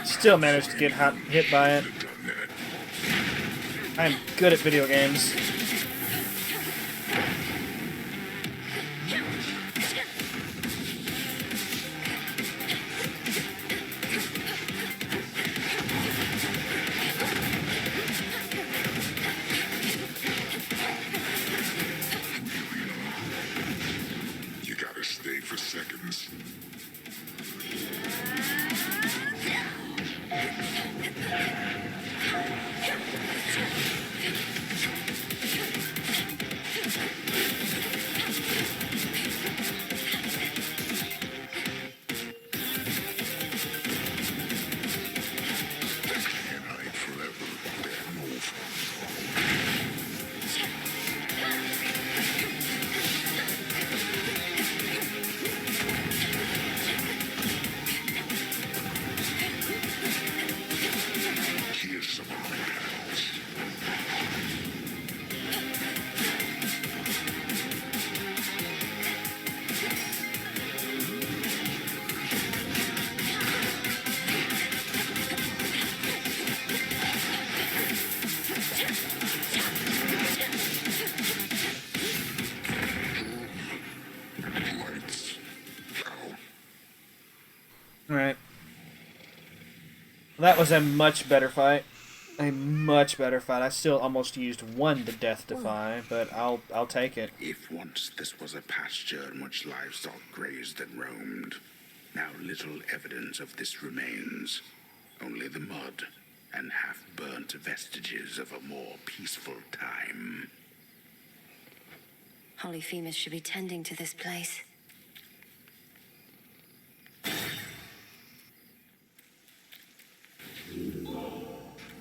Still managed to get hit by it. I'm good at video games. You gotta stay for seconds. Can't hide forever. Bad move. Here's some of my pals. Lights out. Alright. That was a much better fight. A much better fight. I still almost used one to death defy, but I'll take it. If once this was a pasture in which livestock grazed and roamed, now little evidence of this remains. Only the mud and half-burnt vestiges of a more peaceful time. Polyphemus should be tending to this place.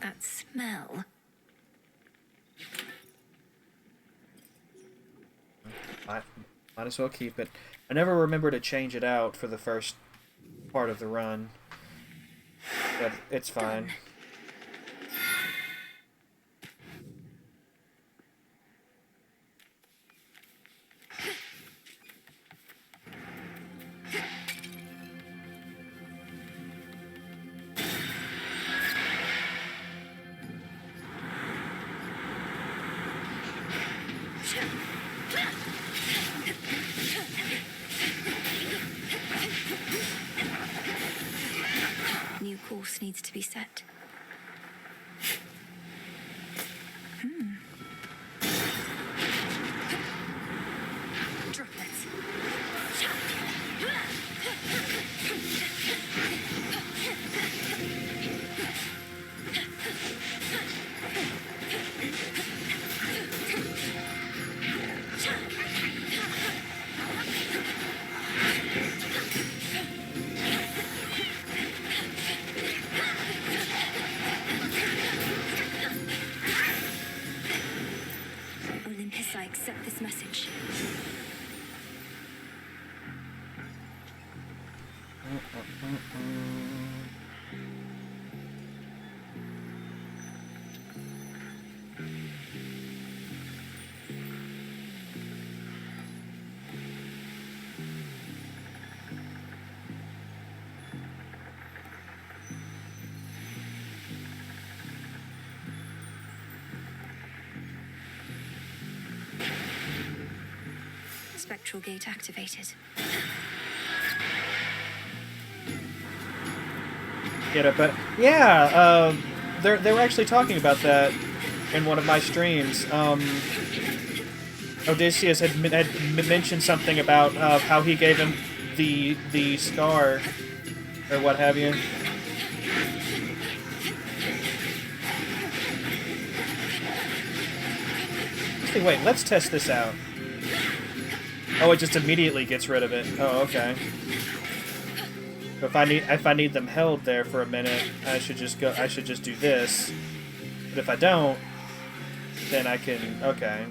That smell. Might as well keep it. I never remember to change it out for the first part of the run. But it's fine. New course needs to be set. Droplets. spectral gate activated. Get it, but yeah, they were actually talking about that in one of my streams. Odysseus had mentioned something about how he gave him the scar or what have you. Hey, wait, let's test this out. Oh, it just immediately gets rid of it. Oh, okay. If I need them held there for a minute, I should just do this. But if I don't, then I can. Okay.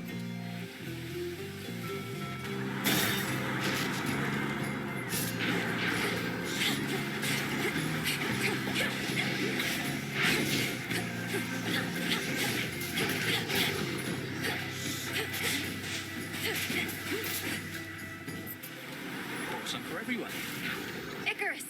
Some for everyone. Icarus!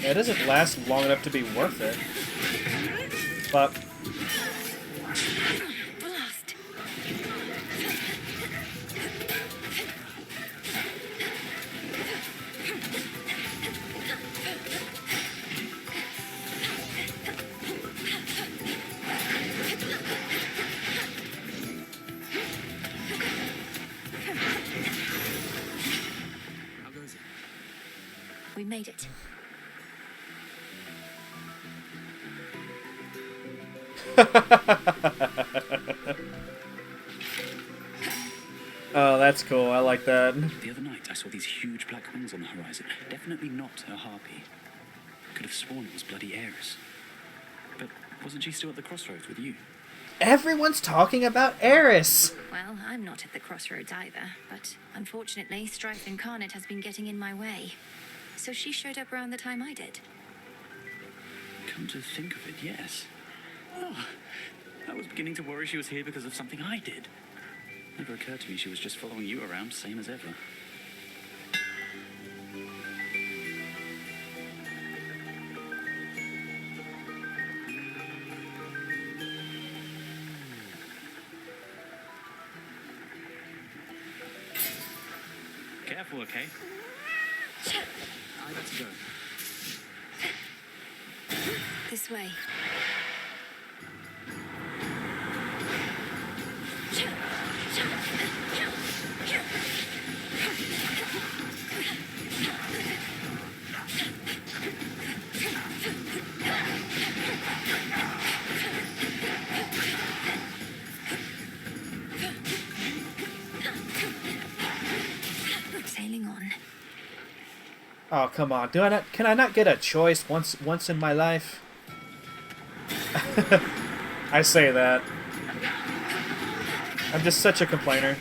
Yeah, it doesn't last long enough to be worth it. But We made it. Oh, that's cool. I like that. The other night, I saw these huge black wings on the horizon. Definitely not a harpy. Could have sworn it was bloody Eris. But wasn't she still at the crossroads with you? Everyone's talking about Eris. Well, I'm not at the crossroads either, but unfortunately, Strife Incarnate has been getting in my way. So she showed up around the time I did. Come to think of it, yes. Oh, I was beginning to worry she was here because of something I did. Never occurred to me she was just following you around, same as ever. Careful, okay? I got to go. This way. Sailing on. Oh, come on. Can I not get a choice once in my life? I say that. I'm just such a complainer.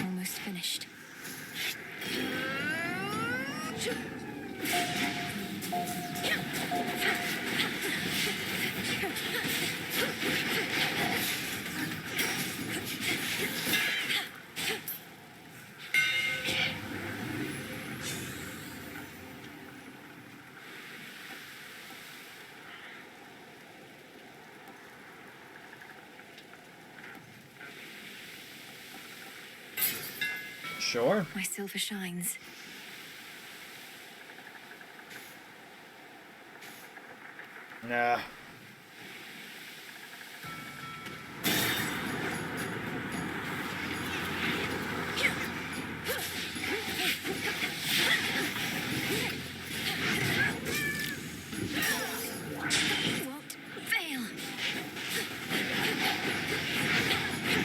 Almost finished. Sure. My silver shines. Nah.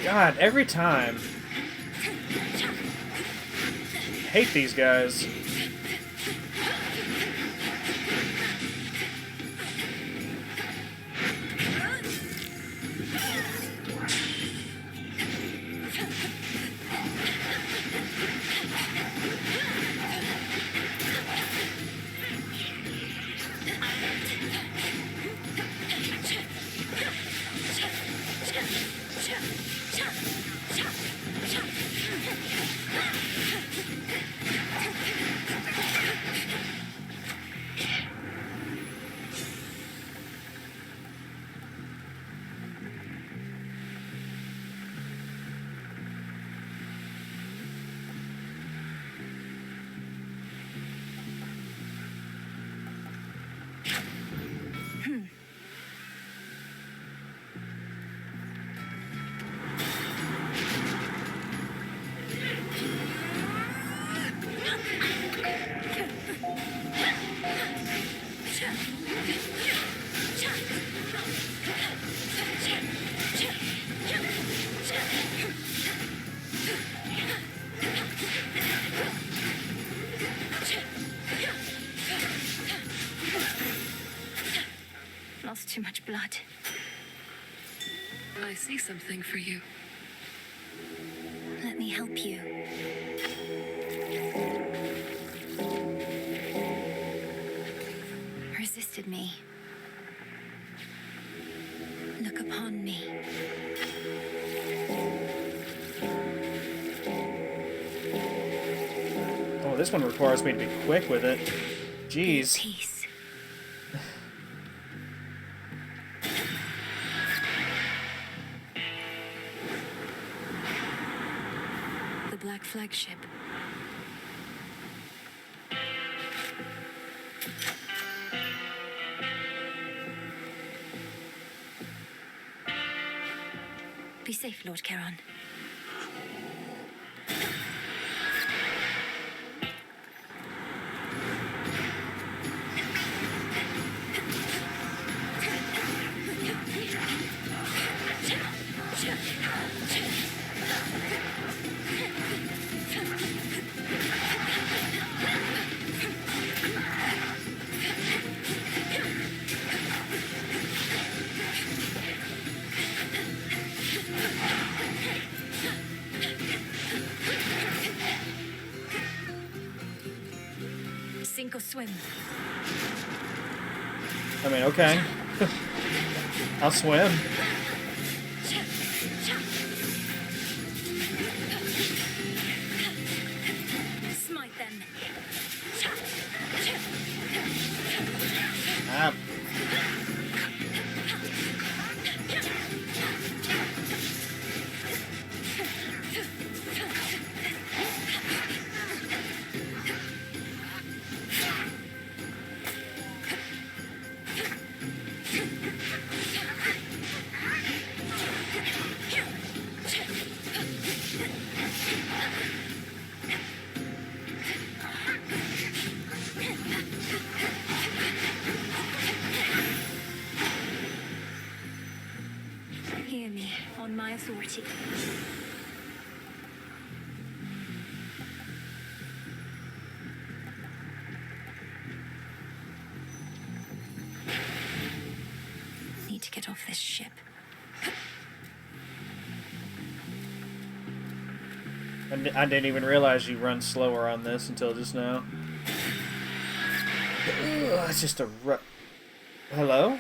God, every time. hate these guys. Lost too much blood. I see something for you. Let me help you. Resisted me. Look upon me. Oh, this one requires me to be quick with it. Jeez. Peace. The Black Flagship. Be safe, Lord Charon. Sink or swim. I mean, okay. I'll swim. Smite them. Ah. Hear me on my authority. Need to get off this ship. I didn't even realize you run slower on this until just now. Ugh, it's just a Hello?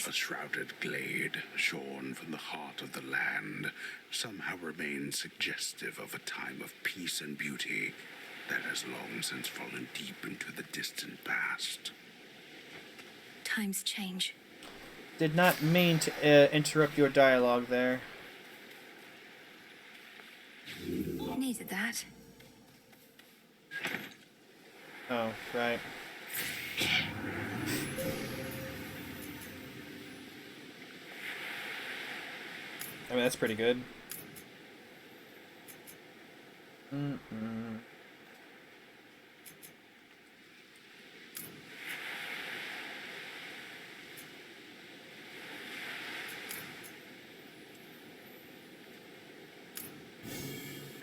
A shrouded glade, shorn from the heart of the land, somehow remains suggestive of a time of peace and beauty that has long since fallen deep into the distant past. Times change. Did not mean to interrupt your dialogue there. Needed that. Oh, right. I mean, that's pretty good.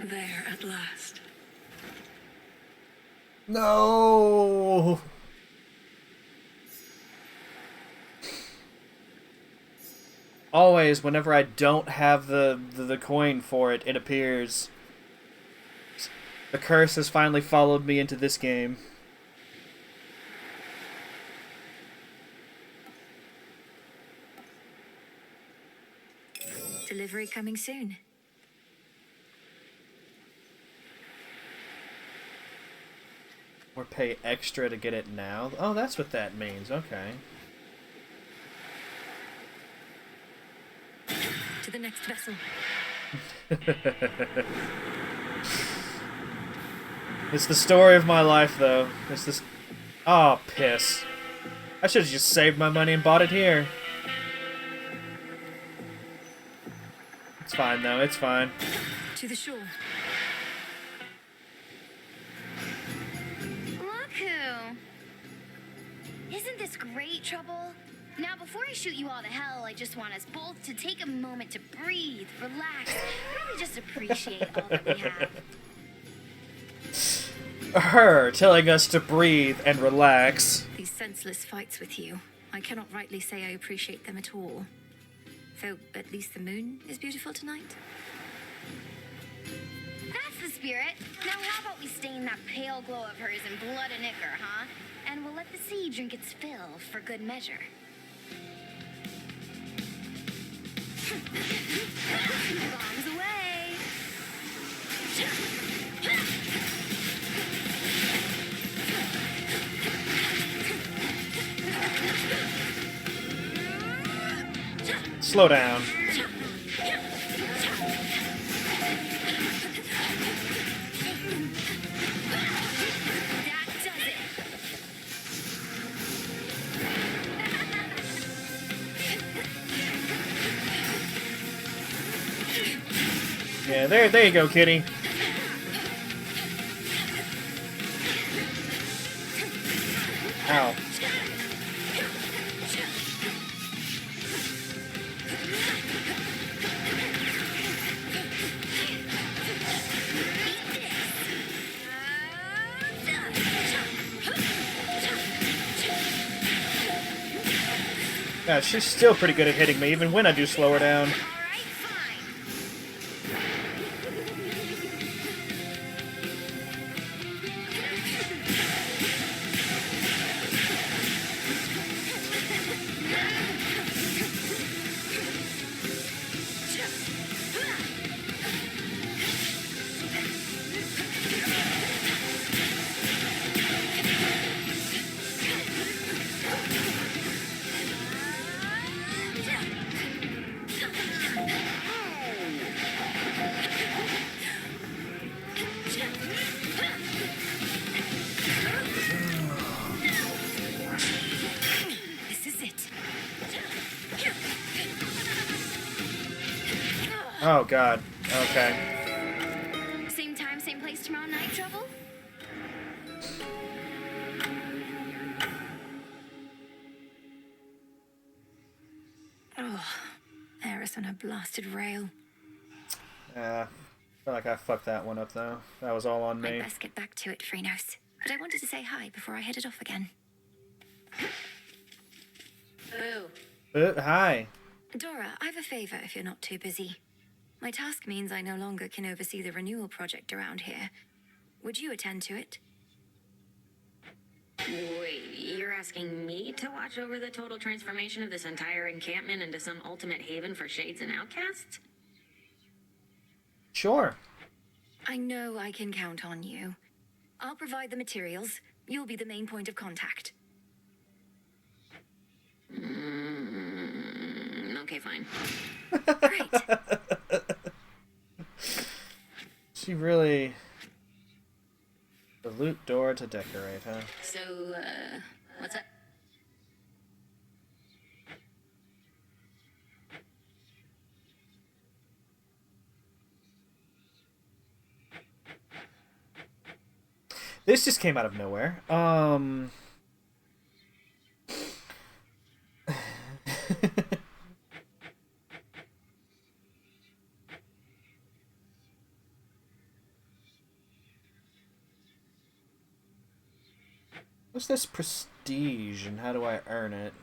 There at last. No. Always, whenever I don't have the coin for it, it appears. The curse has finally followed me into this game. Delivery coming soon. Or pay extra to get it now. Oh, that's what that means. Okay. To the next vessel. It's the story of my life, though. It's this. Oh, piss. I should have just saved my money and bought it here. It's fine, though. It's fine. To the shore. Look who. Isn't this great, Trouble? Now, before I shoot you all to hell, I just want us both to take a moment to breathe, relax, really just appreciate all that we have. Her telling us to breathe and relax. These senseless fights with you, I cannot rightly say I appreciate them at all. Though at least the moon is beautiful tonight. That's the spirit. Now how about we stain that pale glow of hers in blood and ichor, huh? And we'll let the sea drink its fill for good measure. Bombs away! Slow down. Yeah, there you go, kitty. Ow. Yeah, she's still pretty good at hitting me, even when I do slow her down. Oh, God. Okay. Same time, same place tomorrow night, Trouble? Oh, Eris on her blasted rail. I feel like I fucked that one up, though. That was all on me. I'd best get back to it, Chronos. But I wanted to say hi before I headed off again. Boo. Hi. Dora, I've a favor if you're not too busy. My task means I no longer can oversee the renewal project around here. Would you attend to it? Wait, you're asking me to watch over the total transformation of this entire encampment into some ultimate haven for shades and outcasts? Sure. I know I can count on you. I'll provide the materials. You'll be the main point of contact. Okay, fine. She really... The loot door to decorate, huh? So, what's up? This just came out of nowhere. What's this prestige and how do I earn it?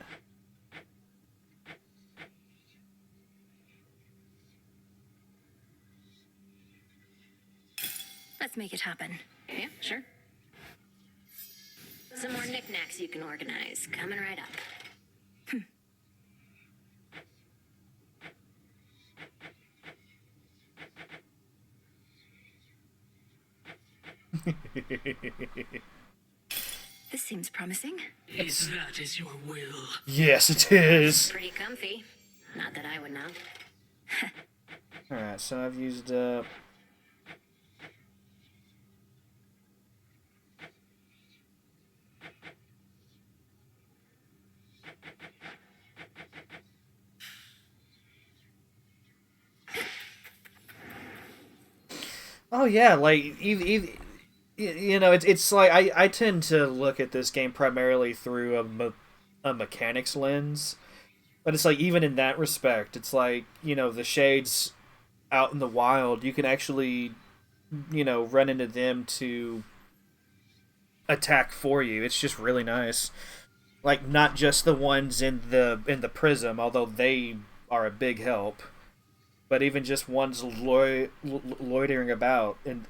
Let's make it happen. Yeah, sure. Some more knickknacks you can organize. Coming right up. This seems promising. If that is your will. Yes, it is. Pretty comfy. Not that I would know. Alright, so I've used up... Oh yeah, like you know, it's like I tend to look at this game primarily through a mechanics lens, but it's like even in that respect, it's like, you know, the shades out in the wild, you can actually, you know, run into them to attack for you. It's just really nice. Like not just the ones in the prism, although they are a big help, but even just ones loitering about in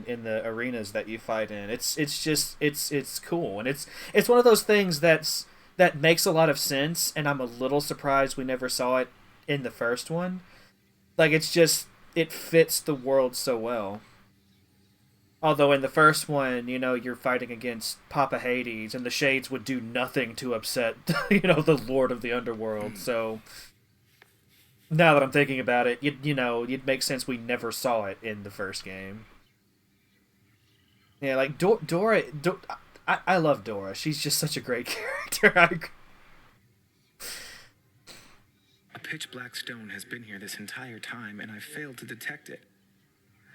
the arenas that you fight in. It's just it's cool, and it's one of those things that makes a lot of sense, and I'm a little surprised we never saw it in the first one. Like it's just it fits the world so well. Although in the first one, you know, you're fighting against Papa Hades, and the Shades would do nothing to upset, you know, the Lord of the Underworld. So now that I'm thinking about it, you know, it'd make sense we never saw it in the first game. Yeah, like Dora. I love Dora. She's just such a great character. A pitch black stone has been here this entire time, and I've failed to detect it.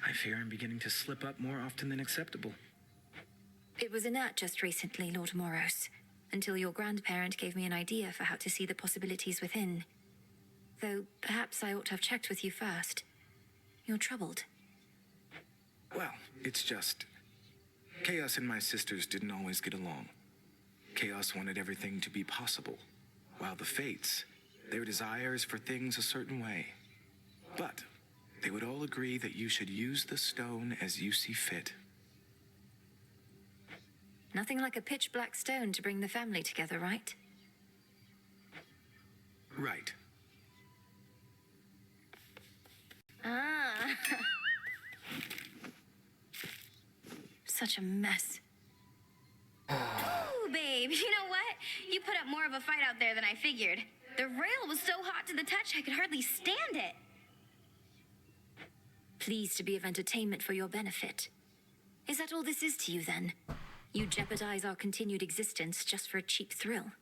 I fear I'm beginning to slip up more often than acceptable. It was inert just recently, Lord Moros, until your grandparent gave me an idea for how to see the possibilities within. Though perhaps I ought to have checked with you first. You're troubled. Well, it's just... Chaos and my sisters didn't always get along. Chaos wanted everything to be possible, while the Fates, their desires for things a certain way. But they would all agree that you should use the stone as you see fit. Nothing like a pitch black stone to bring the family together, right? Right. Ah. Such a mess. Ooh, babe, you know what? You put up more of a fight out there than I figured. The rail was so hot to the touch I could hardly stand it. Pleased to be of entertainment for your benefit. Is that all this is to you, then? You jeopardize our continued existence just for a cheap thrill?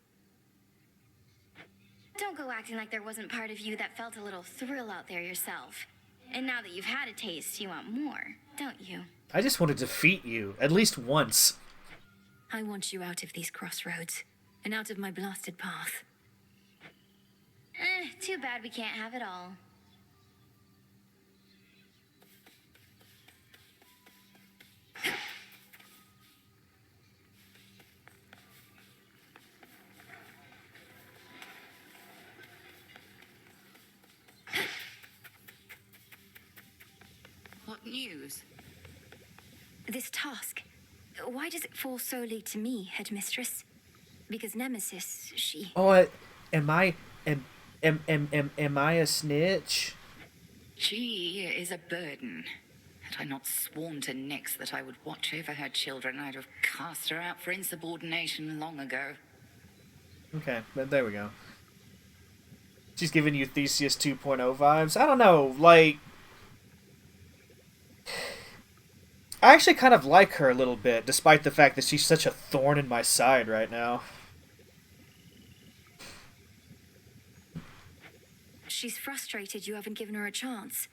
Don't go acting like there wasn't part of you that felt a little thrill out there yourself. And now that you've had a taste, you want more, don't you? I just want to defeat you at least once. I want you out of these crossroads and out of my blasted path. Too bad we can't have it all. What news? This task, why does it fall solely to me, headmistress? Because Nemesis, she... Oh, am I a snitch? She is a burden. Had I not sworn to Nyx that I would watch over her children, I'd have cast her out for insubordination long ago. Okay, there we go. She's giving you Theseus 2.0 vibes. I don't know, like... I actually kind of like her a little bit, despite the fact that she's such a thorn in my side right now. She's frustrated you haven't given her a chance.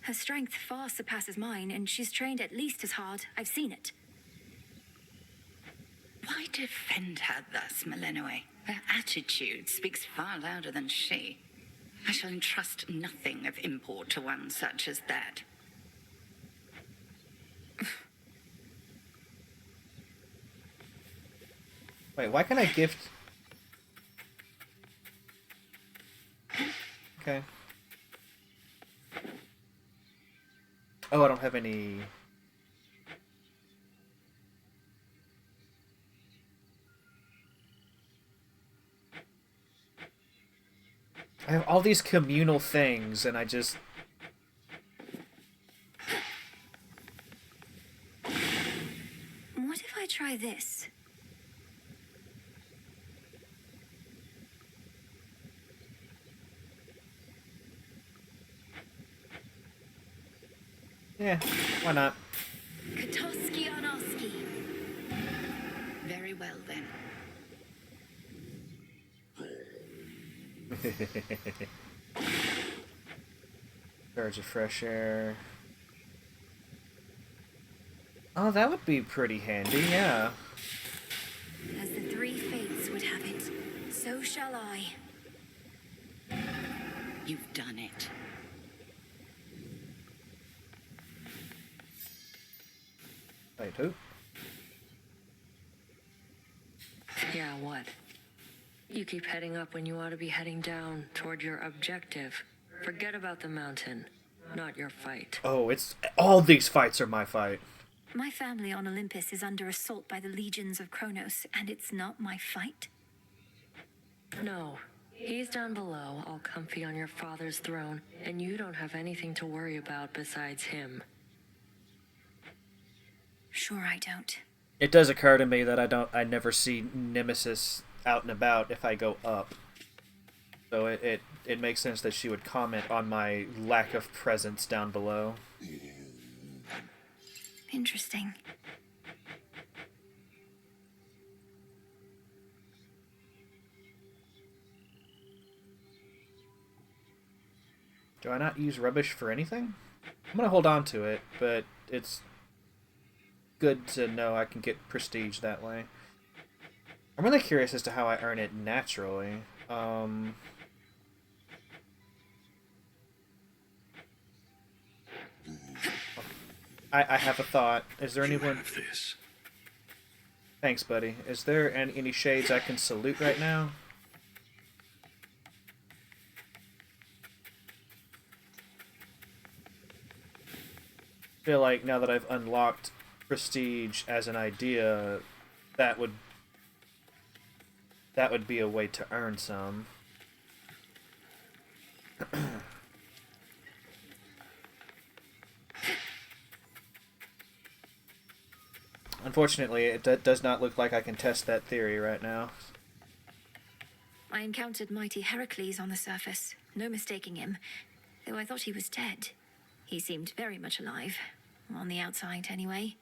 Her strength far surpasses mine, and she's trained at least as hard. I've seen it. Why defend her thus, Malenoe? Her attitude speaks far louder than she. I shall entrust nothing of import to one such as that. Wait, why can I gift... Okay. Oh, I don't have any... I have all these communal things, and I just... What if I try this? Yeah, why not? Katoski Onoski. Very well, then. Surge of fresh air. Oh, that would be pretty handy, yeah. As the three fates would have it, so shall I. You've done it. Wait, who? Yeah, what? You keep heading up when you ought to be heading down toward your objective. Forget about the mountain, not your fight. Oh, it's... all these fights are my fight. My family on Olympus is under assault by the legions of Chronos, and it's not my fight? No. He's down below, all comfy on your father's throne, and you don't have anything to worry about besides him. Sure I don't. It does occur to me that I never see Nemesis out and about if I go up. So it makes sense that she would comment on my lack of presence down below. Interesting. Do I not use rubbish for anything? I'm gonna hold on to it, but it's good to know I can get prestige that way. I'm really curious as to how I earn it naturally. I have a thought. Is there anyone... This. Thanks, buddy. Is there any shades I can salute right now? I feel like now that I've unlocked prestige as an idea, that would be a way to earn some. Unfortunately, it does not look like I can test that theory right now. I encountered mighty Heracles on the surface. No mistaking him, though I thought he was dead. He seemed very much alive, on the outside anyway,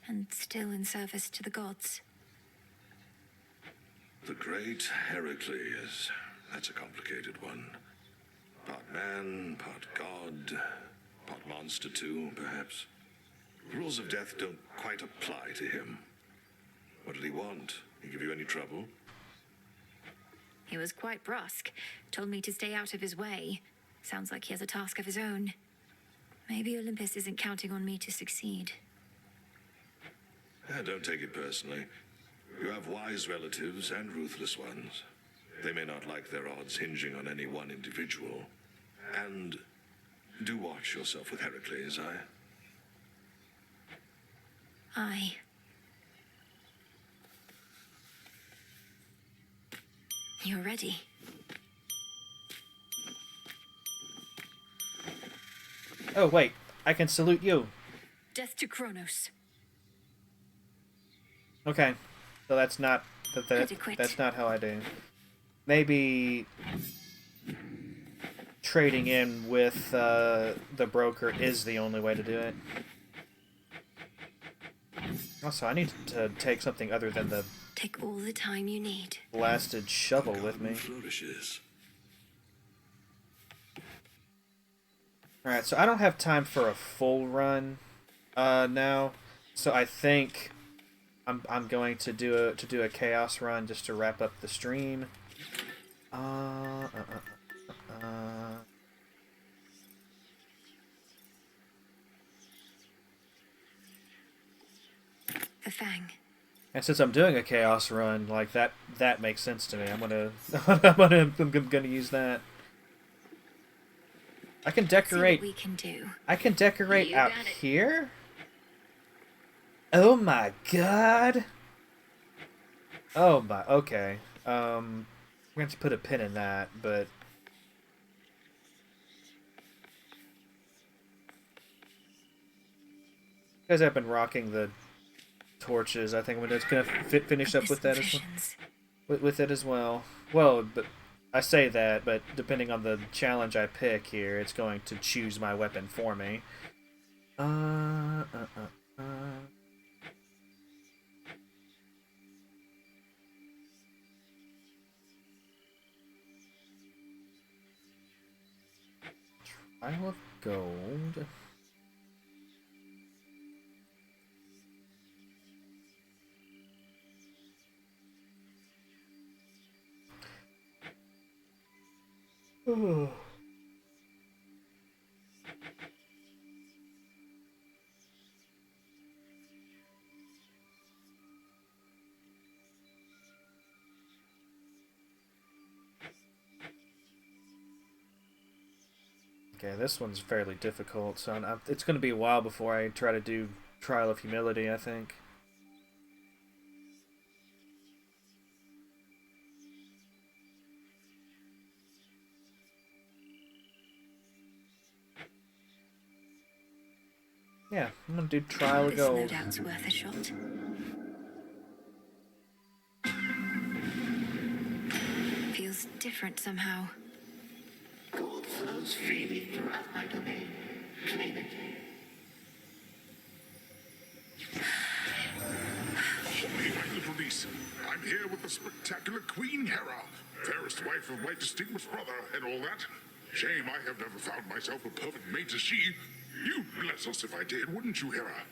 and still in service to the gods. The great Heracles. That's a complicated one. Part man, part god, part monster too, perhaps. The rules of death don't quite apply to him. What did he want? He give you any trouble? He was quite brusque, told me to stay out of his way. Sounds like he has a task of his own. Maybe Olympus isn't counting on me to succeed. Don't take it personally. You have wise relatives and ruthless ones. They may not like their odds hinging on any one individual. And do watch yourself with Heracles, Aye. You're ready. Oh, wait. I can salute you. Death to Chronos. Okay. So that's not... Adequate. That's not how I do. Maybe... trading in with the broker is the only way to do it. Also, I need to take something other than the Take all the time you need. blasted shovel with me. Alright, so I don't have time for a full run now. So I think I'm going to do a chaos run just to wrap up the stream. The Fang. And since I'm doing a chaos run, like that makes sense to me. I'm gonna use that. I can decorate. See what we can do. I can decorate You out got it. here. Oh my god. Oh my. Okay. We're going to put a pin in that, but because I've been rocking the torches, I think I'm just gonna finish up with that as well. With it as well. Well, but I say that, but depending on the challenge I pick here, it's going to choose my weapon for me. Uh. Trial of gold. Oh. Okay, this one's fairly difficult, so it's going to be a while before I try to do Trial of Humility, I think. Yeah, I'm going to do Trial of Gold. This no doubt's worth a shot. Feels different somehow. Gold flows freely throughout my domain. Claim it. Holy my little niece, I'm here with the spectacular Queen Hera, fairest wife of my distinguished brother, and all that. Shame I have never found myself a perfect mate as she. You'd bless us if I did, wouldn't you, Hera?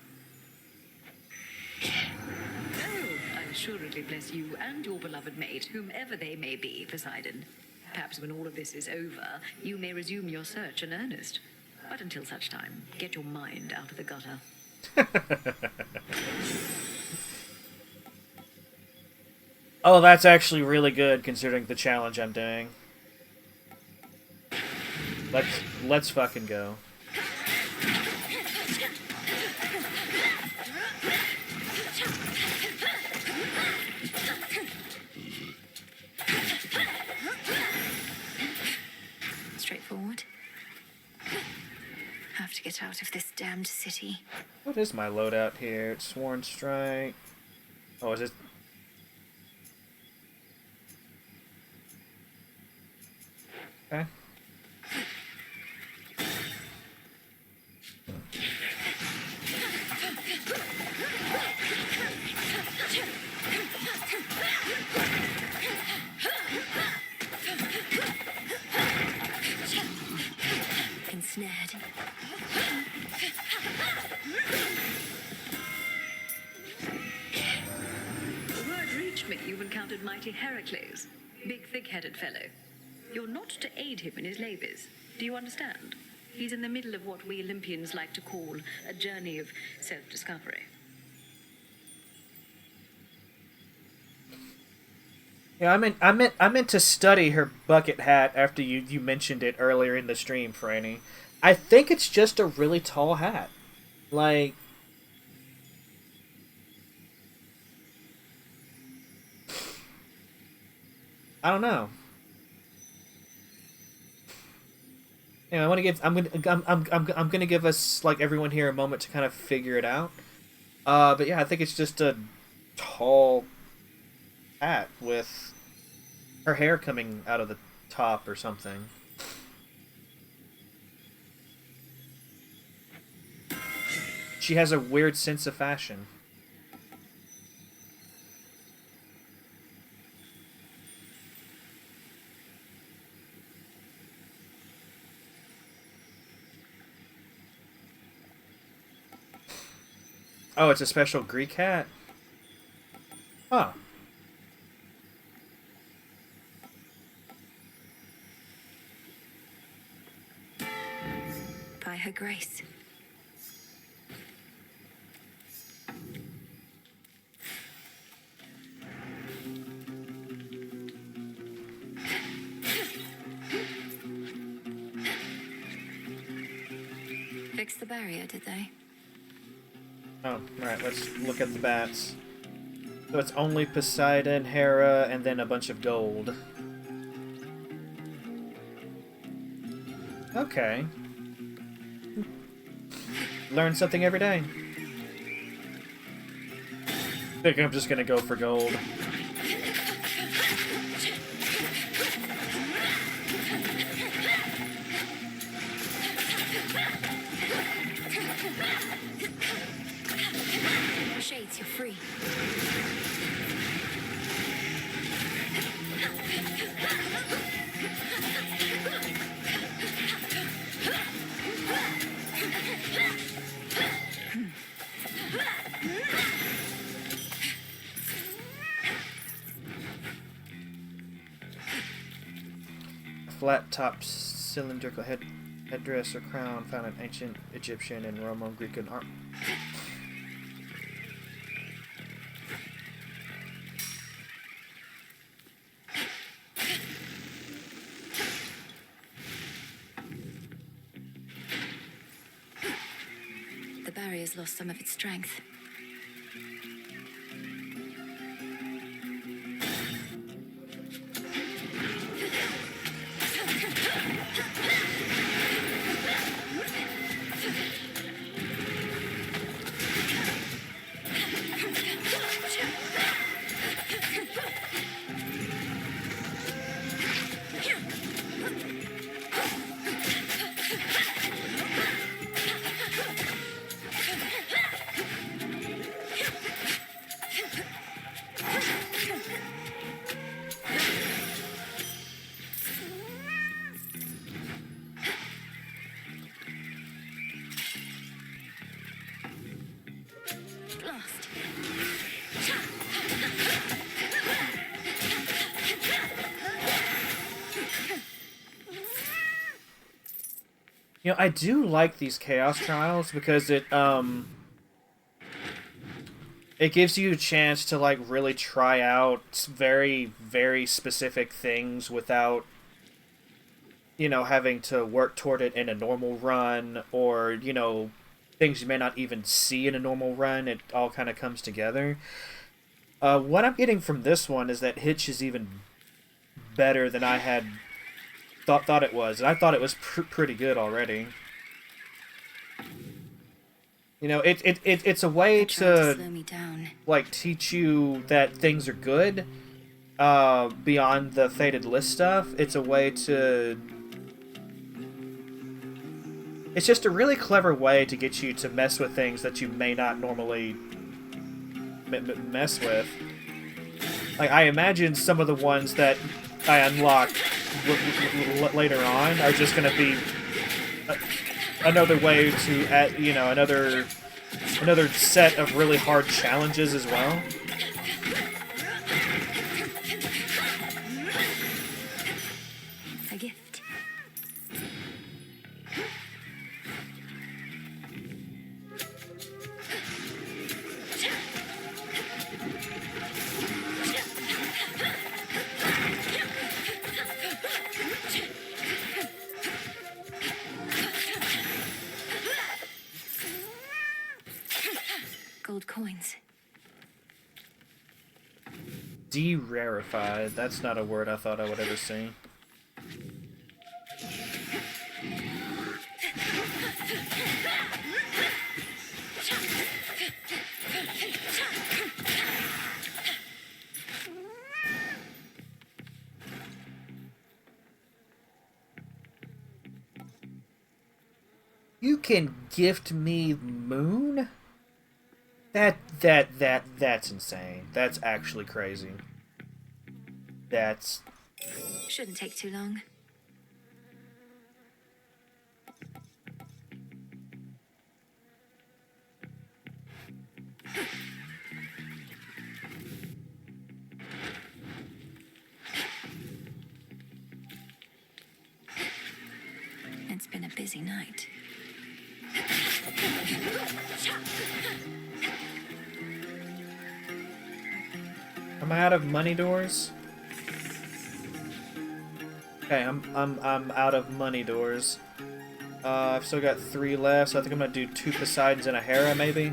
Oh, I assuredly bless you and your beloved mate, whomever they may be, Poseidon. Perhaps when all of this is over, you may resume your search in earnest. But until such time, get your mind out of the gutter. Oh, that's actually really good considering the challenge I'm doing. Let's fucking go. Straightforward. Have to get out of this damned city. What is my loadout here? It's Sworn Strike. Oh, is it? Okay. Ensnared. The word reached me you've encountered mighty Heracles. Big, thick-headed fellow. You're not to aid him in his labors. Do you understand? He's in the middle of what we Olympians like to call a journey of self-discovery. Yeah, I meant to study her bucket hat after you mentioned it earlier in the stream, Franny. I think it's just a really tall hat. Like, I don't know. Yeah, I want to give. I'm gonna give us, like, everyone here a moment to kind of figure it out. But yeah, I think it's just a tall hat with her hair coming out of the top or something. She has a weird sense of fashion. Oh, it's a special Greek hat? Huh. By her grace. fix the barrier, did they? Oh, right, let's look at the bats. So it's only Poseidon, Hera, and then a bunch of gold. Okay. Learn something every day. I think I'm just gonna go for gold. Shades, you're free. Flat-top cylindrical headdress or crown found in ancient Egyptian and Roman Greek and art. The barrier's lost some of its strength. You know, I do like these Chaos Trials because it gives you a chance to, like, really try out very, very specific things without, you know, having to work toward it in a normal run, or, you know, things you may not even see in a normal run. It all kind of comes together. What I'm getting from this one is that Hitch is even better than I had thought it was, and I thought it was pretty good already. You know, it's a way to slow me down. like teach you that things are good beyond the fated list stuff. It's a way to it's just a really clever way to get you to mess with things that you may not normally mess with. Like, I imagine some of the ones that I unlock later on are just going to be another way to add, you know, another set of really hard challenges as well. A gift. Gold coins. De-rarefied. That's not a word I thought I would ever see. You can gift me moon? That's insane. That's actually crazy. That's... Shouldn't take too long. It's been a busy night. Am I out of money doors? Okay, I'm out of money doors. I've still got 3 left, so I think I'm gonna do 2 Poseidons and a Hera, maybe.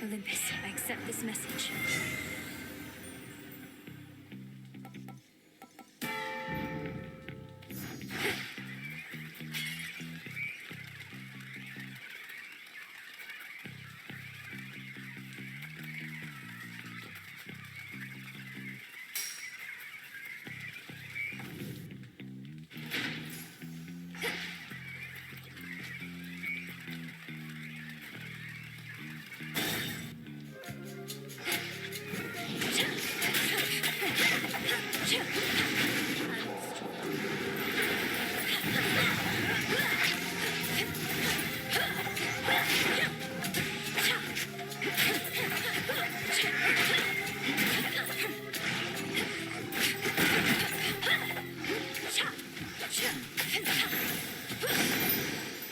Olympus, I accept this message.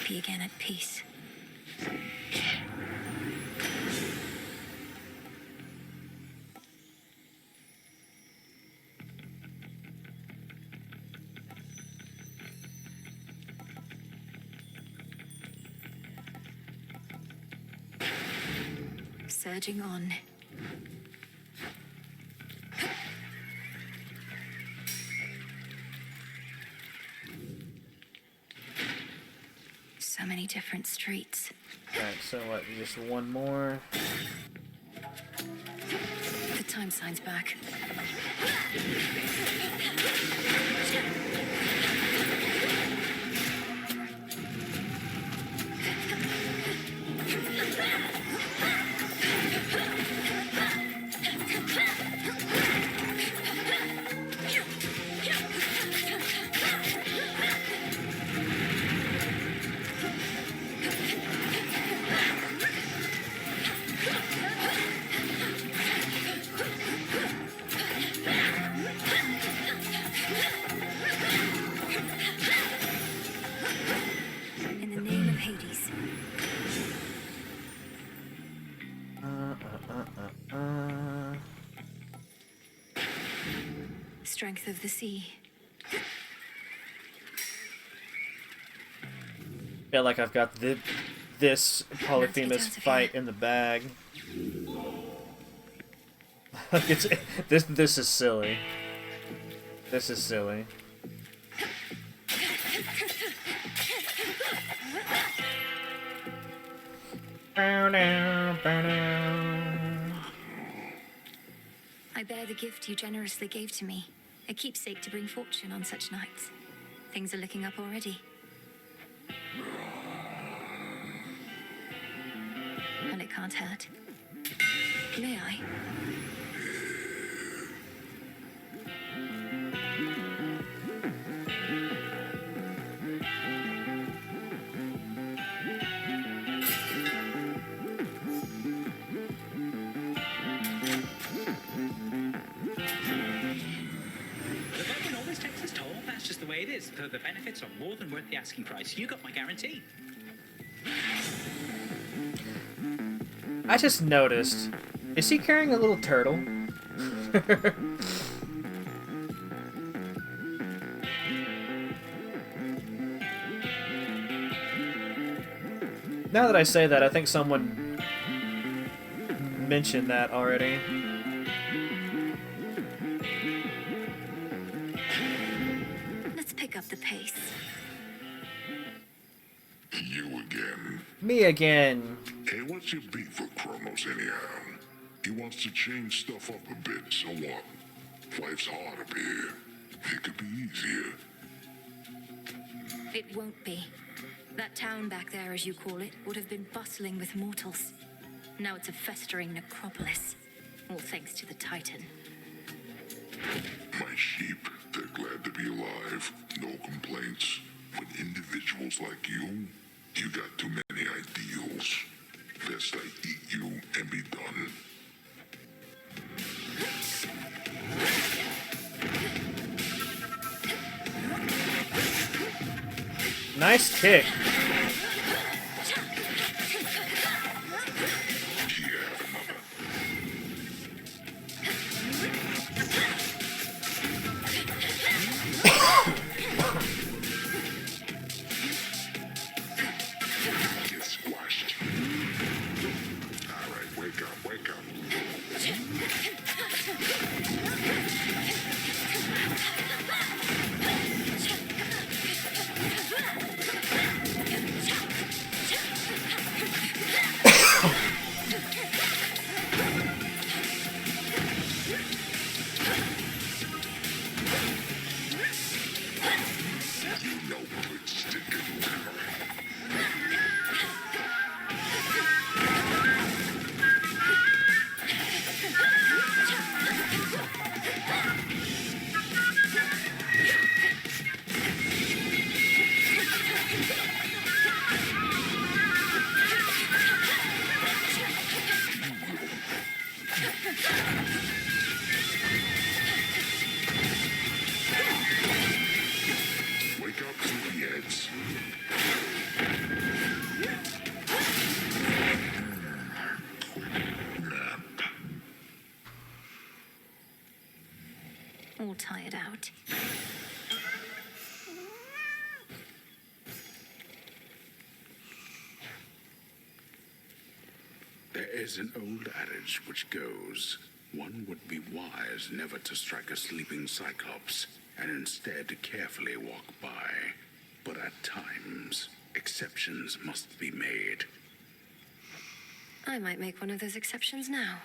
Be again at peace. Surging on. So many different streets. Alright, so what, just one more? The time sign's back. In the name of Hades. Strength of the sea. Feel like I've got this Polyphemus out of fight in the bag. Like this is silly. This is silly. Bow down, bow down. I bear the gift you generously gave to me. A keepsake to bring fortune on such nights. Things are looking up already. Well, it can't hurt. May I? The bargain always takes its toll. That's just the way it is. So the benefits are more than worth the asking price. You got my guarantee. I just noticed. Is he carrying a little turtle? Now that I say that, I think someone mentioned that already. Let's pick up the pace. You again. Me again. Hey, what's your beef with Chronos anyhow? He wants to change stuff up a bit, so what? Life's hard up here. It could be easier. It won't be. That town back there, as you call it, would have been bustling with mortals. Now it's a festering necropolis. All thanks to the Titan. My sheep, they're glad to be alive. No complaints. But individuals like you got too many ideals. Best I eat you and be done. Nice kick. Get squashed. Alright, wake up, wake up. You know good stick and wake up, sleepyheads. All tired out. There is an old adage which goes, one would be wise never to strike a sleeping cyclops, and instead to carefully walk by. But at times, exceptions must be made. I might make one of those exceptions now.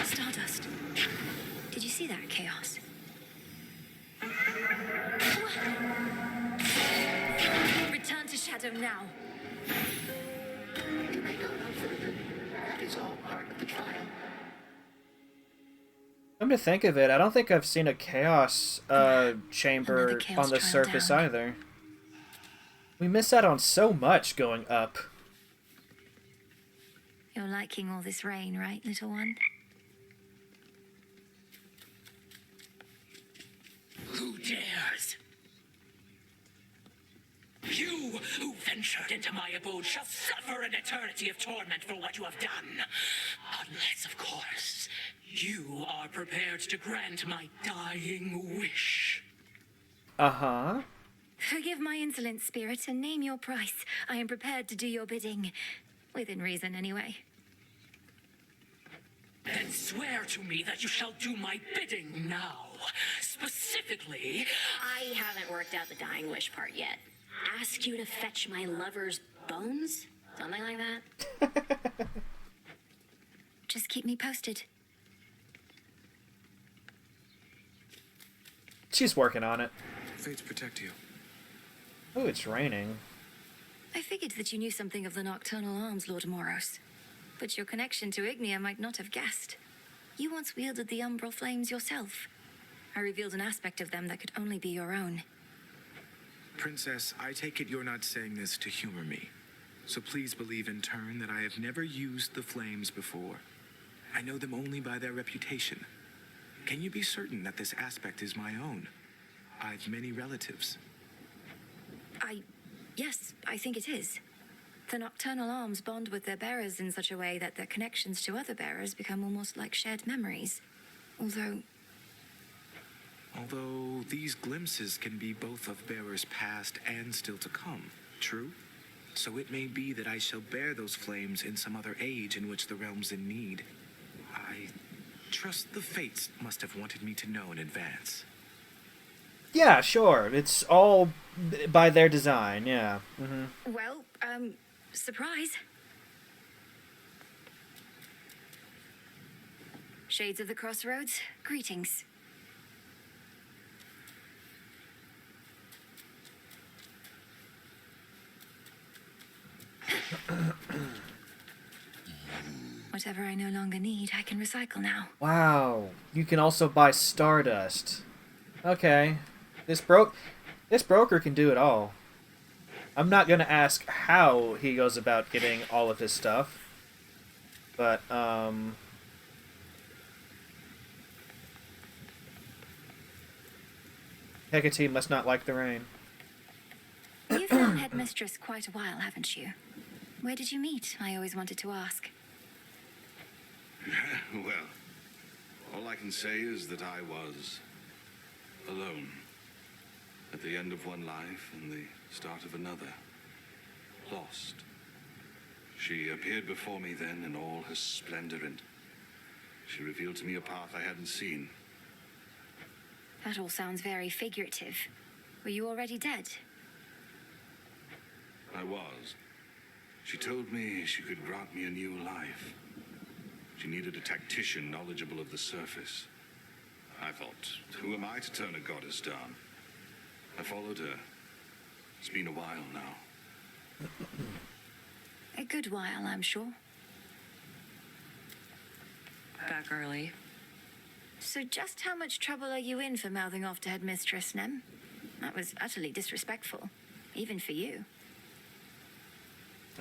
Stardust. Did you see that, Chaos? Return to Shadow now. You may go no further. That is all part of the trial. Come to think of it, I don't think I've seen a Chaos chamber Chaos on the trial surface down. either. We miss out on so much going up. You're liking all this rain, right, little one? Who dares? You who ventured into my abode shall suffer an eternity of torment for what you have done. Unless, of course, you are prepared to grant my dying wish. Uh-huh. Forgive my insolent spirit and name your price. I am prepared to do your bidding. Within reason, anyway. Then swear to me that you shall do my bidding now. Specifically, I haven't worked out the dying wish part yet. Ask you to fetch my lover's bones? Something like that? Just keep me posted. She's working on it. Fates protect you. Oh, it's raining. I figured that you knew something of the nocturnal arms, Lord Moros. But your connection to Ignia might not have guessed. You once wielded the umbral flames yourself. I revealed an aspect of them that could only be your own. Princess, I take it you're not saying this to humor me. So please believe in turn that I have never used the flames before. I know them only by their reputation. Can you be certain that this aspect is my own? I've many relatives. Yes, I think it is. The nocturnal arms bond with their bearers in such a way that their connections to other bearers become almost like shared memories. Although these glimpses can be both of bearers past and still to come, true? So it may be that I shall bear those flames in some other age in which the realm's in need. I trust the fates must have wanted me to know in advance. Yeah, sure. It's all by their design, yeah. Mm-hmm. well, surprise. Shades of the Crossroads, greetings. Whatever I no longer need, I can recycle now. Wow. You can also buy Stardust. Okay. This broker can do it all. I'm not gonna ask how he goes about getting all of his stuff. But, Hecate must not like the rain. You've known Headmistress quite a while, haven't you? Where did you meet? I always wanted to ask. Well, all I can say is that I was alone. At the end of one life and the start of another. Lost. She appeared before me then in all her splendor, and she revealed to me a path I hadn't seen. That all sounds very figurative. Were you already dead? I was. She told me she could grant me a new life. She needed a tactician knowledgeable of the surface. I thought, who am I to turn a goddess down? I followed her. It's been a while now. A good while, I'm sure. Back early. So just how much trouble are you in for mouthing off to Headmistress, Nem? That was utterly disrespectful. Even for you.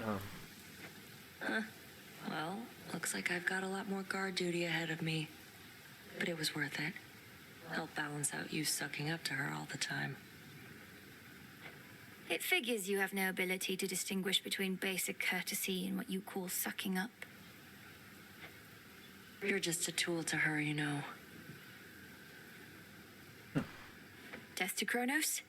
Oh. Huh. Well, looks like I've got a lot more guard duty ahead of me. But it was worth it. Help balance out you sucking up to her all the time. It figures you have no ability to distinguish between basic courtesy and what you call sucking up. You're just a tool to her, you know. Death to Chronos?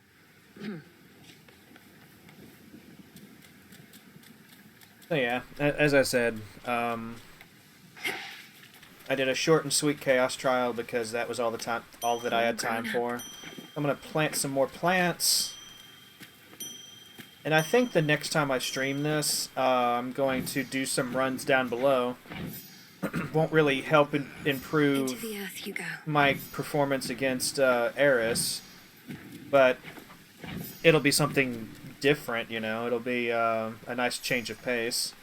So yeah, as I said, I did a short and sweet chaos trial because that was all that I had time for. I'm gonna plant some more plants, and I think the next time I stream this, I'm going to do some runs down below. Won't really help improve Into the earth you go. my performance against Eris, but it'll be something different, you know. It'll be a nice change of pace.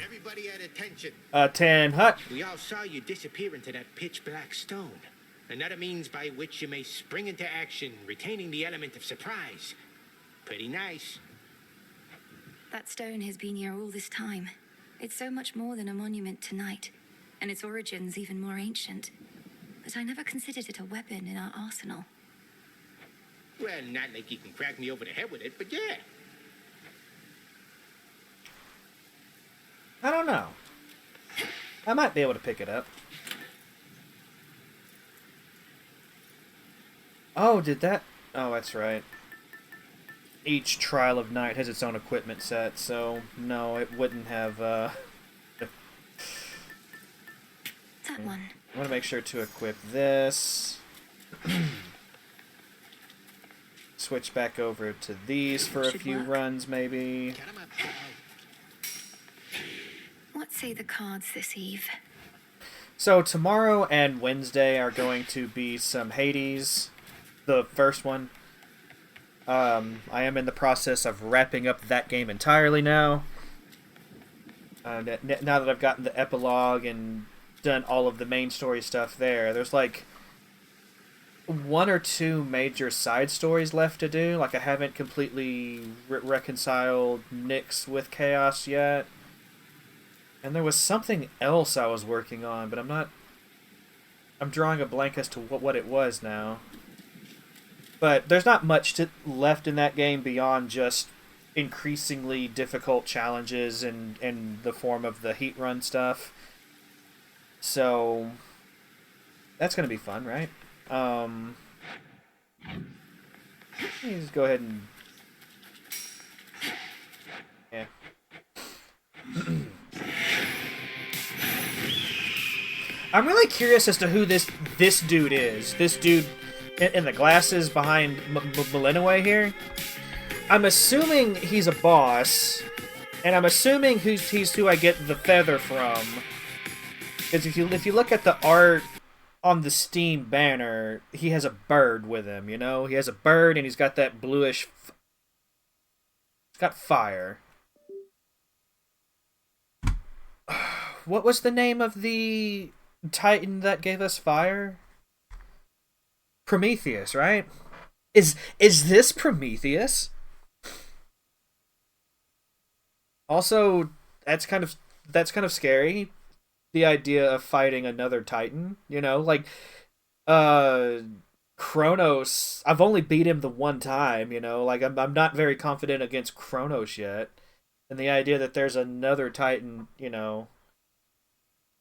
Everybody at attention. 10 hut. We all saw you disappear into that pitch black stone. Another means by which you may spring into action, retaining the element of surprise. Pretty nice. That stone has been here all this time. It's so much more than a monument to night, and its origins even more ancient. But I never considered it a weapon in our arsenal. Well, not like you can crack me over the head with it, but yeah. I don't know. I might be able to pick it up. Oh, did that? Oh, that's right. Each Trial of Night has its own equipment set, so no, it wouldn't have, That one. I want to make sure to equip this. Switch back over to these for a few runs, maybe. What say the cards this eve? So tomorrow and Wednesday are going to be some Hades, the first one. I am in the process of wrapping up that game entirely now. Now that I've gotten the epilogue and done all of the main story stuff there, there's like one or two major side stories left to do. Like I haven't completely reconciled Nyx with Chaos yet. And there was something else I was working on, but I'm drawing a blank as to what it was now. But there's not much left in that game beyond just increasingly difficult challenges in the form of the heat run stuff. So that's going to be fun, right? Let me just go ahead and... Yeah. I'm really curious as to who this dude is. This dude in the glasses behind Malinaway here. I'm assuming he's a boss, and I'm assuming he's who I get the feather from. Because if you look at the art on the Steam banner, he has a bird with him. You know, he has a bird, and he's got that bluish. He's got fire. what was the name of the Titan that gave us fire? Prometheus, right? Is this Prometheus? Also, that's kind of scary. The idea of fighting another Titan, you know, like uh Chronos. I've only beat him the one time, you know, like I'm not very confident against Chronos yet. And the idea that there's another Titan, you know,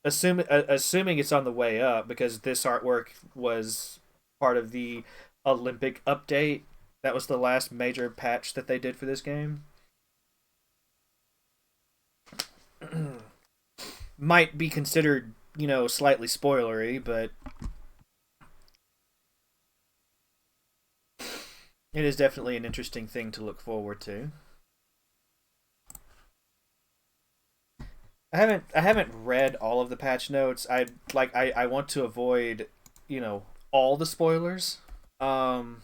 assuming it's on the way up because this artwork was part of the Olympic update. That was the last major patch that they did for this game. Might be considered, you know, slightly spoilery, but it is definitely an interesting thing to look forward to. I haven't read all of the patch notes. I want to avoid, you know, all the spoilers, um,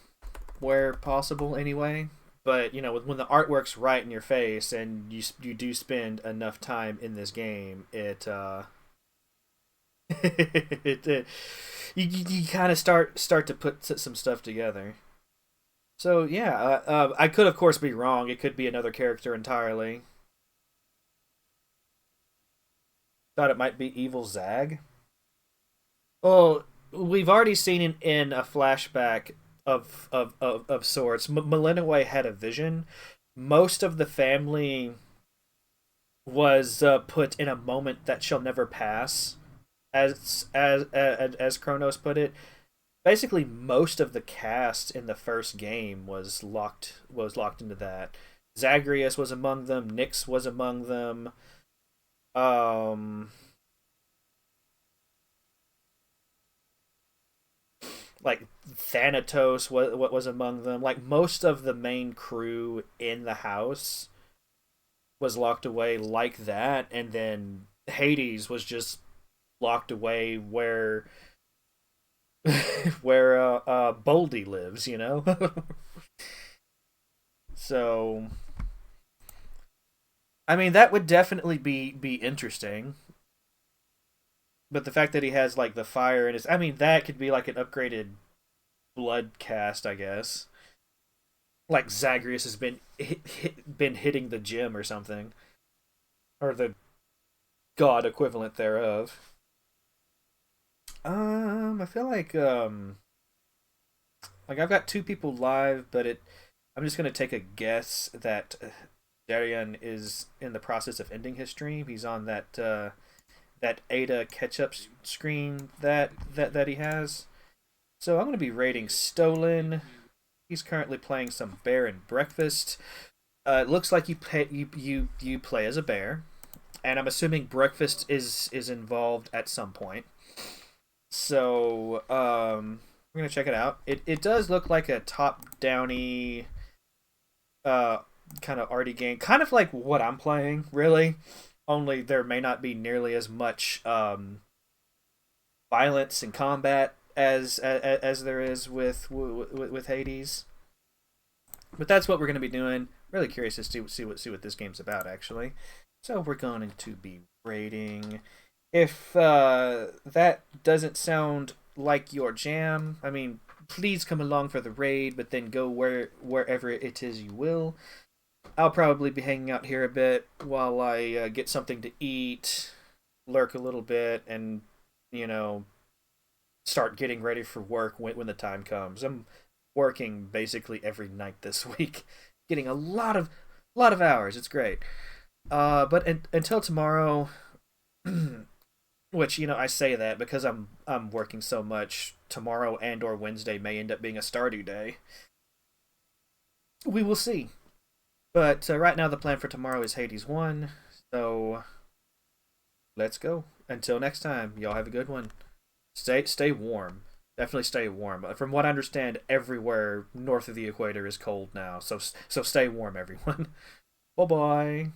where possible anyway. But you know, when the artwork's right in your face and you do spend enough time in this game, it you kind of start to put some stuff together. So yeah, I could of course be wrong. It could be another character entirely. Thought it might be Evil Zag. Well, we've already seen in a flashback of sorts. Malinaway had a vision. Most of the family was put in a moment that shall never pass, as Chronos put it. Basically, most of the cast in the first game was locked into that. Zagreus was among them. Nyx was among them. Um, like Thanatos was among them. Like most of the main crew in the house was locked away like that, and then Hades was just locked away where where Boldy lives, you know. So I mean that would definitely be interesting. But the fact that he has like the fire in his, I mean that could be like an upgraded blood cast, I guess. Like Zagreus has been hitting the gym or something, or the god equivalent thereof. I feel like I've got two people live, but it. I'm just gonna take a guess that Darian is in the process of ending his stream. He's on that Ada catch-up screen that he has. So I'm gonna be rating Stolen. He's currently playing some Bear and Breakfast. It looks like you play as a bear, and I'm assuming Breakfast is involved at some point. So we're gonna check it out. It does look like a top downy uh kind of arty game, kind of like what I'm playing, really. Only there may not be nearly as much violence and combat as there is with Hades. But that's what we're going to be doing. Really curious to see what this game's about, actually. So we're going to be rating. If that doesn't sound like your jam, I mean, please come along for the raid, but then go wherever it is you will. I'll probably be hanging out here a bit while I get something to eat, lurk a little bit, and you know, start getting ready for work when the time comes. I'm working basically every night this week, getting a lot of hours. It's great. But until tomorrow, which you know I say that because I'm working so much. Tomorrow and or Wednesday may end up being a Stardew day. We will see. But right now the plan for tomorrow is Hades 1. So let's go. Until next time, y'all have a good one. Stay warm. Definitely stay warm. From what I understand, everywhere north of the equator is cold now. So stay warm, everyone. Bye bye.